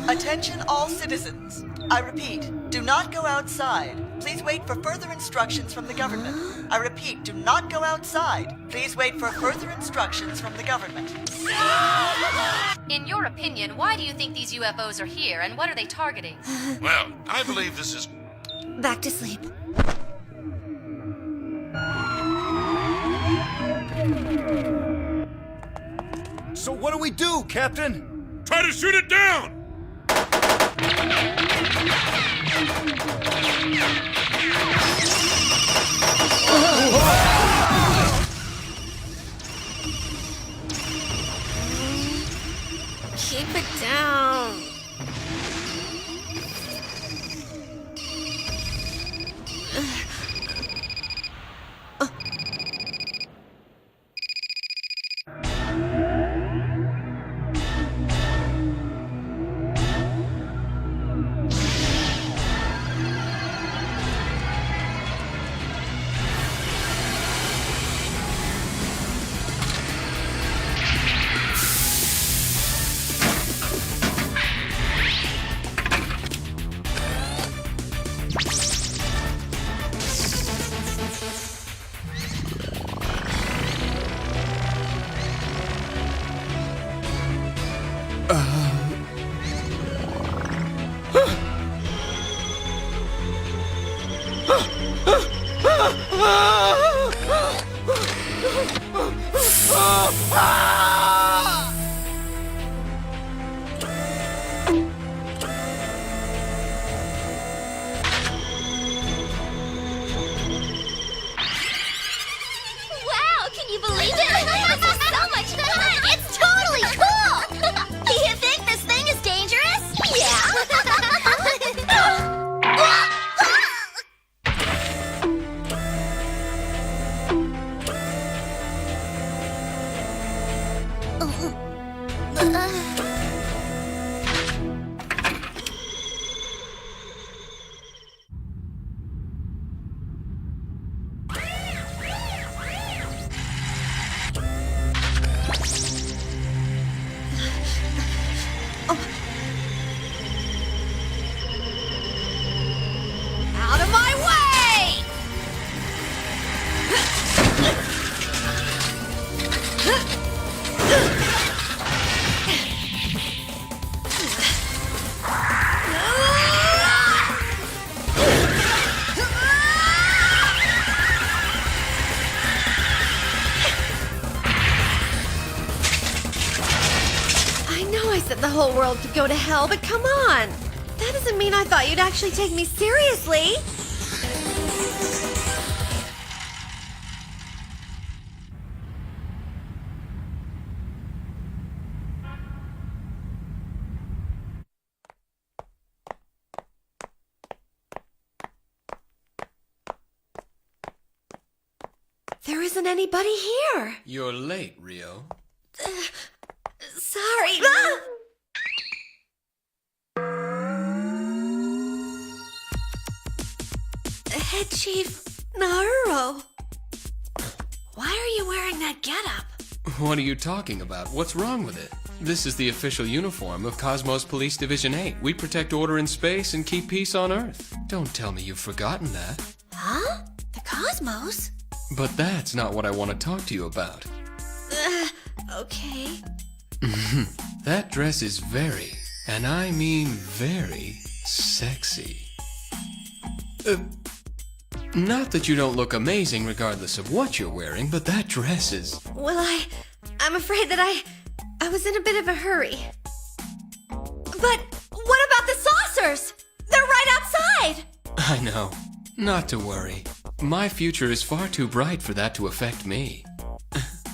Attention all citizens. I repeat, do not go outside. Please wait for further instructions from the government. I repeat, do not go outside. Please wait for further instructions from the government.
In your opinion, why do you think these UFOs are here, and what are they targeting?
Well, I believe this is...
Back to sleep.
So what do we do, Captain?
Try to shoot it down!
Keep it down.
Wow, can you believe it? This is so much fun! It's totally cool! Do you think this thing is dangerous? Yeah!
Out of my way! I know I said the whole world could go to hell, but come on! That doesn't mean I thought you'd actually take me seriously! There isn't anybody here!
You're late, Rio.
Sorry. Head Chief Naruto. Why are you wearing that getup?
What are you talking about? What's wrong with it? This is the official uniform of Cosmos Police Division 8. We protect order in space and keep peace on Earth. Don't tell me you've forgotten that.
Huh? The Cosmos?
But that's not what I want to talk to you about.
Okay.
That dress is very, and I mean very, sexy. Not that you don't look amazing regardless of what you're wearing, but that dress is...
Well, I'm afraid that I was in a bit of a hurry. But what about the saucers? They're right outside!
I know. Not to worry. My future is far too bright for that to affect me.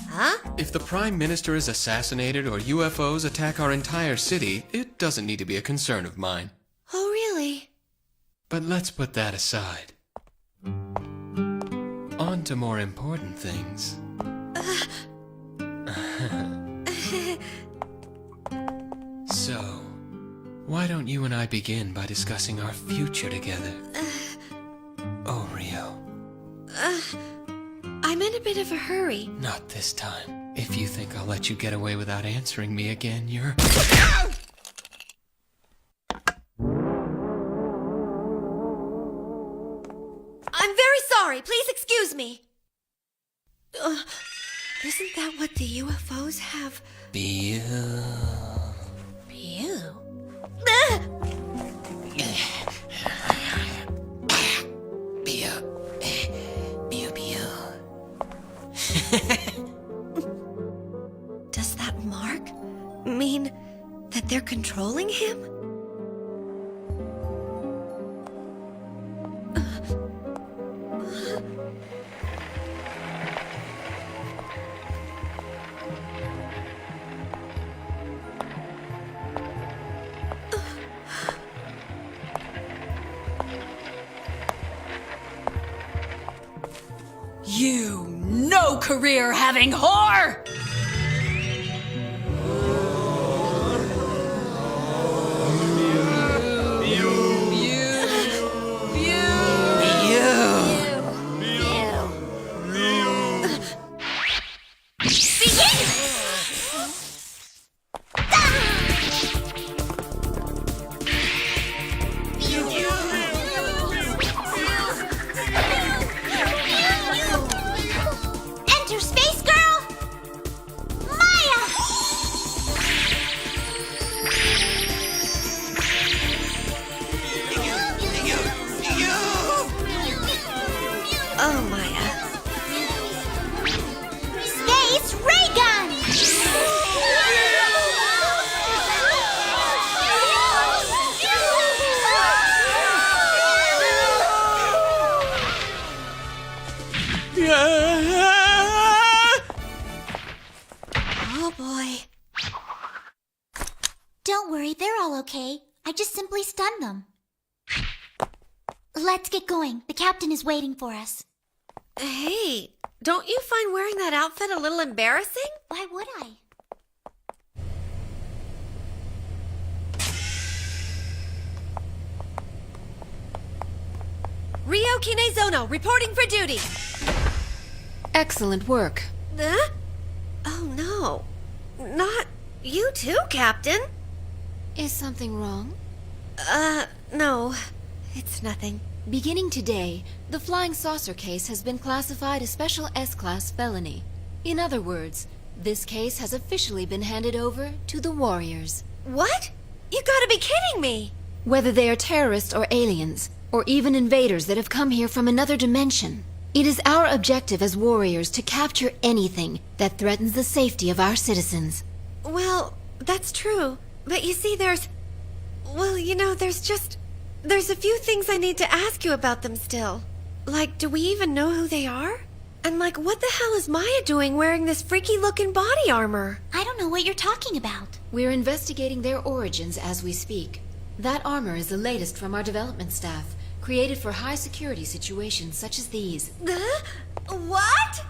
Huh?
If the Prime Minister is assassinated or UFOs attack our entire city, it doesn't need to be a concern of mine.
Oh, really?
But let's put that aside. On to more important things. So, why don't you and I begin by discussing our future together? Oh, Rio.
I'm in a bit of a hurry.
Not this time. If you think I'll let you get away without answering me again, you're...
I'm very sorry. Please excuse me. Isn't that what the UFOs have?
Bill.
Bill? Does that mark mean that they're controlling him?
You no career having whore!
Enter Space Girl! Maya!
Oh, Maya.
Space Ray Gun!
Oh boy.
Don't worry, they're all okay. I just simply stunned them. Let's get going. The captain is waiting for us.
Hey, don't you find wearing that outfit a little embarrassing?
Why would I?
Rio Kinezono, reporting for duty.
Excellent work.
Oh no. Not you too, Captain.
Is something wrong?
No. It's nothing.
Beginning today, the flying saucer case has been classified a special S-class felony. In other words, this case has officially been handed over to the Warriors.
What? You gotta be kidding me!
Whether they are terrorists or aliens, or even invaders that have come here from another dimension, it is our objective as Warriors to capture anything that threatens the safety of our citizens.
Well, that's true. But you see, there's a few things I need to ask you about them still. Like, do we even know who they are? And like, what the hell is Maya doing wearing this freaky-looking body armor?
I don't know what you're talking about.
We're investigating their origins as we speak. That armor is the latest from our development staff, created for high-security situations such as these.
What?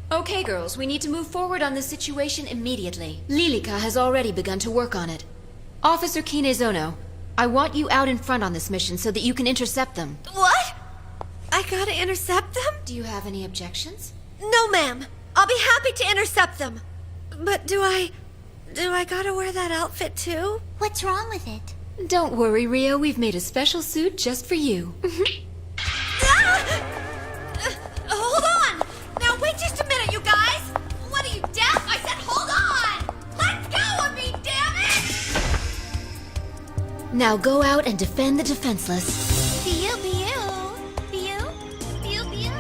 Okay, girls, we need to move forward on this situation immediately. Lilica has already begun to work on it. Officer Kinezono, I want you out in front on this mission so that you can intercept them.
What? I gotta intercept them?
Do you have any objections?
No, ma'am. I'll be happy to intercept them. But do I gotta wear that outfit too?
What's wrong with it?
Don't worry, Rio. We've made a special suit just for you.
Hold on! Now wait just a minute, you guys! What are you, deaf? I said hold on! Let go of me, damn it!
Now go out and defend the defenseless.
Pew, pew. Pew, pew, pew.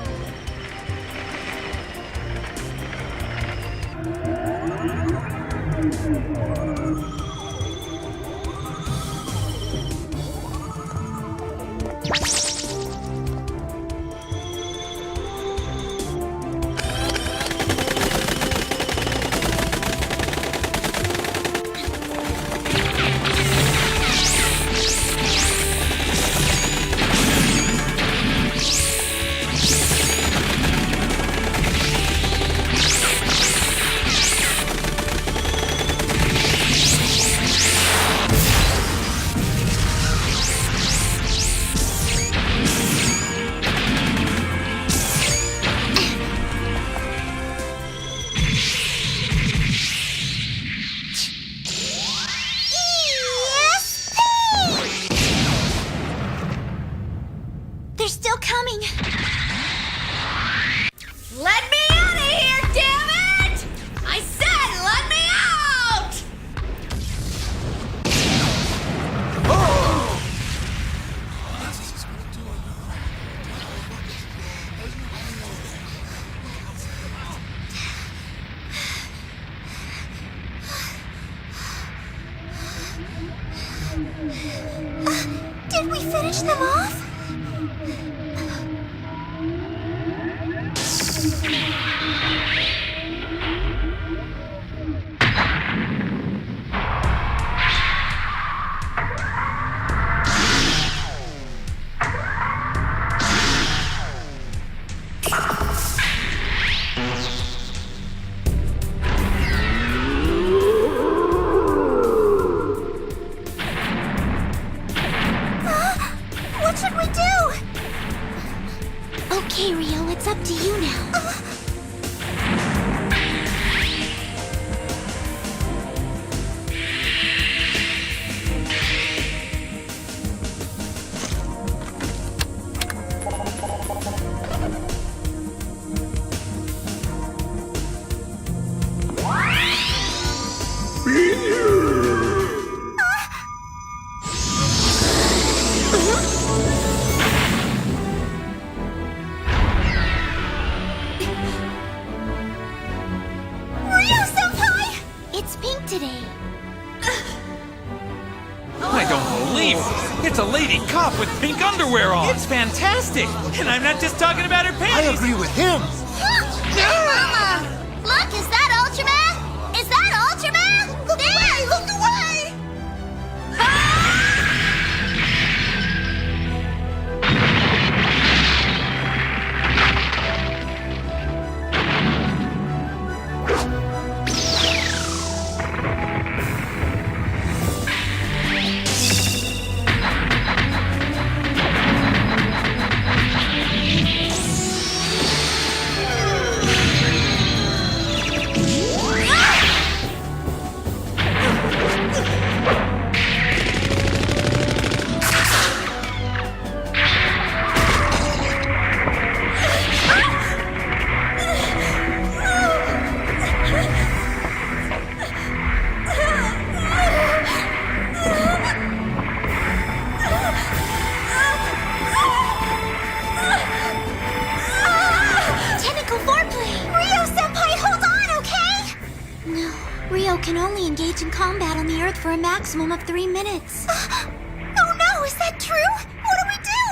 They're still coming.
Let me out of here, damn it! I said let me out!
Did we finish them off? What should we do? Okay, Rio, it's up to you now. Rio-senpai! It's pink today.
I don't believe it. It's a lady cop with pink underwear on. It's fantastic. And I'm not just talking about her panties.
I agree with him.
can only engage in combat on the Earth for a maximum of 3 minutes. Oh no, is that true? What do we do?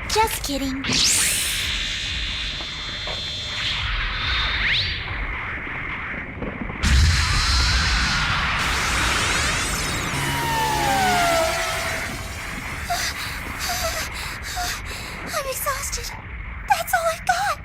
Just kidding. I'm exhausted. That's all I've got.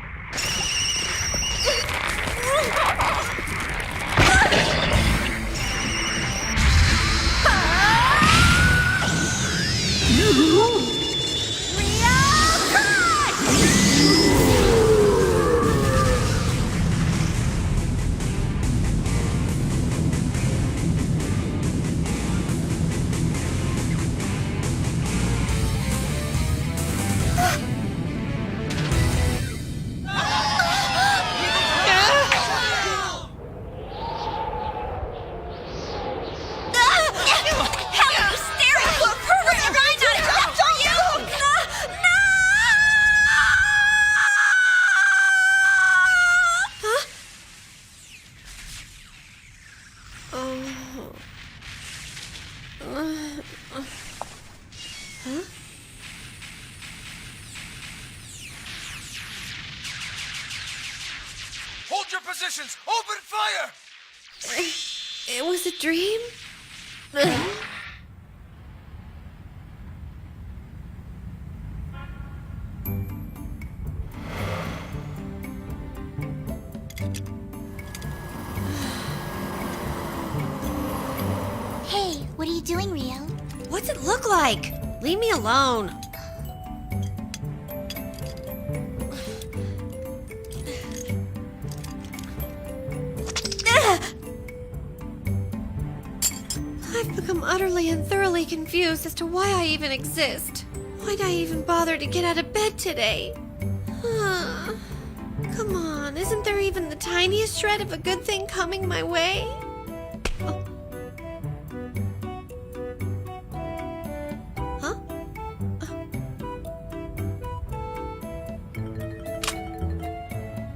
Hold your positions! Open fire!
It was a dream?
Hey, what are you doing, Rio?
What's it look like? Leave me alone. I've become utterly and thoroughly confused as to why I even exist. Why'd I even bother to get out of bed today? Come on, isn't there even the tiniest shred of a good thing coming my way? Huh?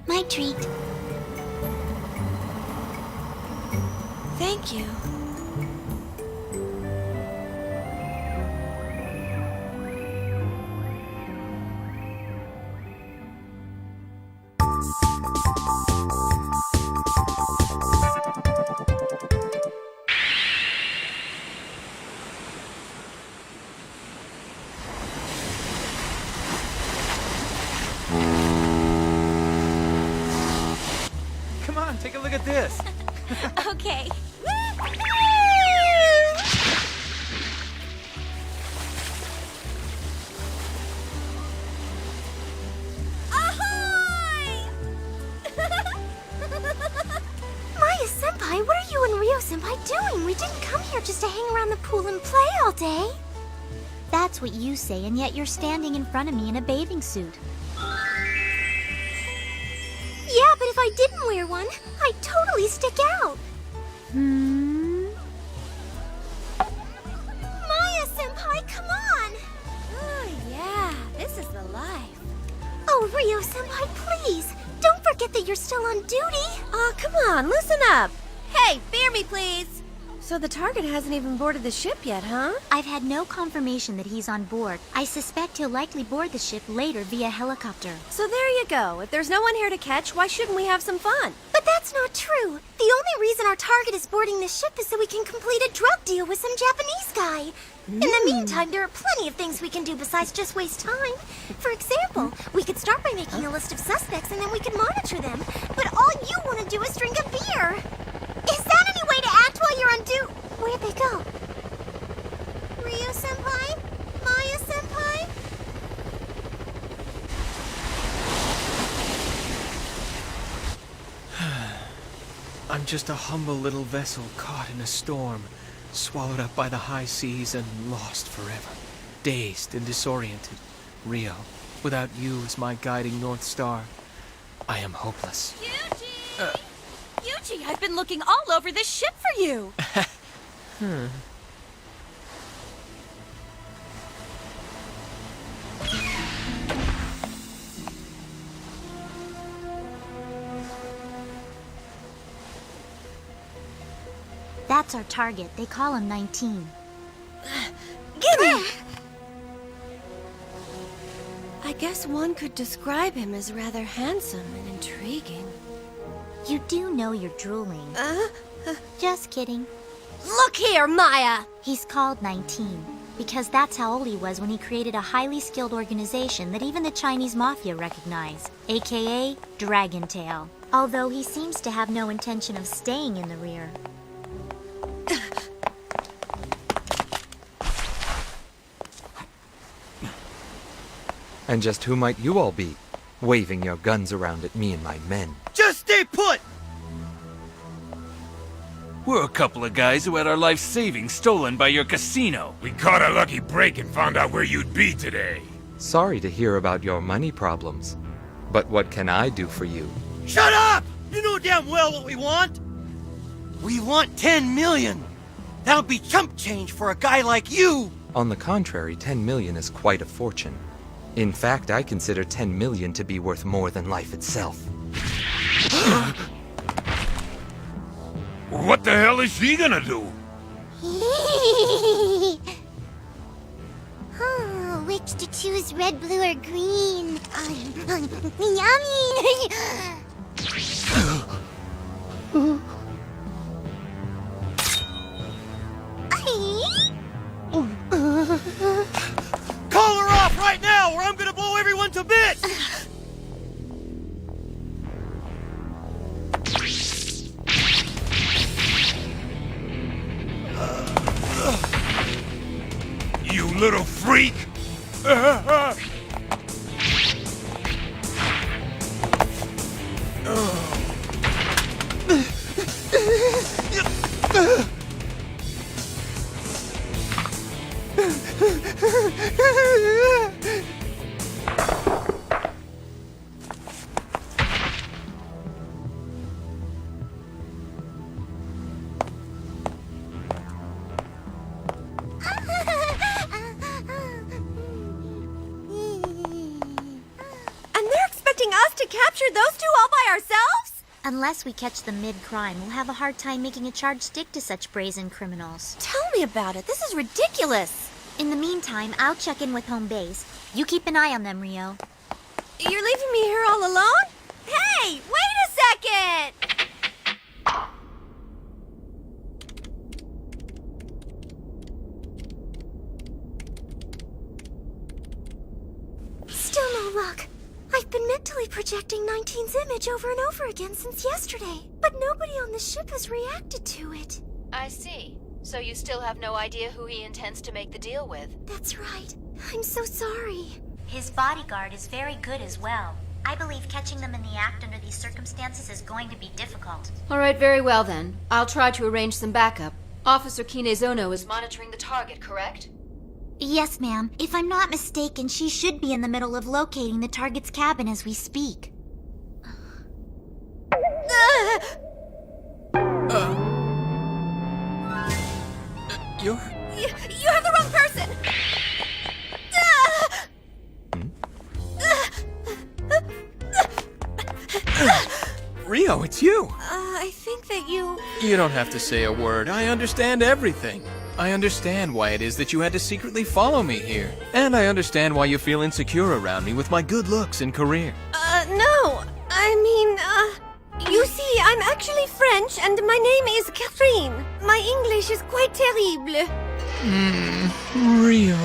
My treat.
Thank you.
Come on, take a look at this.
Okay. Maya-senpai, what are you and Rio-senpai doing? We didn't come here just to hang around the pool and play all day. That's what you say, and yet you're standing in front of me in a bathing suit. Yeah, but if I didn't wear one, I'd totally stick out. Maya-senpai, come on!
Oh, yeah, this is the life.
Oh, Rio-senpai, please! Don't forget that you're still on duty!
Oh, come on, listen up. Hey, beer me, please. So the target hasn't even boarded the ship yet, huh?
I've had no confirmation that he's on board. I suspect he'll likely board the ship later via helicopter.
So there you go. If there's no one here to catch, why shouldn't we have some fun?
But that's not true. The only reason our target is boarding the ship is so we can complete a drug deal with some Japanese guy. In the meantime, there are plenty of things we can do besides just waste time. For example, we could start by making a list of suspects and then we could monitor them. But all you want to do is drink a beer. Is that any way to act while you're on duty? Where'd they go? Rio-senpai? Maya-senpai?
I'm just a humble little vessel caught in a storm, swallowed up by the high seas and lost forever. Dazed and disoriented. Rio, without you as my guiding North Star, I am hopeless.
Yuji! Yuji, I've been looking all over this ship for you!
That's our target. They call him 19.
Gimme! I guess one could describe him as rather handsome and intriguing.
You do know you're drooling. Just kidding.
Look here, Maya!
He's called 19 because that's how old he was when he created a highly skilled organization that even the Chinese mafia recognize, aka Dragon Tail. Although he seems to have no intention of staying in the rear.
And just who might you all be, waving your guns around at me and my men?
Just stay put!
We're a couple of guys who had our life savings stolen by your casino.
We caught a lucky break and found out where you'd be today.
Sorry to hear about your money problems, but what can I do for you?
Shut up! You know damn well what we want! We want 10 million! That'll be chump change for a guy like you!
On the contrary, 10 million is quite a fortune. In fact, I consider 10 million to be worth more than life itself.
What the hell is she gonna do?
Oh, which to choose, red, blue, or green? Yummy!
Call her off right now, or I'm gonna blow everyone to bits!
You little freak!
Capture those two all by ourselves?
Unless we catch them mid-crime, we'll have a hard time making a charge stick to such brazen criminals.
Tell me about it. This is ridiculous.
In the meantime, I'll check in with home base. You keep an eye on them, Rio.
You're leaving me here all alone? Hey, wait a second!
Still no luck. I've been mentally projecting 19's image over and over again since yesterday, but nobody on the ship has reacted to it.
I see. So you still have no idea who he intends to make the deal with?
That's right. I'm so sorry.
His bodyguard is very good as well. I believe catching them in the act under these circumstances is going to be difficult.
All right, very well then. I'll try to arrange some backup. Officer Kinezono is
monitoring the target, correct?
Yes, ma'am. If I'm not mistaken, she should be in the middle of locating the target's cabin as we speak.
You have the wrong person!
Rio, it's you!
I think that you...
You don't have to say a word. I understand everything. I understand why it is that you had to secretly follow me here. And I understand why you feel insecure around me with my good looks and career.
No. I mean, you see, I'm actually French and my name is Catherine. My English is quite terrible.
Rio.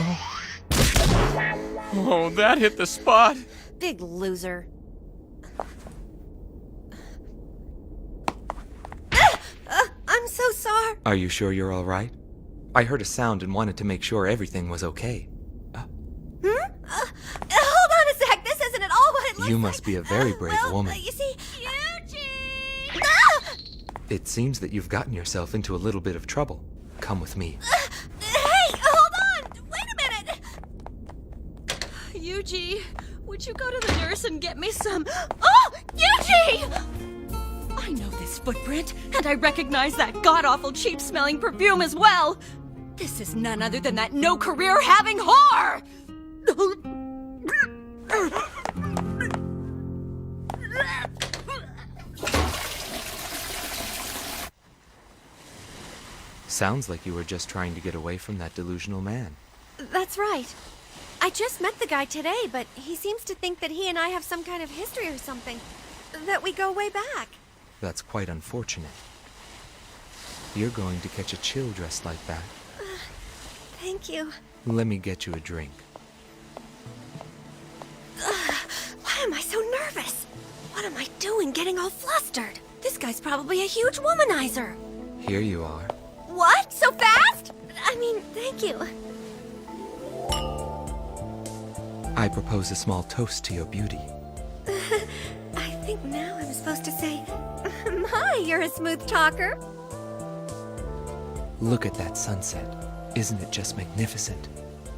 Oh, that hit the spot.
Big loser. I'm so sorry.
Are you sure you're all right? I heard a sound and wanted to make sure everything was okay.
Hold on a sec. This isn't at all what it looks like.
You must be a very brave woman.
You see...
It seems that you've gotten yourself into a little bit of trouble. Come with me.
Hey, hold on! Wait a minute!
Yuji, would you go to the nurse and get me some... Oh! Yuji! I know this footprint, and I recognize that god-awful cheap-smelling perfume as well! This is none other than that no-career-having whore!
Sounds like you were just trying to get away from that delusional man.
That's right. I just met the guy today, but he seems to think that he and I have some kind of history or something. That we go way back.
That's quite unfortunate. You're going to catch a chill dressed like that.
Thank you.
Let me get you a drink.
Why am I so nervous? What am I doing getting all flustered? This guy's probably a huge womanizer.
Here you are.
What? So fast? I mean, thank you.
I propose a small toast to your beauty.
I think now I'm supposed to say, my, you're a smooth talker.
Look at that sunset. Isn't it just magnificent?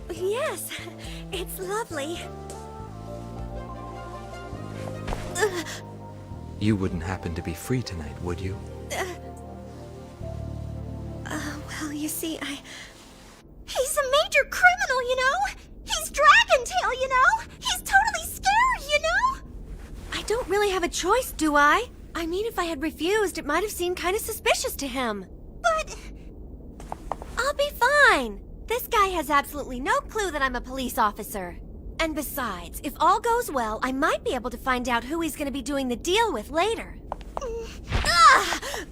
Yes, it's lovely.
You wouldn't happen to be free tonight, would you?
Well, you see,
He's a major criminal, you know? He's Dragon Tail, you know? He's totally scary, you know?
I don't really have a choice, do I? I mean, if I had refused, it might have seemed kind of suspicious to him.
But...
I'll be fine. This guy has absolutely no clue that I'm a police officer. And besides, if all goes well, I might be able to find out who he's going to be doing the deal with later.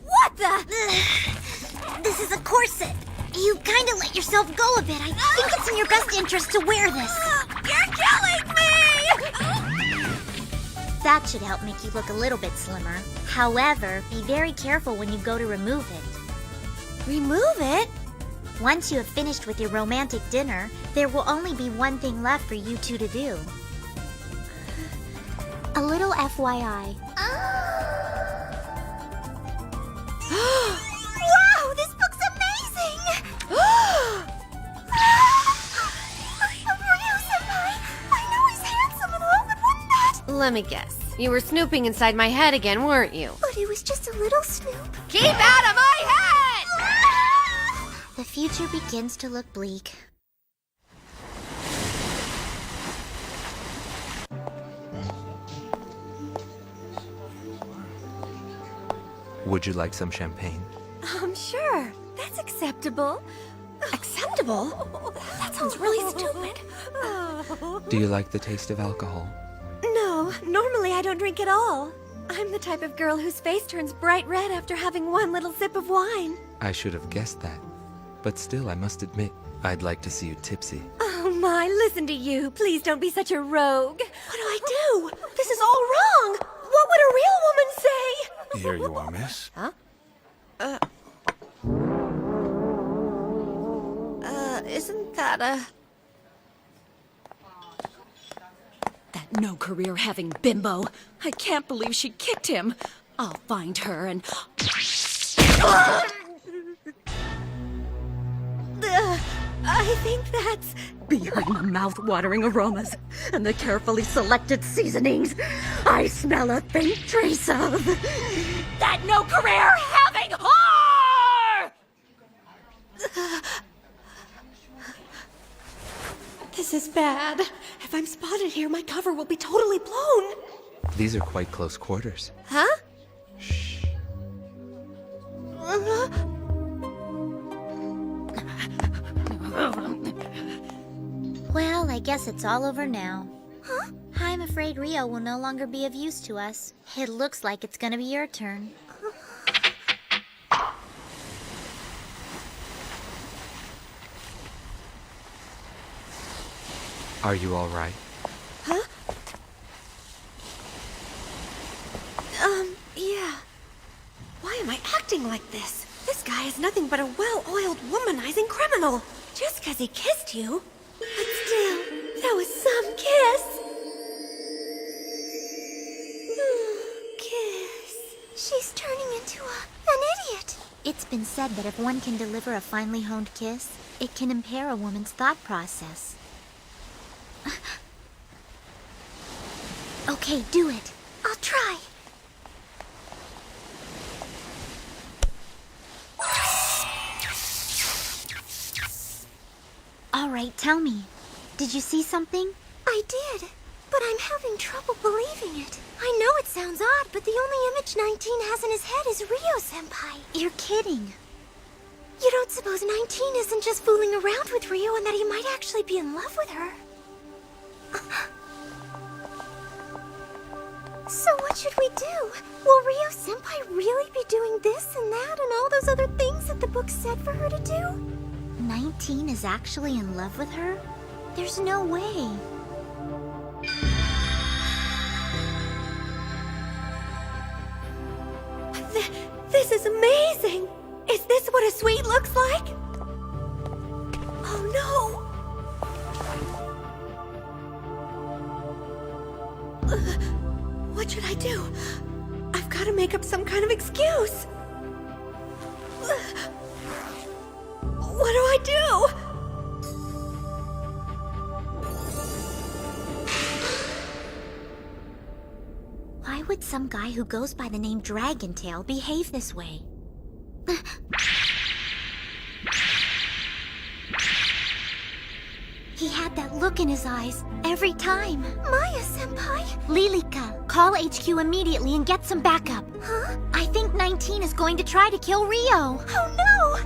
What the?
This is a corset. You kind of let yourself go a bit. I think it's in your best interest to wear this.
You're killing me!
That should help make you look a little bit slimmer. However, be very careful when you go to remove it.
Remove it?
Once you have finished with your romantic dinner, there will only be one thing left for you two to do. A little FYI.
Wow, this book's amazing! Ryu-senpai, I know he's handsome and all, but wouldn't that...
Let me guess. You were snooping inside my head again, weren't you?
But it was just a little snoop.
Keep out of my head!
The future begins to look bleak.
Would you like some champagne?
Sure. That's acceptable. Acceptable? That sounds really stupid.
Do you like the taste of alcohol?
No, normally I don't drink at all. I'm the type of girl whose face turns bright red after having one little sip of wine.
I should have guessed that. But still, I must admit, I'd like to see you tipsy.
Oh my, listen to you. Please don't be such a rogue. What do I do? This is all wrong. What would a real woman say?
Here you are, miss.
Huh? Isn't that
That no-career-having bimbo. I can't believe she kicked him. I'll find her and...
I think that's...
Behind the mouth-watering aromas and the carefully selected seasonings, I smell a faint trace of... that no-career-having whore!
This is bad. If I'm spotted here, my cover will be totally blown.
These are quite close quarters.
Huh?
Shh.
Well, I guess it's all over now. Huh? I'm afraid Rio will no longer be of use to us. It looks like it's gonna be your turn.
Are you all right?
Huh? Yeah. Why am I acting like this? This guy is nothing but a well-oiled womanizing criminal. Just because he kissed you. But still, that was some kiss.
Kiss. She's turning into an idiot.
It's been said that if one can deliver a finely honed kiss, it can impair a woman's thought process. Okay, do it.
I'll try.
All right, tell me. Did you see something?
I did, but I'm having trouble believing it. I know it sounds odd, but the only image 19 has in his head is Rio-senpai.
You're kidding.
You don't suppose 19 isn't just fooling around with Rio and that he might actually be in love with her? So what should we do? Will Rio-senpai really be doing this and that and all those other things that the book said for her to do? 19 is actually in love with her? There's no way.
This is amazing! Is this what a suite looks like? Oh no! What should I do? I've got to make up some kind of excuse. What do I do?
Why would some guy who goes by the name Dragontail behave this way? He had that look in his eyes every time. Maya-senpai? Lilika, call HQ immediately and get some backup. Huh? I think 19 is going to try to kill Rio. Oh no!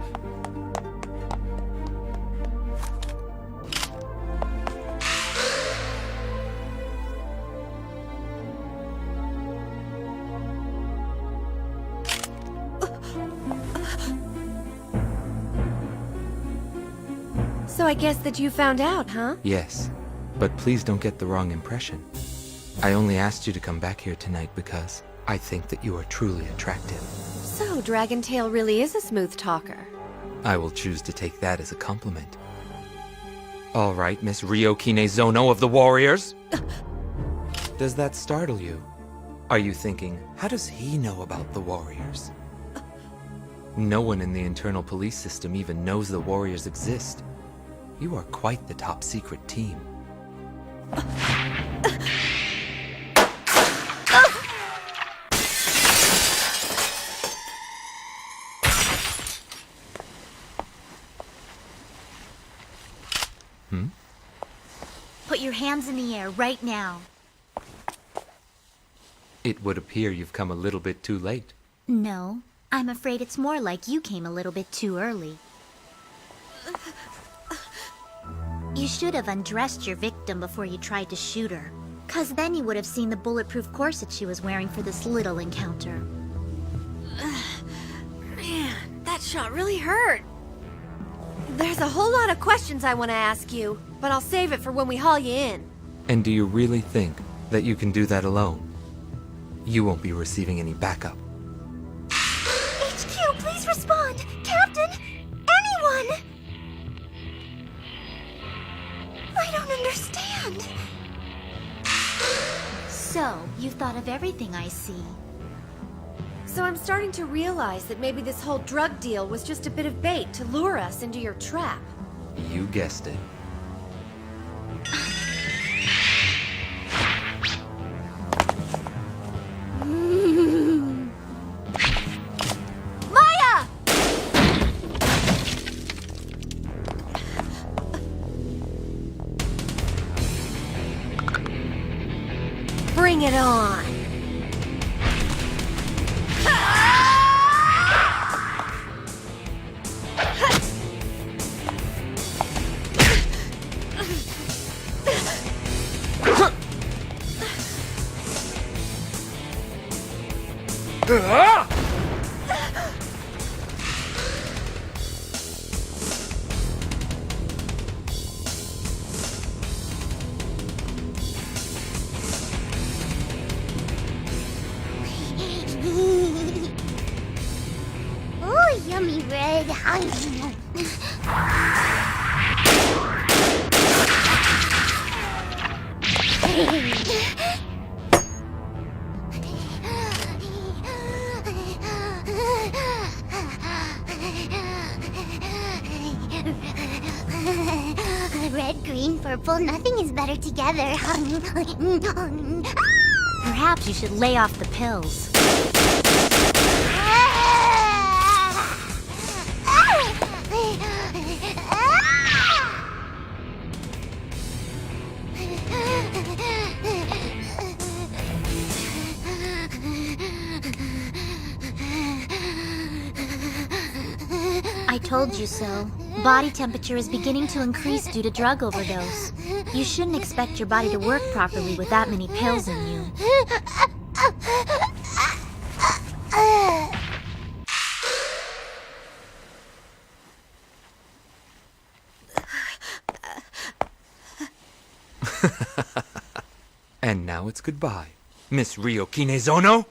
So I guess that you found out, huh?
Yes, but please don't get the wrong impression. I only asked you to come back here tonight because I think that you are truly attractive.
So Dragontail really is a smooth talker.
I will choose to take that as a compliment. All right, Miss Rio Kinezono of the Warriors. Does that startle you? Are you thinking, how does he know about the Warriors? No one in the internal police system even knows the Warriors exist. You are quite the top secret team.
Put your hands in the air right now.
It would appear you've come a little bit too late.
No, I'm afraid it's more like you came a little bit too early. You should have undressed your victim before you tried to shoot her. 'Cause then you would have seen the bulletproof corset she was wearing for this little encounter.
Man, that shot really hurt. There's a whole lot of questions I want to ask you, but I'll save it for when we haul you in.
And do you really think that you can do that alone? You won't be receiving any backup.
HQ, please respond! Captain! Anyone! I don't understand. So, you've thought of everything, I see.
So I'm starting to realize that maybe this whole drug deal was just a bit of bait to lure us into your trap.
You guessed it.
Maya!
Bring it on!
Ooh, yummy red. Red, green, purple, nothing is better together.
Perhaps you should lay off the pills. I
I told you so. Body temperature is beginning to increase due to drug overdose. You shouldn't expect your body to work properly with that many pills in you.
And now it's goodbye, Miss Rio Kinezono.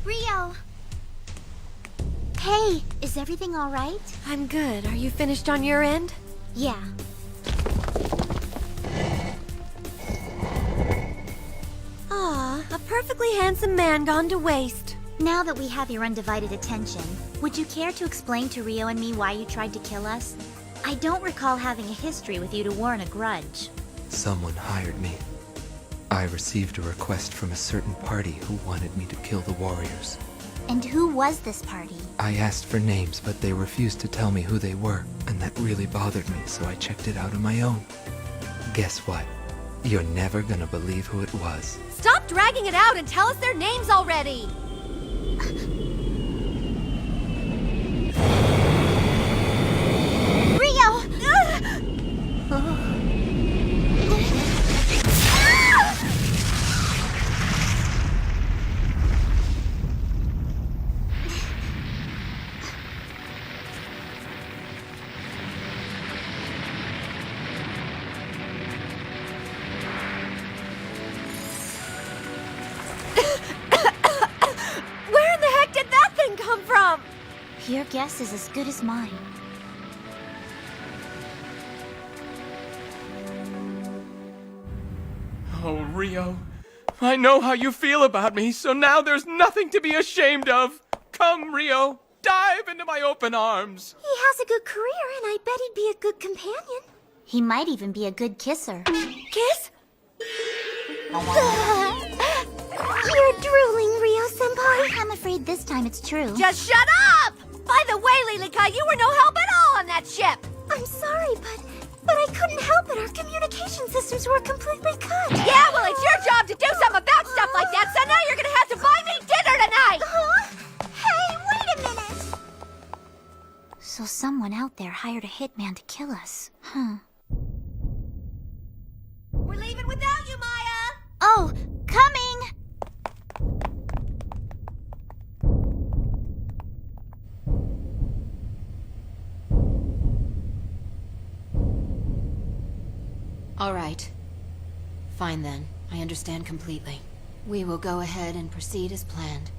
Rio! Hey, is everything all right?
I'm good. Are you finished on your end?
Yeah.
Aw, a perfectly handsome man gone to waste.
Now that we have your undivided attention, would you care to explain to Rio and me why you tried to kill us? I don't recall having a history with you to warrant a grudge.
Someone hired me. I received a request from a certain party who wanted me to kill the warriors.
And who was this party?
I asked for names, but they refused to tell me who they were, and that really bothered me, so I checked it out on my own. Guess what? You're never gonna believe who it was.
Stop dragging it out and tell us their names already!
Rio!
Where in the heck did that thing come from?
Your guess is as good as mine.
Oh, Rio. I know how you feel about me, so now there's nothing to be ashamed of. Come, Rio. Dive into my open arms.
He has a good career, and I bet he'd be a good companion. He might even be a good kisser.
Kiss?
You're drooling, Rio-senpai. I'm afraid this time it's true.
Just shut up! By the way, Lilika, you were no help at all on that ship!
I'm sorry, but I couldn't help it. Our communication systems were completely cut.
Yeah, well, it's your job to do something about stuff like that, so now you're gonna have to buy me dinner tonight!
Huh? Hey, wait a minute! So someone out there hired a hitman to kill us. Huh.
We're leaving without you, Maya!
Oh, coming!
All right. Fine then. I understand completely. We will go ahead and proceed as planned.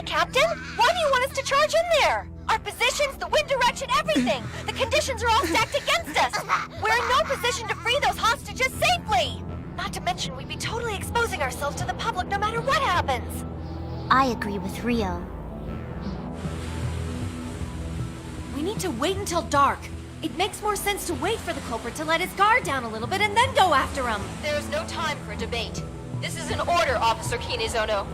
Captain? Why do you want us to charge in there? Our positions, the wind direction, everything! The conditions are all stacked against us! We're in no position to free those hostages safely! Not to mention, we'd be totally exposing ourselves to the public no matter what happens!
I agree with Rio.
We need to wait until dark. It makes more sense to wait for the culprit to let his guard down a little bit and then go after him.
There is no time for debate. This is an order, Officer Kinezono.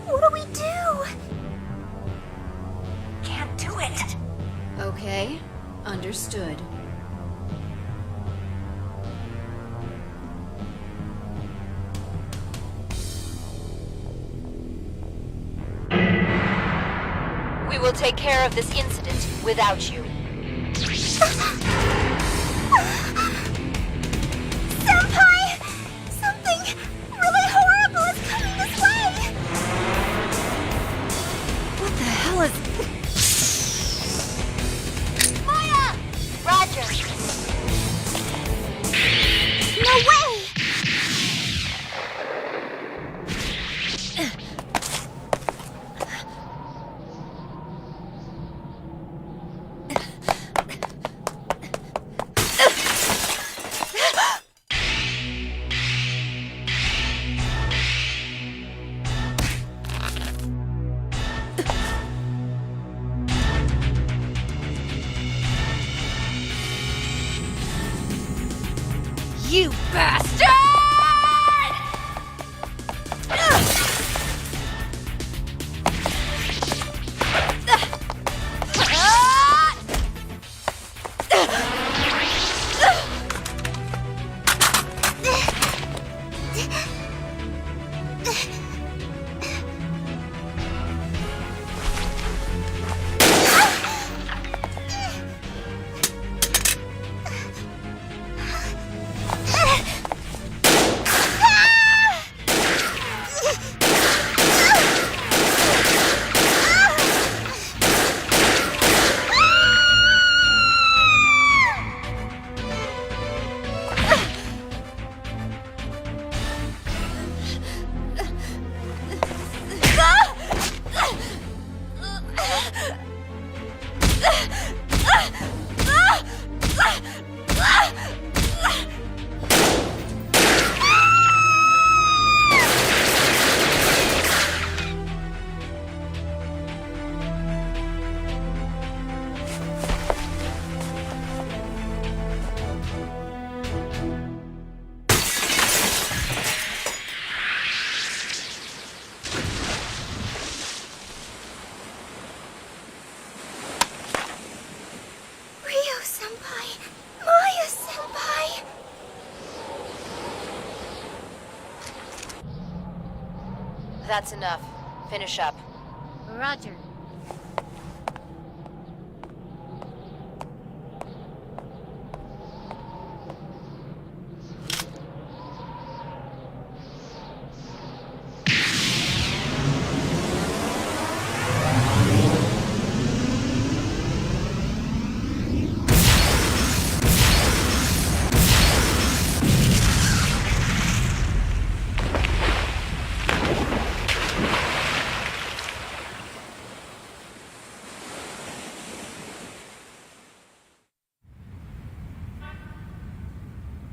What do we do?
Can't do it.
Okay, understood.
We will take care of this incident without you.
Senpai! Something really horrible is coming this way!
That's enough. Finish up.
Roger.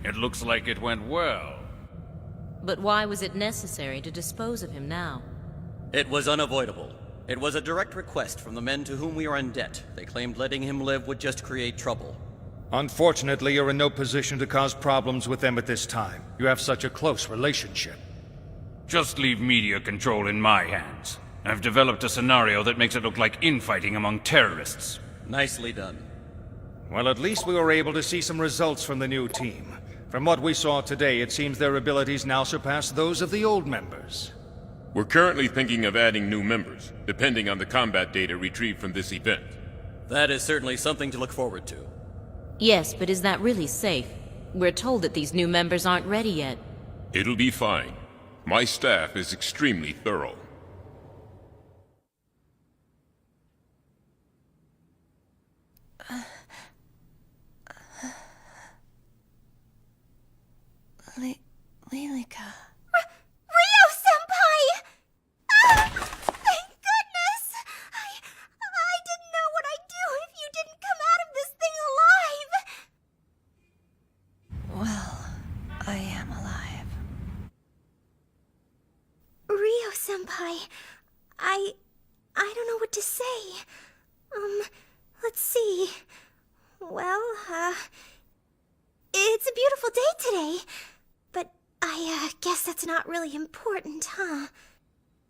It looks like it went well.
But why was it necessary to dispose of him now?
It was unavoidable. It was a direct request from the men to whom we are in debt. They claimed letting him live would just create trouble.
Unfortunately, you're in no position to cause problems with them at this time. You have such a close relationship.
Just leave media control in my hands. I've developed a scenario that makes it look like infighting among terrorists.
Nicely done.
Well, at least we were able to see some results from the new team. From what we saw today, it seems their abilities now surpass those of the old members.
We're currently thinking of adding new members, depending on the combat data retrieved from this event.
That is certainly something to look forward to.
Yes, but is that really safe? We're told that these new members aren't ready yet.
It'll be fine. My staff is extremely thorough.
Lilica.
Rio-senpai! Thank goodness! I didn't know what I'd do if you didn't come out of this thing alive!
Well, I am alive.
Rio-senpai, I don't know what to say. Let's see. Well, it's a beautiful day today. But I guess that's not really important, huh?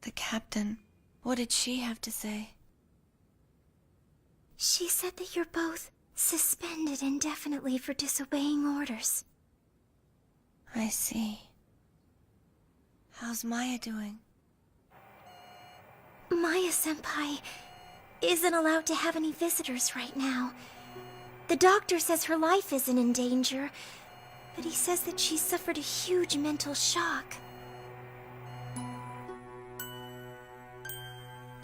The captain, what did she have to say?
She said that you're both suspended indefinitely for disobeying orders.
I see. How's Maya doing?
Maya-senpai isn't allowed to have any visitors right now. The doctor says her life isn't in danger, but he says that she suffered a huge mental shock.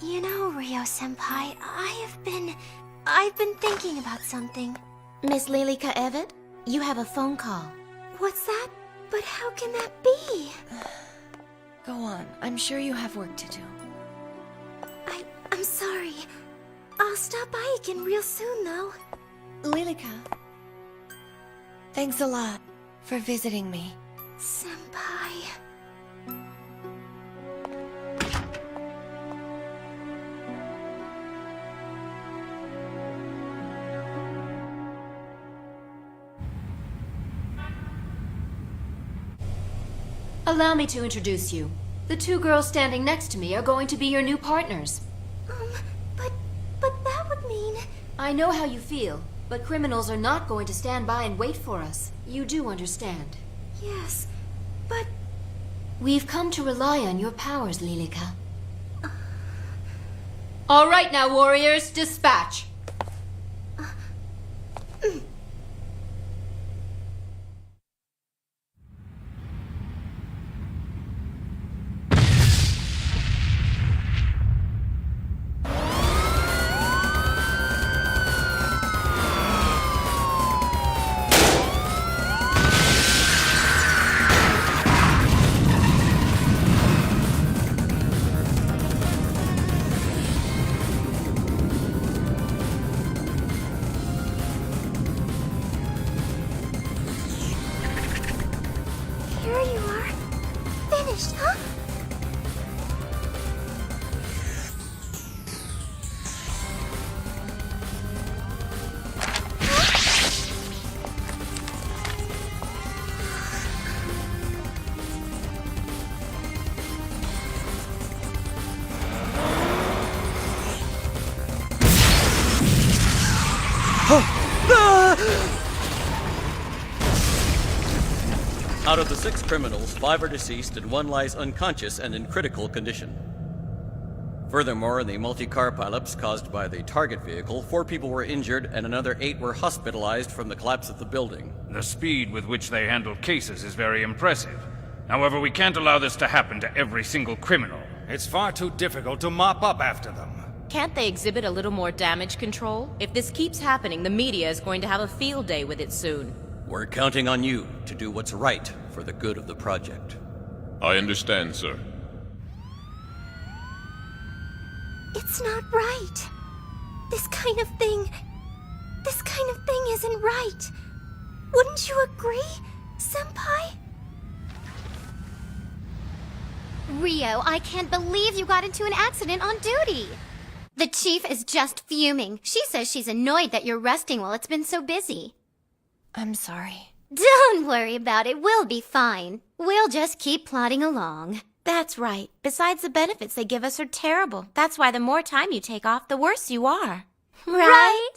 You know, Rio-senpai, I've been thinking about something.
Miss Lilica Evett, you have a phone call.
What's that? But how can that be?
Go on. I'm sure you have work to do.
I'm sorry. I'll stop by again real soon, though.
Lilica, thanks a lot for visiting me.
Senpai.
Allow me to introduce you. The two girls standing next to me are going to be your new partners.
But that would mean...
I know how you feel, but criminals are not going to stand by and wait for us. You do understand.
Yes, but...
We've come to rely on your powers, Lilica. All right now, warriors, dispatch!
Here you are. Finished, huh?
Out of the 6 criminals, 5 are deceased and 1 lies unconscious and in critical condition. Furthermore, in the multi-car pileups caused by the target vehicle, 4 people were injured and another 8 were hospitalized from the collapse of the building.
The speed with which they handle cases is very impressive. However, we can't allow this to happen to every single criminal.
It's far too difficult to mop up after them.
Can't they exhibit a little more damage control? If this keeps happening, the media is going to have a field day with it soon.
We're counting on you to do what's right for the good of the project.
I understand, sir.
It's not right. This kind of thing isn't right. Wouldn't you agree, Senpai?
Rio, I can't believe you got into an accident on duty. The chief is just fuming. She says she's annoyed that you're resting while it's been so busy.
I'm sorry.
Don't worry about it. We'll be fine. We'll just keep plodding along.
That's right. Besides, the benefits they give us are terrible. That's why the more time you take off, the worse you are.
Right?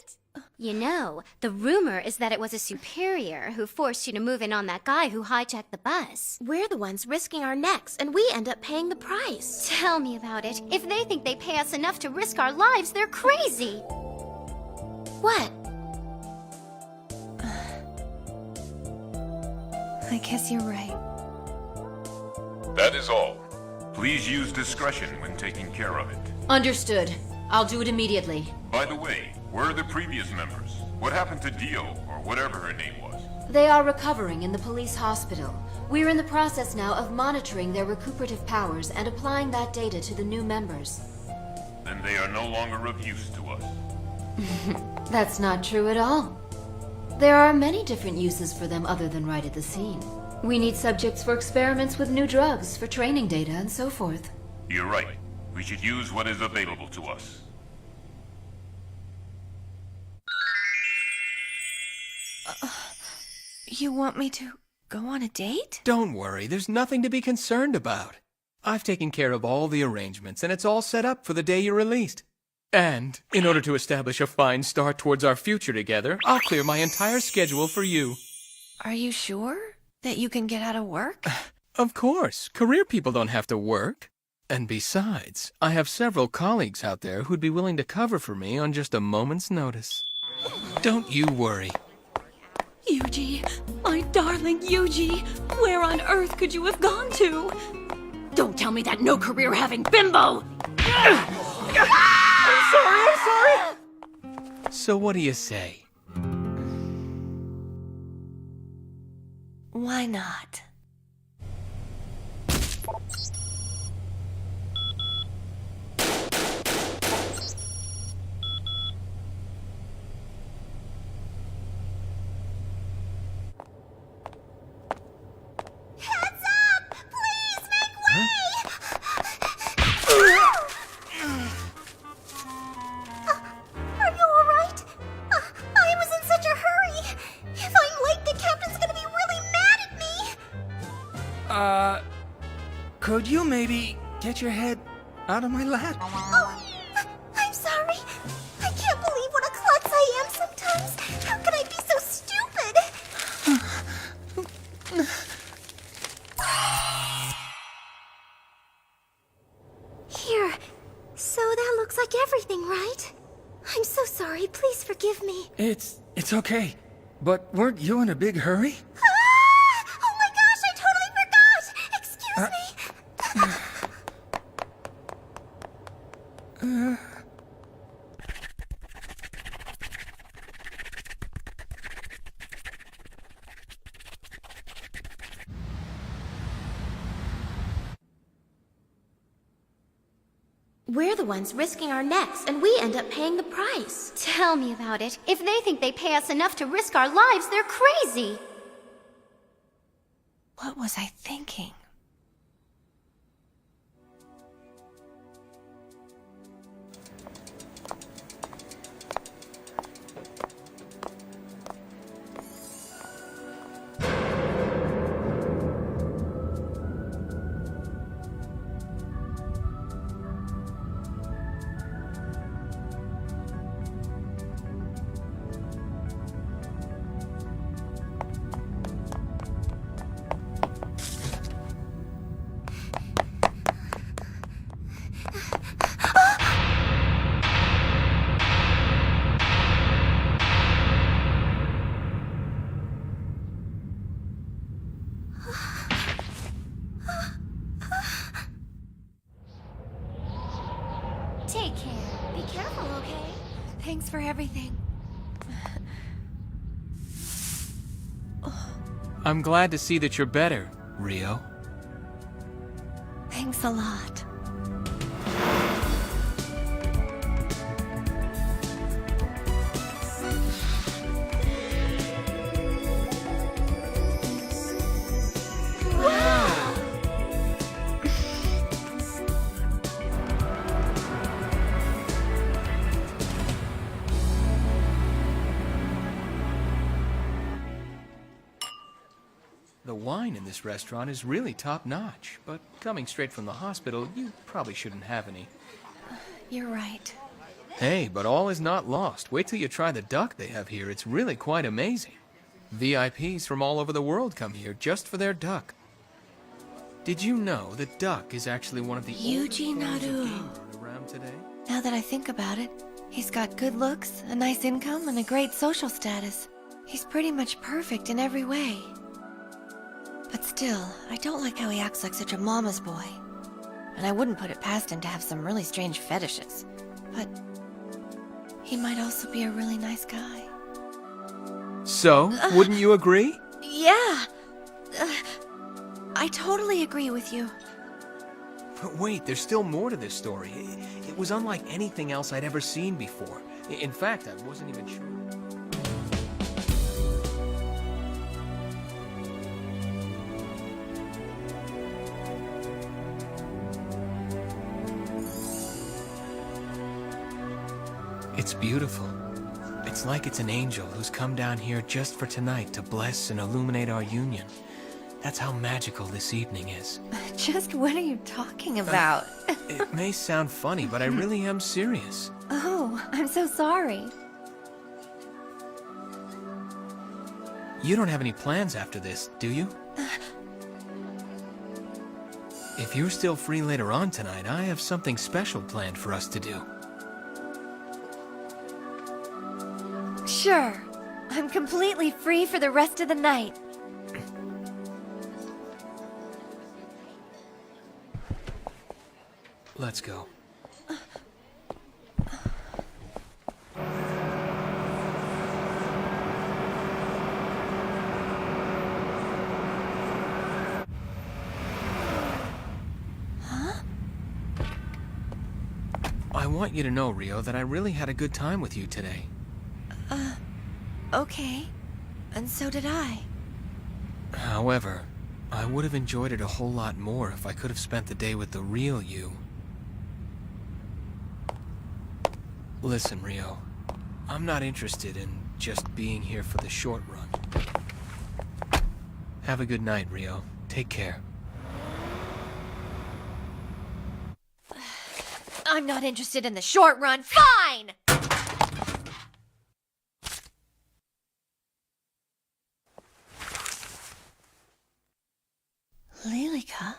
You know, the rumor is that it was a superior who forced you to move in on that guy who hijacked the bus.
We're the ones risking our necks, and we end up paying the price.
Tell me about it. If they think they pay us enough to risk our lives, they're crazy.
What?
I guess you're right.
That is all. Please use discretion when taking care of it.
Understood. I'll do it immediately.
By the way, where are the previous members? What happened to Dio, or whatever her name was?
They are recovering in the police hospital. We're in the process now of monitoring their recuperative powers and applying that data to the new members.
Then they are no longer of use to us.
That's not true at all. There are many different uses for them other than right at the scene. We need subjects for experiments with new drugs, for training data, and so forth.
You're right. We should use what is available to us.
You want me to go on a date?
Don't worry, there's nothing to be concerned about. I've taken care of all the arrangements, and it's all set up for the day you're released. And, in order to establish a fine start towards our future together, I'll clear my entire schedule for you.
Are you sure that you can get out of work?
Of course, career people don't have to work. And besides, I have several colleagues out there who'd be willing to cover for me on just a moment's notice. Don't you worry.
Yuji, my darling Yuji, where on earth could you have gone to? Don't tell me that no-career-having bimbo! I'm sorry!
So what do you say?
Why not?
Could you maybe get your head out of my lap?
Oh, I'm sorry. I can't believe what a klutz I am sometimes. How can I be so stupid? Here. So that looks like everything, right? I'm so sorry. Please forgive me.
It's okay. But weren't you in a big hurry?
Oh my gosh, I totally forgot! Excuse me.
We're the ones risking our necks, and we end up paying the price.
Tell me about it. If they think they pay us enough to risk our lives, they're crazy.
What was I thinking?
careful, okay?
Thanks for everything.
I'm glad to see that you're better, Rio.
Thanks a lot.
The wine in this restaurant is really top-notch, but coming straight from the hospital, you probably shouldn't have any.
You're right.
Hey, but all is not lost. Wait till you try the duck they have here. It's really quite amazing. VIPs from all over the world come here just for their duck. Did you know that duck is actually one of the
Yuji Naru.
around today?
Now that I think about it, he's got good looks, a nice income, and a great social status. He's pretty much perfect in every way. But still, I don't like how he acts like such a mama's boy. And I wouldn't put it past him to have some really strange fetishes. But he might also be a really nice guy.
So, wouldn't you agree?
Yeah! I totally agree with you.
But wait, there's still more to this story. It was unlike anything else I'd ever seen before. In fact, I wasn't even sure. It's beautiful. It's like it's an angel who's come down here just for tonight to bless and illuminate our union. That's how magical this evening is.
Just what are you talking about?
It may sound funny, but I really am serious.
Oh, I'm so sorry.
You don't have any plans after this, do you? If you're still free later on tonight, I have something special planned for us to do.
Sure. I'm completely free for the rest of the night.
Let's go. I want you to know, Rio, that I really had a good time with you today.
Okay. And so did I.
However, I would have enjoyed it a whole lot more if I could have spent the day with the real you. Listen, Rio. I'm not interested in just being here for the short run. Have a good night, Rio. Take care.
I'm not interested in the short run. Fine! Lilica?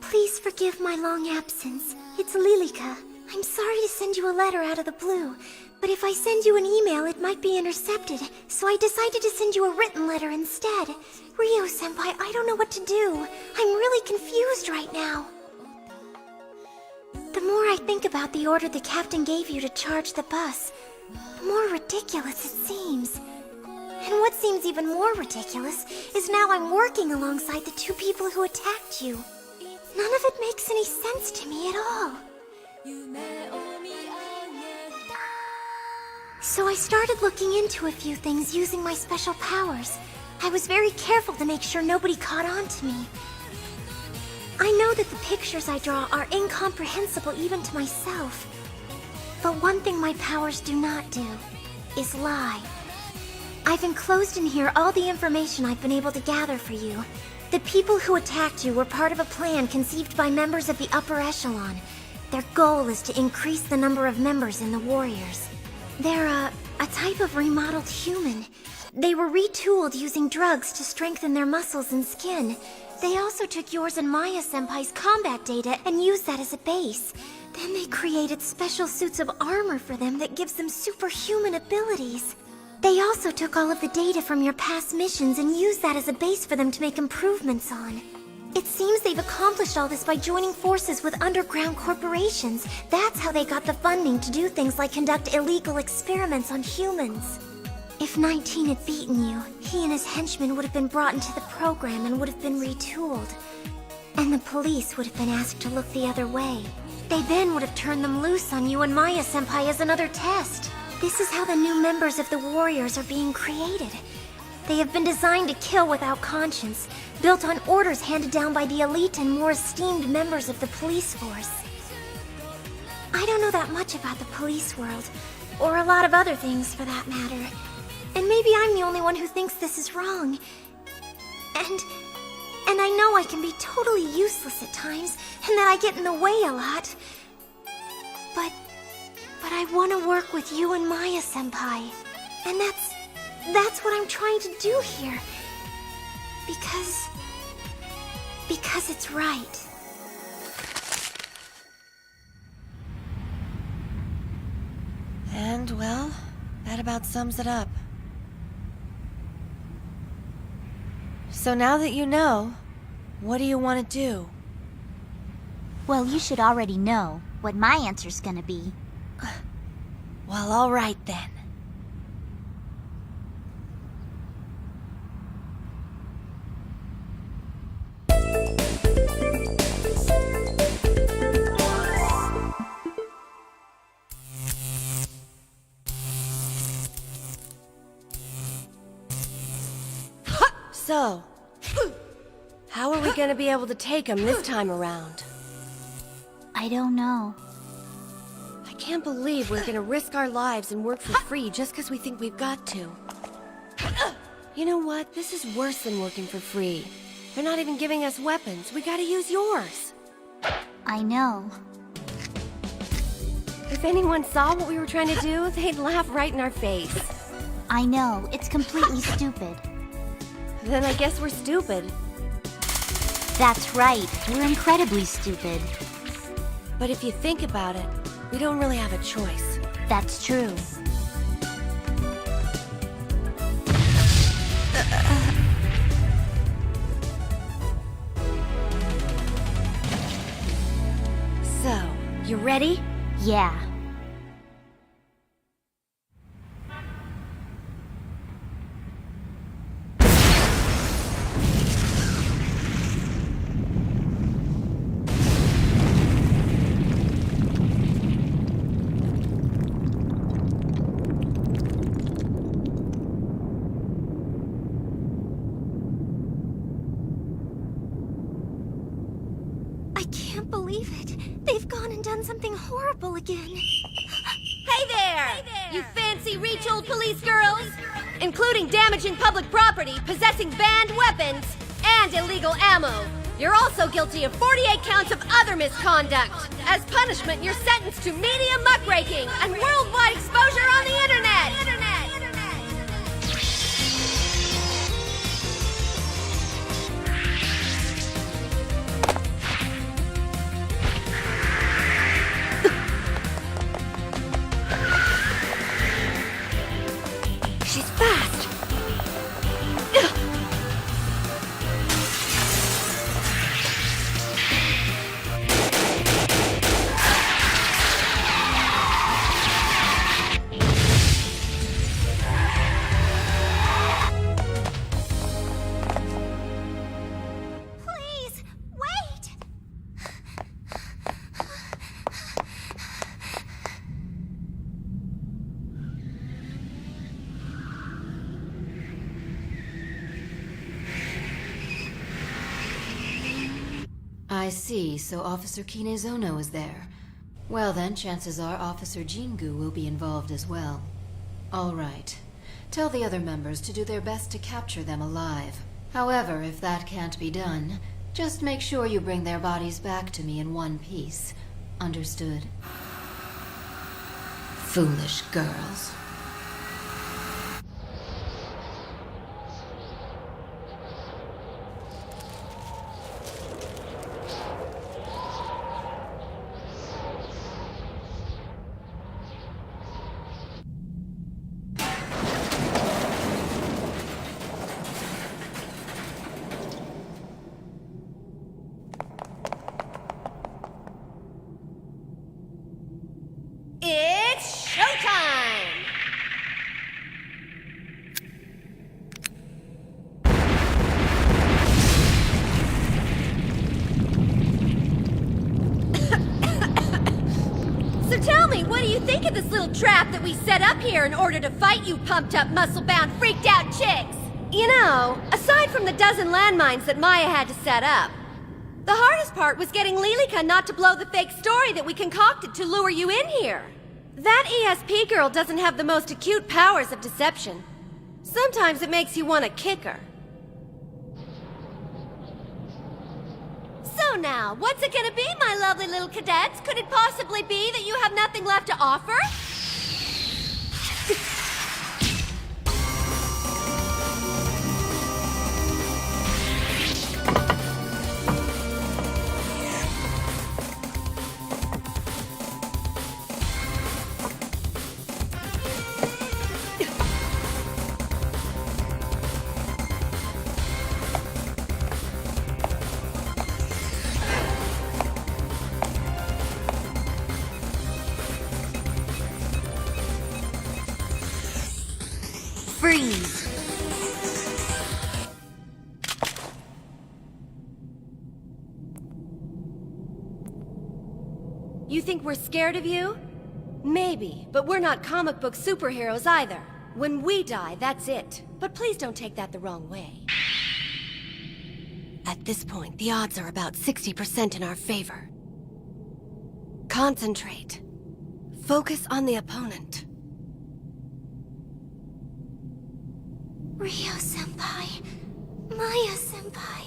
Please forgive my long absence. It's Lilica. I'm sorry to send you a letter out of the blue, but if I send you an email, it might be intercepted, so I decided to send you a written letter instead. Rio-senpai, I don't know what to do. I'm really confused right now. The more I think about the order the captain gave you to charge the bus, the more ridiculous it seems. And what seems even more ridiculous is now I'm working alongside the two people who attacked you. None of it makes any sense to me at all. So I started looking into a few things using my special powers. I was very careful to make sure nobody caught on to me. I know that the pictures I draw are incomprehensible even to myself. But one thing my powers do not do is lie. I've enclosed in here all the information I've been able to gather for you. The people who attacked you were part of a plan conceived by members of the upper echelon. Their goal is to increase the number of members in the Warriors. They're a type of remodeled human. They were retooled using drugs to strengthen their muscles and skin. They also took yours and Maya-senpai's combat data and used that as a base. Then they created special suits of armor for them that gives them superhuman abilities. They also took all of the data from your past missions and used that as a base for them to make improvements on. It seems they've accomplished all this by joining forces with underground corporations. That's how they got the funding to do things like conduct illegal experiments on humans. If 19 had beaten you, he and his henchmen would have been brought into the program and would have been retooled. And the police would have been asked to look the other way. They then would have turned them loose on you and Maya-senpai as another test. This is how the new members of the Warriors are being created. They have been designed to kill without conscience, built on orders handed down by the elite and more esteemed members of the police force. I don't know that much about the police world, or a lot of other things for that matter. And maybe I'm the only one who thinks this is wrong. And I know I can be totally useless at times, and that I get in the way a lot. But I want to work with you and Maya-senpai. And that's what I'm trying to do here. Because it's right.
And, well, that about sums it up. So now that you know, what do you want to do?
Well, you should already know what my answer's gonna be.
Well, all right then. So, how are we gonna be able to take him this time around?
I don't know.
I can't believe we're gonna risk our lives and work for free just because we think we've got to. You know what? This is worse than working for free. They're not even giving us weapons. We gotta use yours.
I know.
If anyone saw what we were trying to do, they'd laugh right in our face.
I know. It's completely stupid.
Then I guess we're stupid.
That's right. We're incredibly stupid.
But if you think about it, we don't really have a choice.
That's true.
So, you ready?
Yeah.
Something horrible again.
Hey there! You fancy reach-old police girls? Including damaging public property, possessing banned weapons, and illegal ammo. You're also guilty of 48 counts of other misconduct. As punishment, you're sentenced to media muckraking and worldwide exposure on the internet!
I see, so Officer Kinezono is there. Well then, chances are Officer Jingu will be involved as well. All right. Tell the other members to do their best to capture them alive. However, if that can't be done, just make sure you bring their bodies back to me in one piece. Understood? Foolish girls.
think of this little trap that we set up here in order to fight you pumped-up, muscle-bound, freaked-out chicks? You know, aside from the dozen landmines that Maya had to set up, the hardest part was getting Lilica not to blow the fake story that we concocted to lure you in here. That ESP girl doesn't have the most acute powers of deception. Sometimes it makes you want to kick her. So now, what's it gonna be, my lovely little cadets? Could it possibly be that you have nothing left to offer?
Freeze!
You think we're scared of you? Maybe, but we're not comic book superheroes either. When we die, that's it. But please don't take that the wrong way. At this point, the odds are about 60% in our favor. Concentrate. Focus on the opponent.
Rio-senpai. Maya-senpai.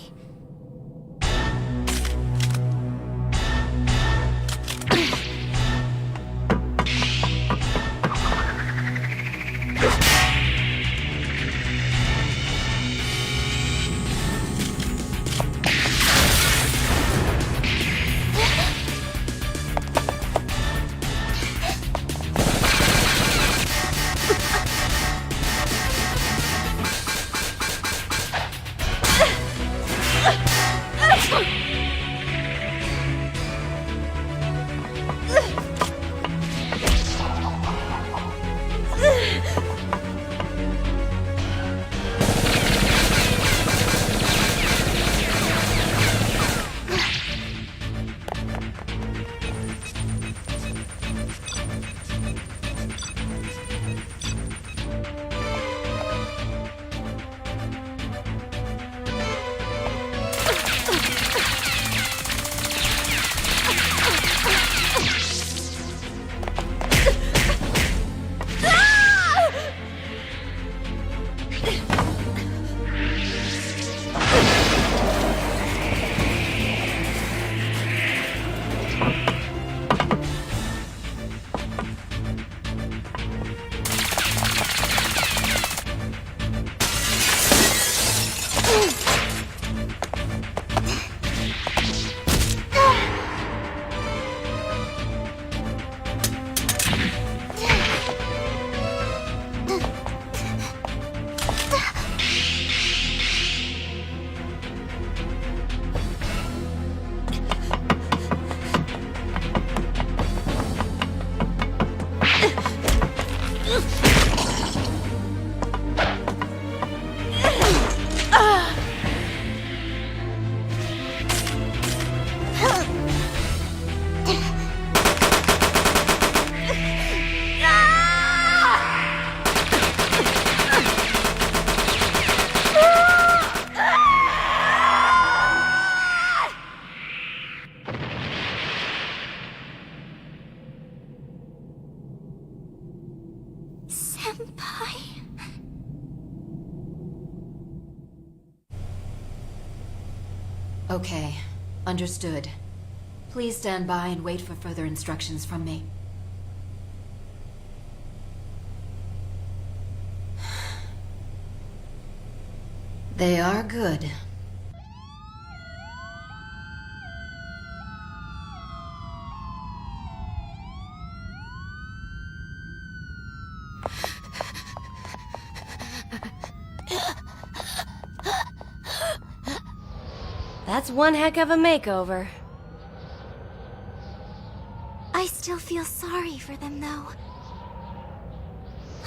Okay, understood. Please stand by and wait for further instructions from me. They are good.
That's one heck of a makeover.
I still feel sorry for them, though.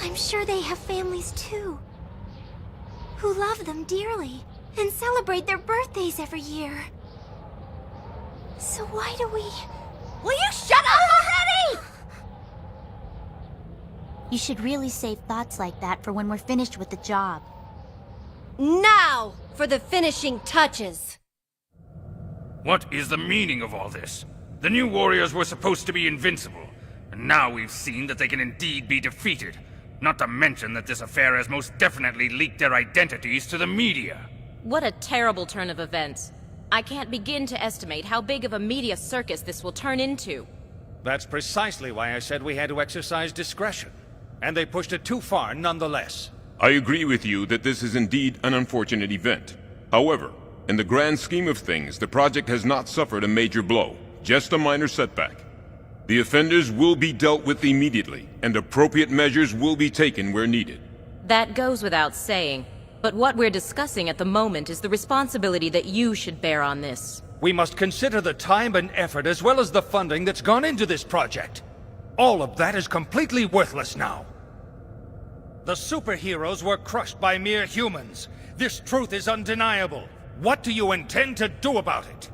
I'm sure they have families, too, who love them dearly and celebrate their birthdays every year. So why do we...
Will you shut up already?!
You should really save thoughts like that for when we're finished with the job.
Now, for the finishing touches.
What is the meaning of all this? The new warriors were supposed to be invincible, and now we've seen that they can indeed be defeated. Not to mention that this affair has most definitely leaked their identities to the media.
What a terrible turn of events. I can't begin to estimate how big of a media circus this will turn into.
That's precisely why I said we had to exercise discretion. And they pushed it too far nonetheless.
I agree with you that this is indeed an unfortunate event. However, in the grand scheme of things, the project has not suffered a major blow, just a minor setback. The offenders will be dealt with immediately, and appropriate measures will be taken where needed.
That goes without saying, but what we're discussing at the moment is the responsibility that you should bear on this.
We must consider the time and effort as well as the funding that's gone into this project. All of that is completely worthless now. The superheroes were crushed by mere humans. This truth is undeniable. What do you intend to do about it?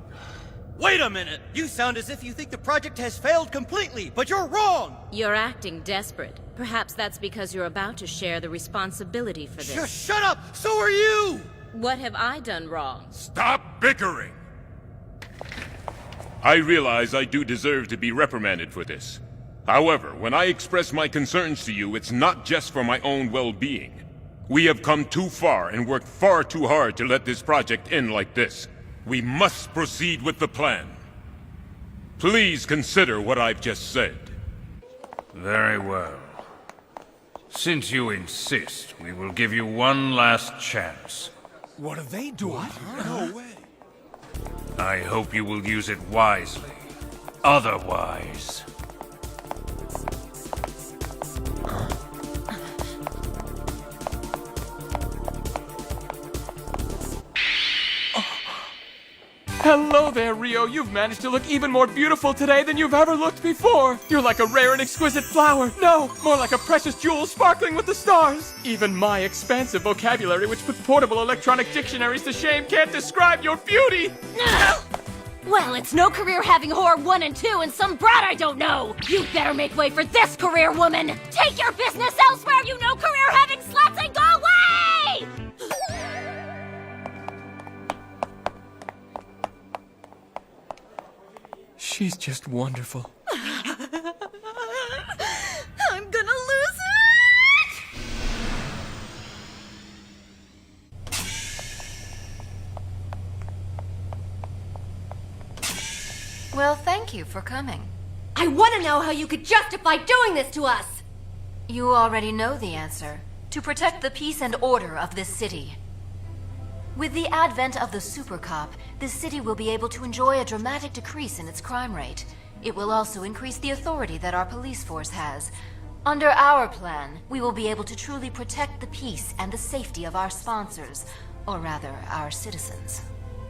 Wait a minute! You sound as if you think the project has failed completely, but you're wrong!
You're acting desperate. Perhaps that's because you're about to share the responsibility for this.
Shut up! So are you!
What have I done wrong?
Stop bickering!
I realize I do deserve to be reprimanded for this. However, when I express my concerns to you, it's not just for my own well-being. We have come too far and worked far too hard to let this project end like this. We must proceed with the plan. Please consider what I've just said.
Very well. Since you insist, we will give you one last chance.
What are they doing?
No way.
I hope you will use it wisely. Otherwise...
Hello there, Rio. You've managed to look even more beautiful today than you've ever looked before. You're like a rare and exquisite flower. No, more like a precious jewel sparkling with the stars. Even my expansive vocabulary, which puts portable electronic dictionaries to shame, can't describe your beauty.
Well, it's no career having whore 1 and 2 and some brat I don't know. You better make way for this career woman. Take your business elsewhere, you no career having sluts, and go away!
She's just wonderful.
I'm gonna lose it!
Well, thank you for coming.
I want to know how you could justify doing this to us!
You already know the answer. To protect the peace and order of this city. With the advent of the Super Cop, this city will be able to enjoy a dramatic decrease in its crime rate. It will also increase the authority that our police force has. Under our plan, we will be able to truly protect the peace and the safety of our sponsors, or rather, our citizens.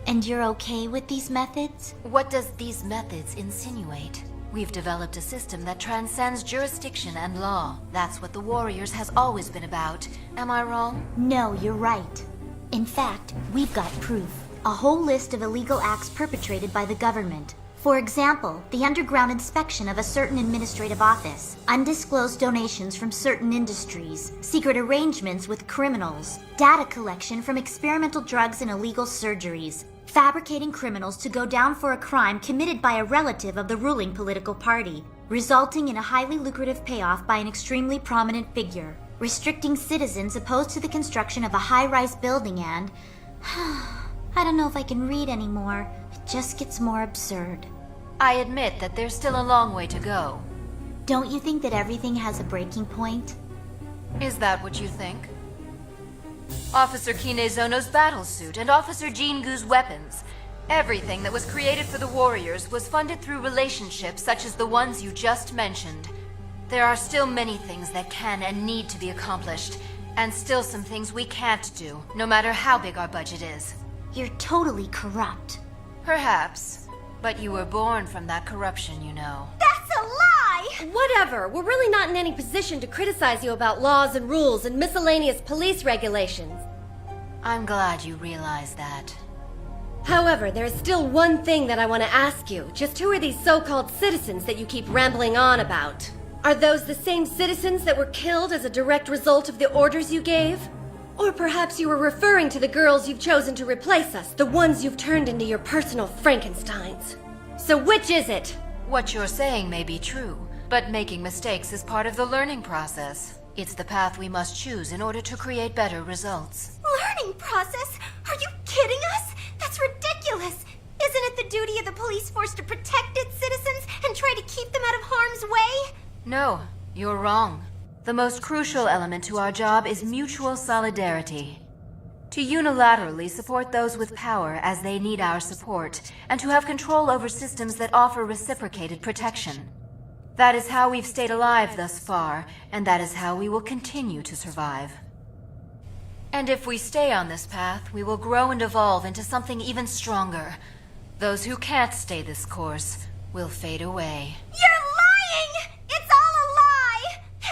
And you're okay with these methods?
What does these methods insinuate? We've developed a system that transcends jurisdiction and law. That's what the Warriors has always been about. Am I wrong?
No, you're right. In fact, we've got proof. A whole list of illegal acts perpetrated by the government. For example, the underground inspection of a certain administrative office, undisclosed donations from certain industries, secret arrangements with criminals, data collection from experimental drugs and illegal surgeries, fabricating criminals to go down for a crime committed by a relative of the ruling political party, resulting in a highly lucrative payoff by an extremely prominent figure, restricting citizens opposed to the construction of a high-rise building, and... I don't know if I can read anymore. It just gets more absurd.
I admit that there's still a long way to go.
Don't you think that everything has a breaking point?
Is that what you think? Officer Kinezono's battlesuit and Officer Jingu's weapons. Everything that was created for the Warriors was funded through relationships such as the ones you just mentioned. There are still many things that can and need to be accomplished, and still some things we can't do, no matter how big our budget is.
You're totally corrupt.
Perhaps, but you were born from that corruption, you know.
That's a lie! Whatever, we're really not in any position to criticize you about laws and rules and miscellaneous police regulations.
I'm glad you realize that.
However, there's still one thing that I want to ask you. Just who are these so-called citizens that you keep rambling on about?
Are those the same citizens that were killed as a direct result of the orders you gave? Or perhaps you were referring to the girls you've chosen to replace us, the ones you've turned into your personal Frankensteins. So which is it?
What you're saying may be true, but making mistakes is part of the learning process. It's the path we must choose in order to create better results.
Learning process? Are you kidding us? That's ridiculous! Isn't it the duty of the police force to protect its citizens and try to keep them out of harm's way?
No, you're wrong. The most crucial element to our job is mutual solidarity. To unilaterally support those with power as they need our support, and to have control over systems that offer reciprocated protection. That is how we've stayed alive thus far, and that is how we will continue to survive. And if we stay on this path, we will grow and evolve into something even stronger. Those who can't stay this course will fade away.
You're lying! It's all a lie!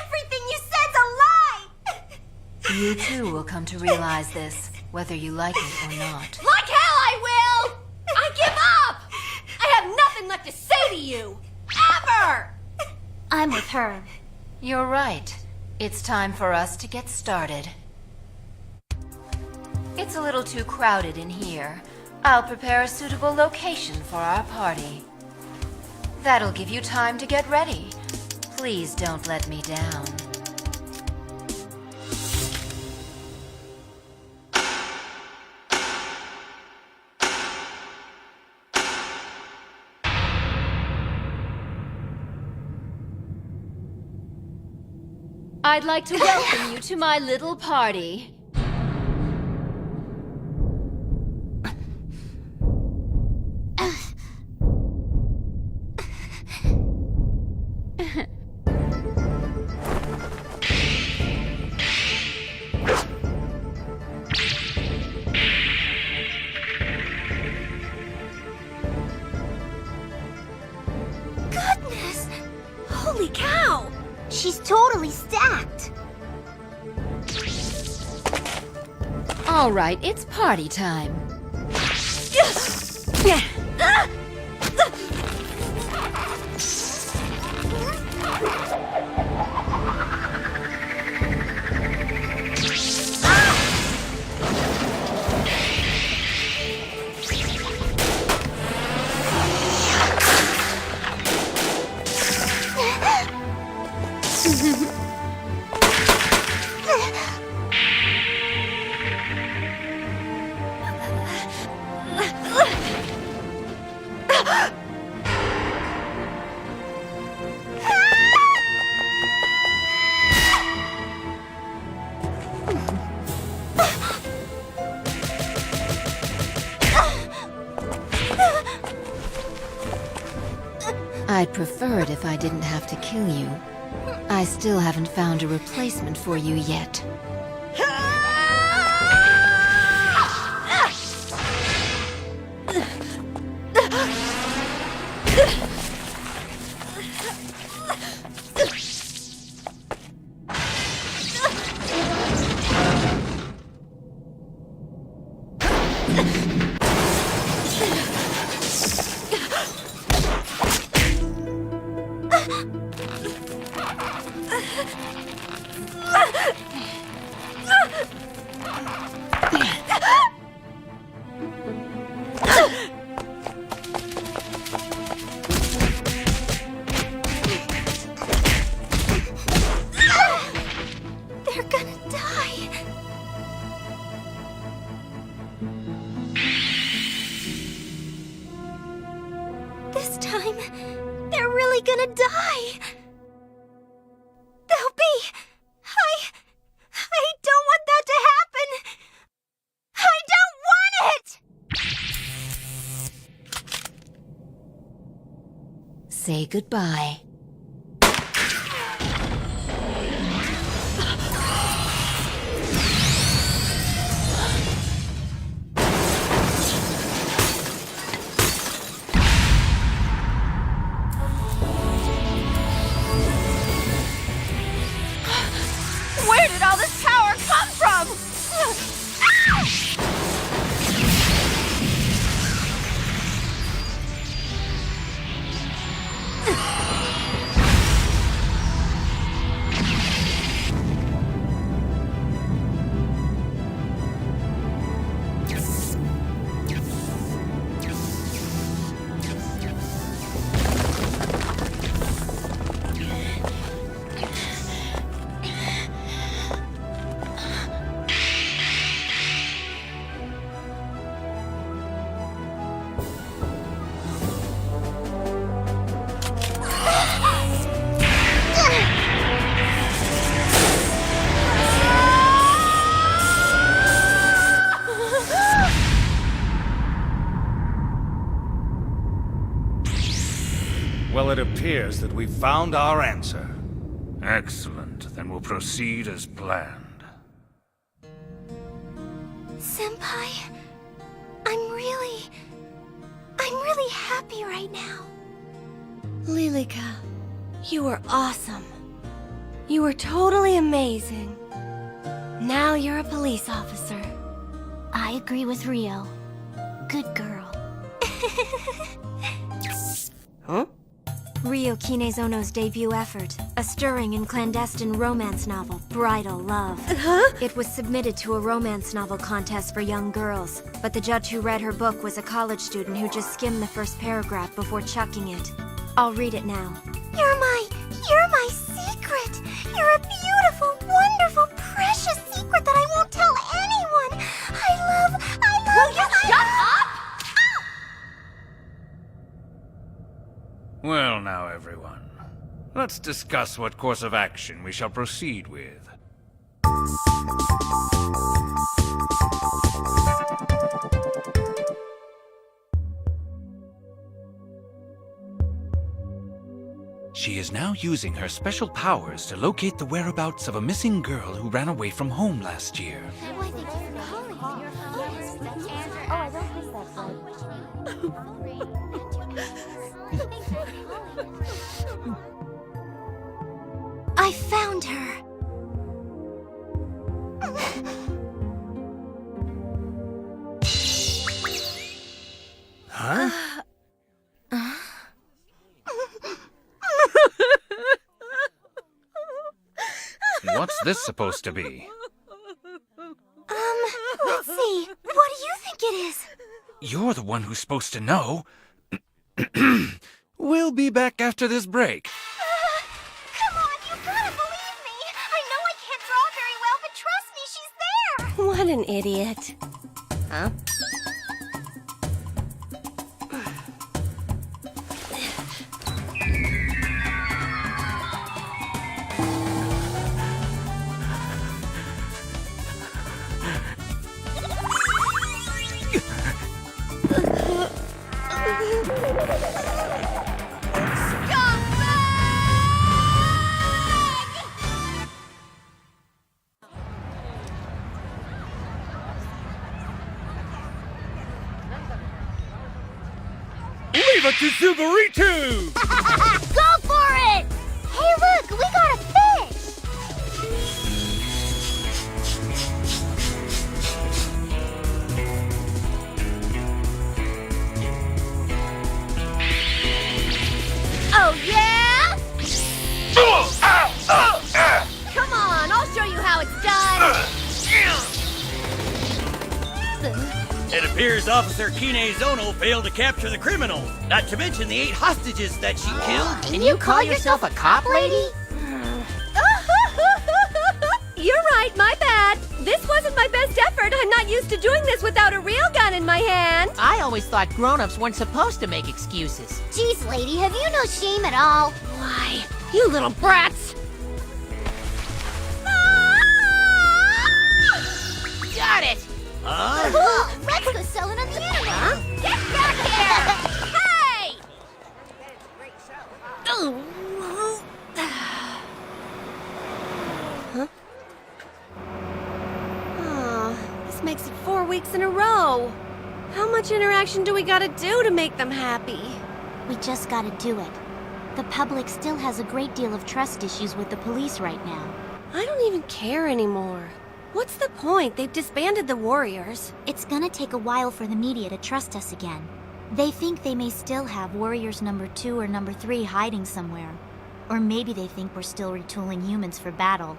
Everything you said's a lie!
You too will come to realize this, whether you like it or not.
Like hell I will! I give up! I have nothing left to say to you! Ever!
I'm with her.
You're right. It's time for us to get started. It's a little too crowded in here. I'll prepare a suitable location for our party. That'll give you time to get ready. Please don't let me down.
I'd like to welcome you to my little party.
Goodness!
Holy cow!
She's totally stacked.
All right, it's party time. I'd prefer it if I didn't have to kill you. I still haven't found a replacement for you yet.
They're gonna die. This time, they're really gonna die. They'll be... I don't want that to happen. I don't want it!
Say goodbye.
Where did all this power come from?
Well, it appears that we found our answer.
Excellent. Then we'll proceed as planned.
Senpai, I'm really happy right now.
Lilica, you were awesome. You were totally amazing. Now you're a police officer.
I agree with Rio. Good girl.
Huh?
Rio Kinezono's debut effort, a stirring and clandestine romance novel, Bridal Love.
Huh?
It was submitted to a romance novel contest for young girls, but the judge who read her book was a college student who just skimmed the first paragraph before chucking it. I'll read it now.
You're my secret. You're a beautiful, wonderful, precious secret that I won't tell anyone. I love
Will you shut up?
Well now, everyone. Let's discuss what course of action we shall proceed with. She is now using her special powers to locate the whereabouts of a missing girl who ran away from home last year.
I found her.
Huh?
What's this supposed to be?
Let's see. What do you think it is?
You're the one who's supposed to know. We'll be back after this break.
Come on, you gotta believe me. I know I can't draw very well, but trust me, she's there.
What an idiot. Huh?
Leave it to Zubaritu!
Go for it! Hey, look, we got a fish!
Oh, yeah? Come on, I'll show you how it's done.
It appears Officer Kinezono failed to capture the criminal, not to mention the 8 hostages that she killed.
Can you call yourself a cop, lady?
You're right, my bad. This wasn't my best effort. I'm not used to doing this without a real gun in my hand.
I always thought grown-ups weren't supposed to make excuses.
Jeez, lady, have you no shame at all?
Why, you little brats.
Got it!
Cool, let's go sell it on the internet.
Get back here! Hey!
Huh? Oh, this makes it 4 weeks in a row. How much interaction do we gotta do to make them happy?
We just gotta do it. The public still has a great deal of trust issues with the police right now.
I don't even care anymore. What's the point? They've disbanded the Warriors.
It's gonna take a while for the media to trust us again. They think they may still have Warriors number 2 or number 3 hiding somewhere. Or maybe they think we're still retooling humans for battle.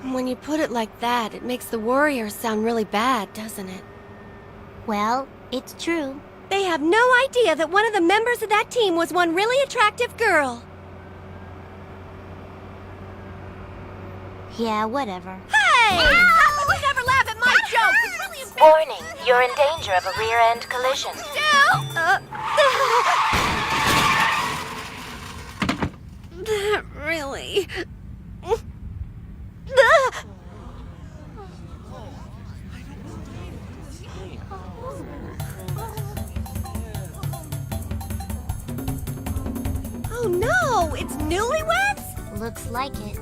When you put it like that, it makes the Warriors sound really bad, doesn't it?
Well, it's true.
They have no idea that one of the members of that team was one really attractive girl.
Yeah, whatever.
Hey! How come you never laugh at my jokes? It's really embarrassing.
Warning, you're in danger of a rear-end collision.
That really...
Whoa! It's newlyweds?
Looks like it.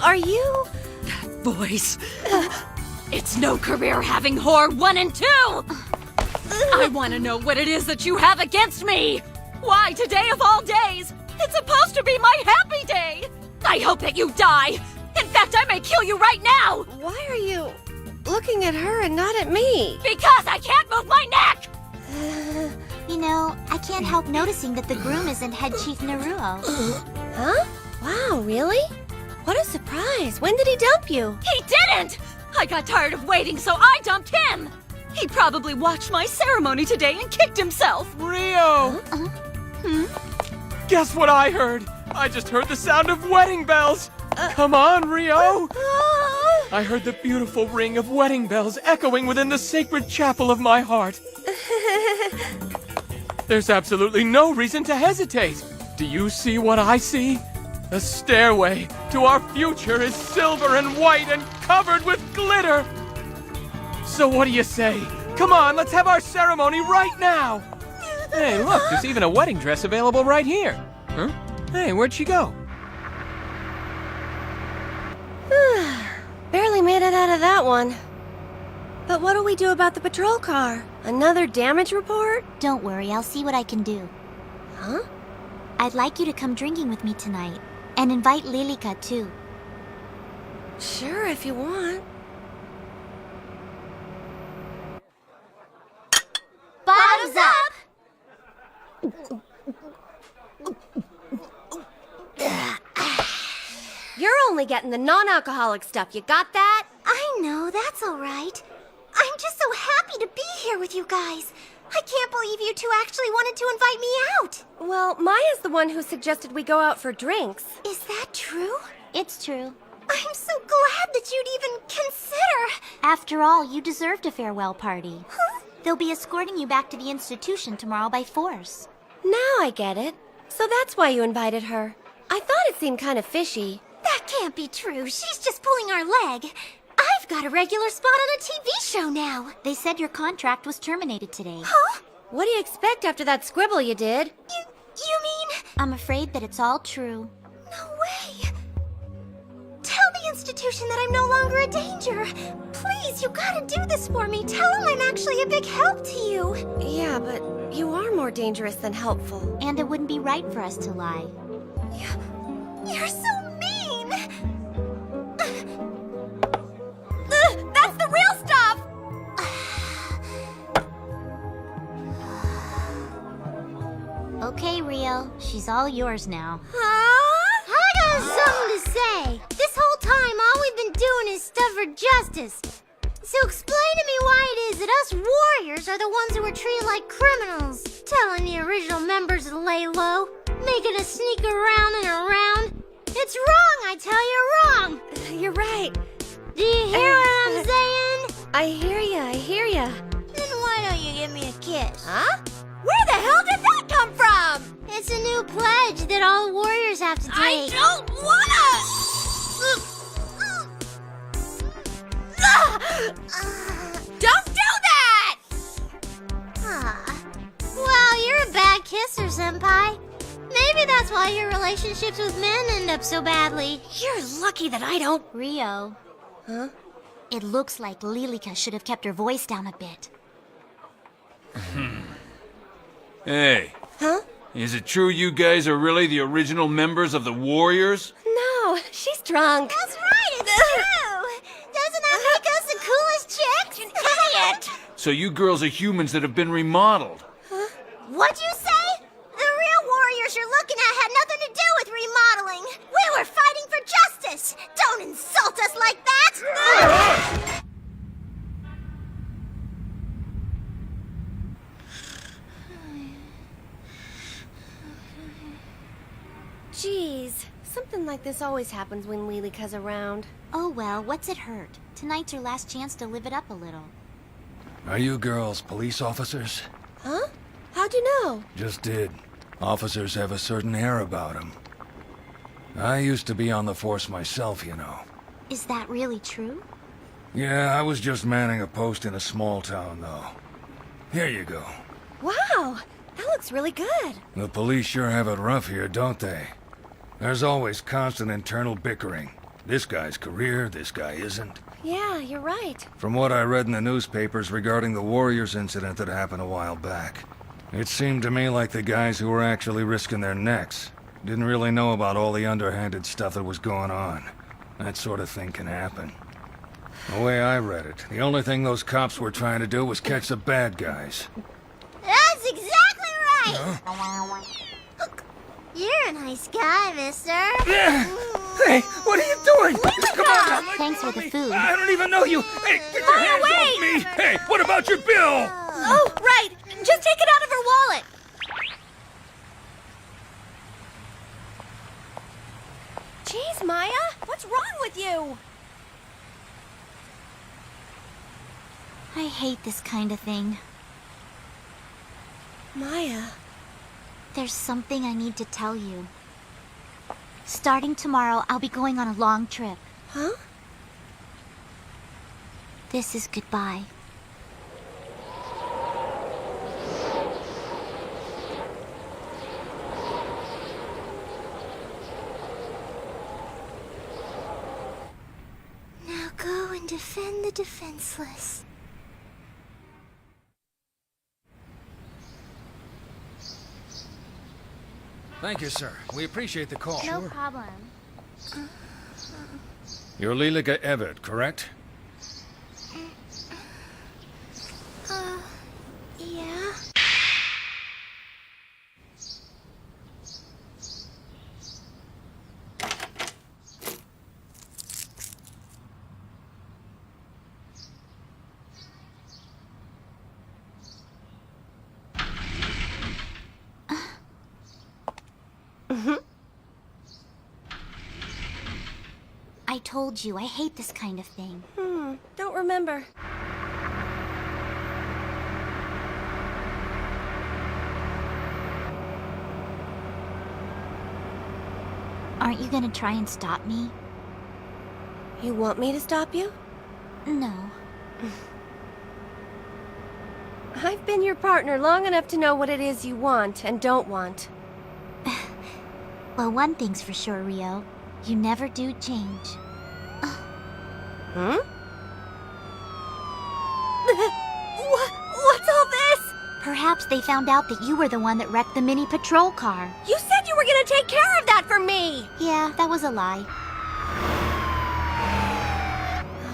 Are you...
Boys, it's no career having whore 1 and 2! I want to know what it is that you have against me! Why, today of all days? It's supposed to be my happy day! I hope that you die! In fact, I may kill you right now!
Why are you looking at her and not at me?
Because I can't move my neck!
You know, I can't help noticing that the groom isn't head chief Naruo.
Huh? Wow, really? What a surprise. When did he dump you?
He didn't! I got tired of waiting, so I dumped him! He probably watched my ceremony today and kicked himself!
Rio! Guess what I heard? I just heard the sound of wedding bells! Come on, Rio! I heard the beautiful ring of wedding bells echoing within the sacred chapel of my heart. There's absolutely no reason to hesitate. Do you see what I see? The stairway to our future is silver and white and covered with glitter. So what do you say? Come on, let's have our ceremony right now. Hey, look, there's even a wedding dress available right here. Huh? Hey, where'd she go?
Barely made it out of that one. But what do we do about the patrol car? Another damage report?
Don't worry, I'll see what I can do.
Huh?
I'd like you to come drinking with me tonight. And invite Lilica, too.
Sure, if you want.
Bottoms up!
You're only getting the non-alcoholic stuff, you got that?
I know, that's all right. I'm just so happy to be here with you guys. I can't believe you two actually wanted to invite me out.
Well, Maya's the one who suggested we go out for drinks.
Is that true?
It's true.
I'm so glad that you'd even consider.
After all, you deserved a farewell party. They'll be escorting you back to the institution tomorrow by force.
Now I get it. So that's why you invited her. I thought it seemed kind of fishy.
That can't be true. She's just pulling our leg. I've got a regular spot on a TV show now.
They said your contract was terminated today.
Huh?
What do you expect after that scribble you did?
You mean?
I'm afraid that it's all true.
No way. Tell the institution that I'm no longer a danger. Please, you gotta do this for me. Tell them I'm actually a big help to you.
Yeah, but you are more dangerous than helpful.
And it wouldn't be right for us to lie.
You're so mean.
That's the real stuff!
Okay, Rio. She's all yours now.
I got something to say. This whole time, all we've been doing is stuff for justice. So explain to me why it is that us warriors are the ones who are treated like criminals. Telling the original members to lay low, making us sneak around and around. It's wrong, I tell you, wrong.
You're right.
Do you hear what I'm saying?
I hear ya.
Then why don't you give me a kiss?
Huh?
Where the hell did that come from?
It's a new pledge that all warriors have to take.
I don't wanna! Don't do that!
Well, you're a bad kisser, Senpai. Maybe that's why your relationships with men end up so badly.
You're lucky that I don't.
Rio.
Huh?
It looks like Lilica should have kept her voice down a bit.
Hey.
Huh?
Is it true you guys are really the original members of the Warriors?
No, she's drunk.
That's right, it's true. Doesn't that make us the coolest chicks?
Idiot!
So you girls are humans that have been remodeled.
What'd you say? The real warriors you're looking at had nothing to do with remodeling. We were fighting for justice. Don't insult us like that.
Jeez, something like this always happens when Lilica's around.
Oh well, what's it hurt? Tonight's her last chance to live it up a little.
Are you girls police officers?
Huh? How'd you know?
Just did. Officers have a certain air about them. I used to be on the force myself, you know.
Is that really true?
Yeah, I was just manning a post in a small town, though. Here you go.
Wow, That looks really good.
The police sure have it rough here, don't they? There's always constant internal bickering. This guy's career, this guy isn't.
Yeah, you're right.
From what I read in the newspapers regarding the Warriors incident that happened a while back, it seemed to me like the guys who were actually risking their necks didn't really know about all the underhanded stuff that was going on. That sort of thing can happen. The way I read it, the only thing those cops were trying to do was catch the bad guys.
That's exactly right! You're a nice guy, mister.
Hey, what are you doing? Come on now.
Thanks for the food.
I don't even know you. Hey, get your hands off me. Hey, what about your bill?
Oh, right! Just take it out of her wallet! Jeez, Maya! What's wrong with you?
I hate this kind of thing.
Maya...
There's something I need to tell you. Starting tomorrow, I'll be going on a long trip.
Huh?
This is goodbye. Now go and defend the defenseless.
Thank you, sir. We appreciate the call.
No problem.
You're Lilica Everett, correct?
Yeah. I told you, I hate this kind of thing.
Don't remember.
Aren't you gonna try and stop me?
You want me to stop you?
No.
I've been your partner long enough to know what it is you want and don't want.
Well, one thing's for sure, Rio. You never do change.
Hmm? What's all this?
Perhaps they found out that you were the one that wrecked the mini patrol car.
You said you were gonna take care of that for me!
Yeah, that was a lie.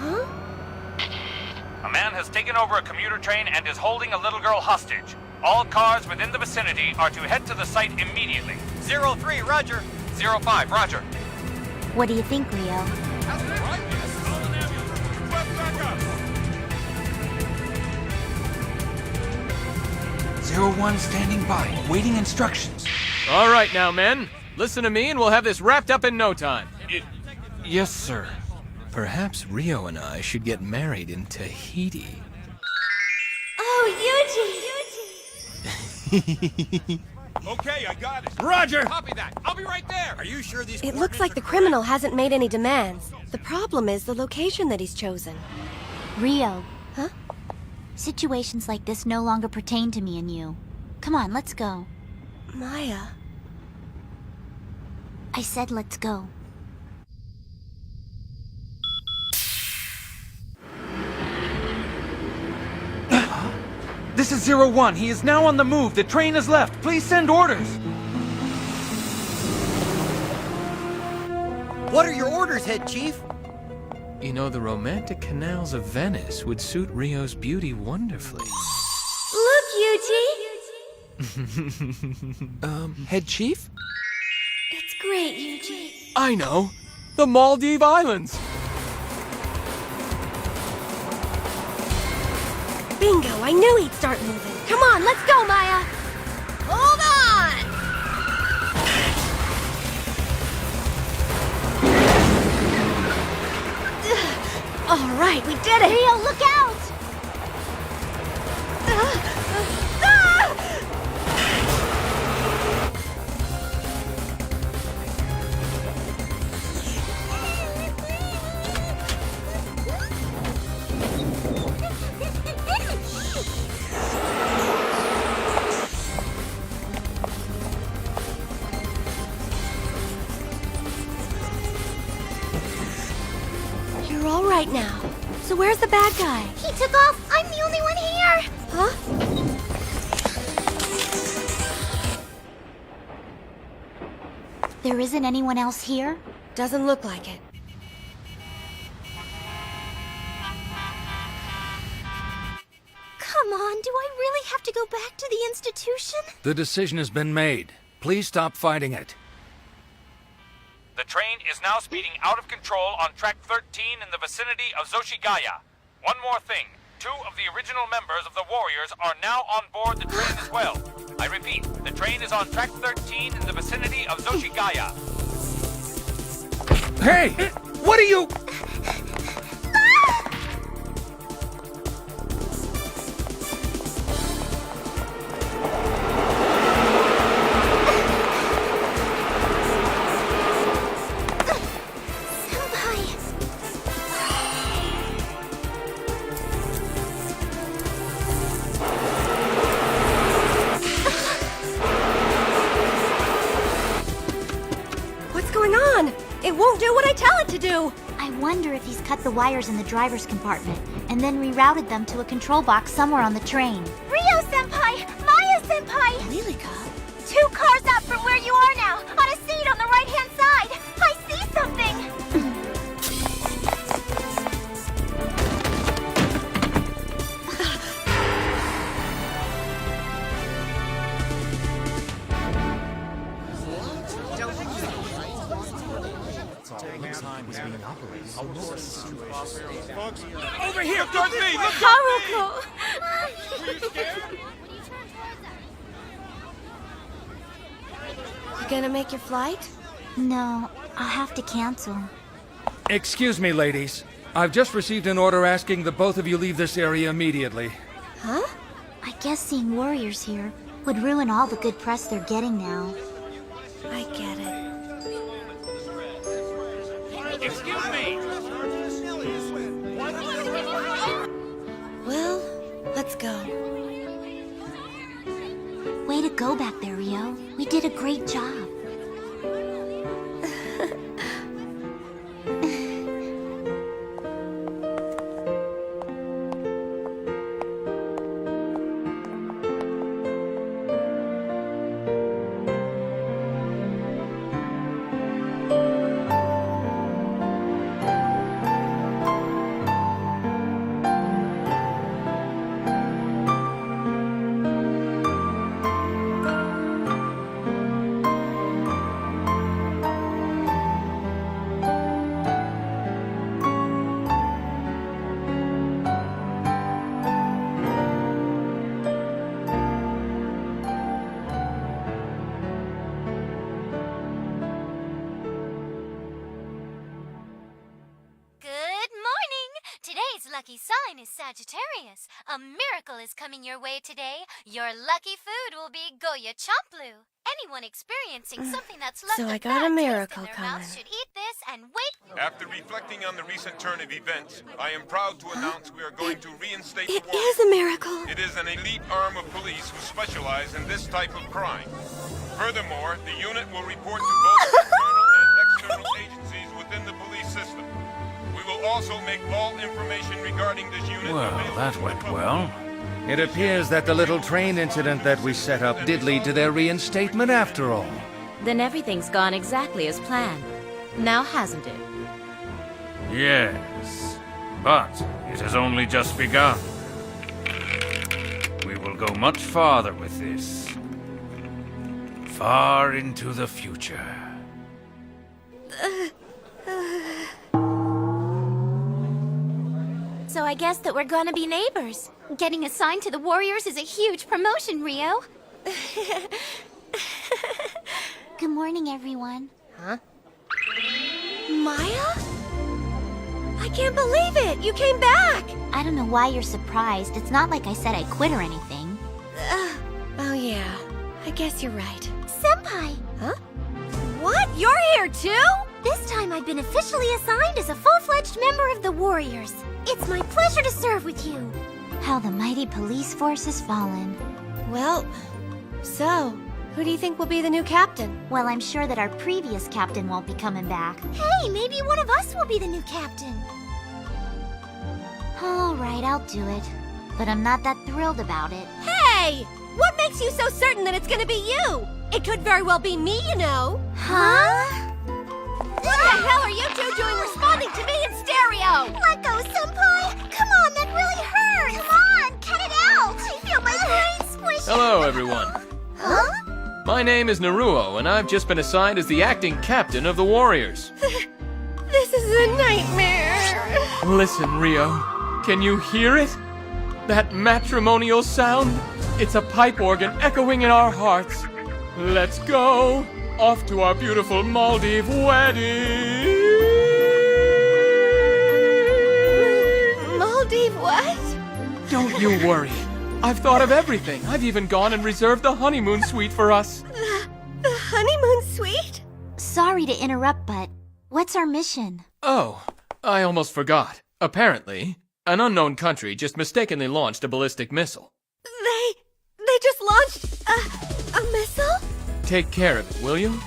Huh?
A man has taken over a commuter train and is holding a little girl hostage. All cars within the vicinity are to head to the site immediately. 03, roger. 05, roger.
What do you think, Rio?
01 standing by, waiting instructions. All right now, men. Listen to me and we'll have this wrapped up in no time. Yes, sir. Perhaps Rio and I should get married in Tahiti.
Oh, Yuji!
Okay, I got it.
Roger!
Copy that. I'll be right there.
Are you sure these
It looks like the criminal hasn't made any demands. The problem is the location that he's chosen.
Rio.
Huh?
Situations like this no longer pertain to me and you. Come on, let's go.
Maya...
I said let's go.
This is 01. He is now on the move. The train has left. Please send orders.
What are your orders, head chief?
You know, the romantic canals of Venice would suit Rio's beauty wonderfully.
Look, Yuji!
Head chief?
It's great, Yuji.
I know. The Maldive Islands.
Bingo, I knew he'd start moving. Come on, let's go, Maya!
Hold on!
All right, we did it!
Rio, look out!
where's the bad guy?
He took off! I'm the only one here!
Huh?
There isn't anyone else here?
Doesn't look like it.
Come on, do I really have to go back to the institution?
The decision has been made. Please stop fighting it.
The train is now speeding out of control on track 13 in the vicinity of Zoshigaya. One more thing. 2 of the original members of the Warriors are now on board the train as well. I repeat, the train is on track 13 in the vicinity of Zoshigaya.
Hey! What are you...
What's going on? It won't do what I tell it to do!
I wonder if he's cut the wires in the driver's compartment and then rerouted them to a control box somewhere on the train. Rio-senpai! Maya-senpai!
Lilika?
2 cars up from where you are now, on a seat on the right-hand side! I see something!
Over here, towards me! Look
Haruko!
You gonna make your flight?
No, I'll have to cancel.
Excuse me, ladies. I've just received an order asking that both of you leave this area immediately.
Huh? I guess seeing warriors here would ruin all the good press they're getting now.
I get it.
Excuse me!
Well, let's go.
Way to go back there, Rio. We did a great job.
Lucky sign is Sagittarius. A miracle is coming your way today. Your lucky food will be Goya Champlu. Anyone experiencing something that's left
So I
a
got a
bad
miracle
taste in their
coming.
mouth should eat this and wait.
After reflecting on the recent turn of events, I am proud to announce we are going to reinstate
It
the war.
is a miracle!
It is an elite arm of police who specialize in this type of crime. Furthermore, the unit will report to both internal and external agencies within the police system. We will also make all information regarding this unit
Well,
available
that
to the
went
public.
well.
It appears that the little train incident that we set up did lead to their reinstatement after all.
Then everything's gone exactly as planned. Now hasn't it?
Yes, but it has only just begun. We will go much farther with this. Far into the future.
So I guess that we're gonna be neighbors. Getting assigned to the Warriors is a huge promotion, Rio.
Good morning, everyone.
Huh? Maya? I can't believe it! You came back!
I don't know why you're surprised. It's not like I said I quit or anything.
Oh yeah, I guess you're right.
Senpai!
Huh? What? You're here too?
This time I've been officially assigned as a full-fledged member of the Warriors. It's my pleasure to serve with you.
How the mighty police force has fallen.
Well, so, who do you think will be the new captain?
Well, I'm sure that our previous captain won't be coming back.
Hey, maybe one of us will be the new captain.
Alright, I'll do it. But I'm not that thrilled about it.
Hey! What makes you so certain that it's gonna be you? It could very well be me, you know.
Huh?
What the hell are you two doing responding to me in stereo?
Let go, Senpai! Come on, that really hurts! Come on, cut it out! I feel my brain squishing!
Hello, everyone.
Huh?
My name is Naruo, and I've just been assigned as the acting captain of the Warriors.
This is a nightmare.
Listen, Rio. Can you hear it? That matrimonial sound? It's a pipe organ echoing in our hearts. Let's go! Off to our beautiful Maldive wedding!
Maldive what?
Don't you worry. I've thought of everything. I've even gone and reserved the honeymoon suite for us.
The honeymoon suite?
Sorry to interrupt, but what's our mission?
Oh, I almost forgot. Apparently, an unknown country just mistakenly launched a ballistic missile.
They just launched a missile?
Take care of it, will you?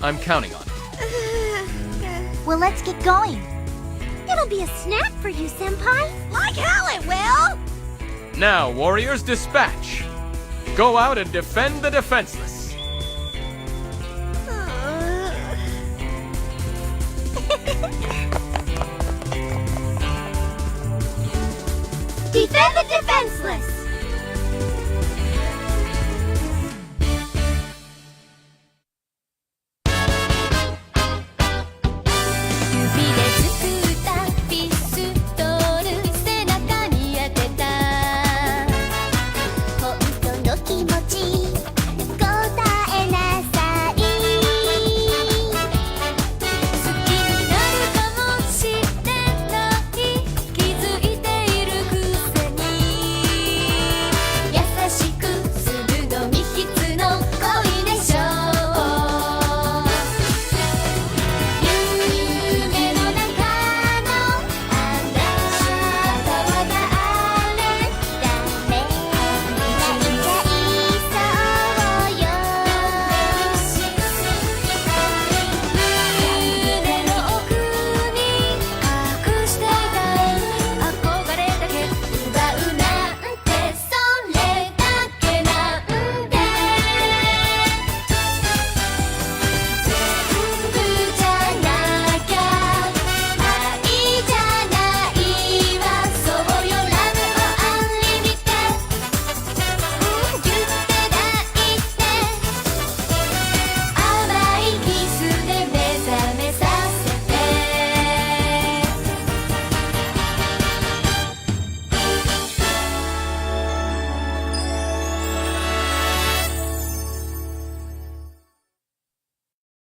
I'm counting on it.
Well, let's get going. It'll be a snack for you, Senpai.
Like hell it will!
Now, warriors, dispatch! Go out and defend the defenseless!
Defend the defenseless!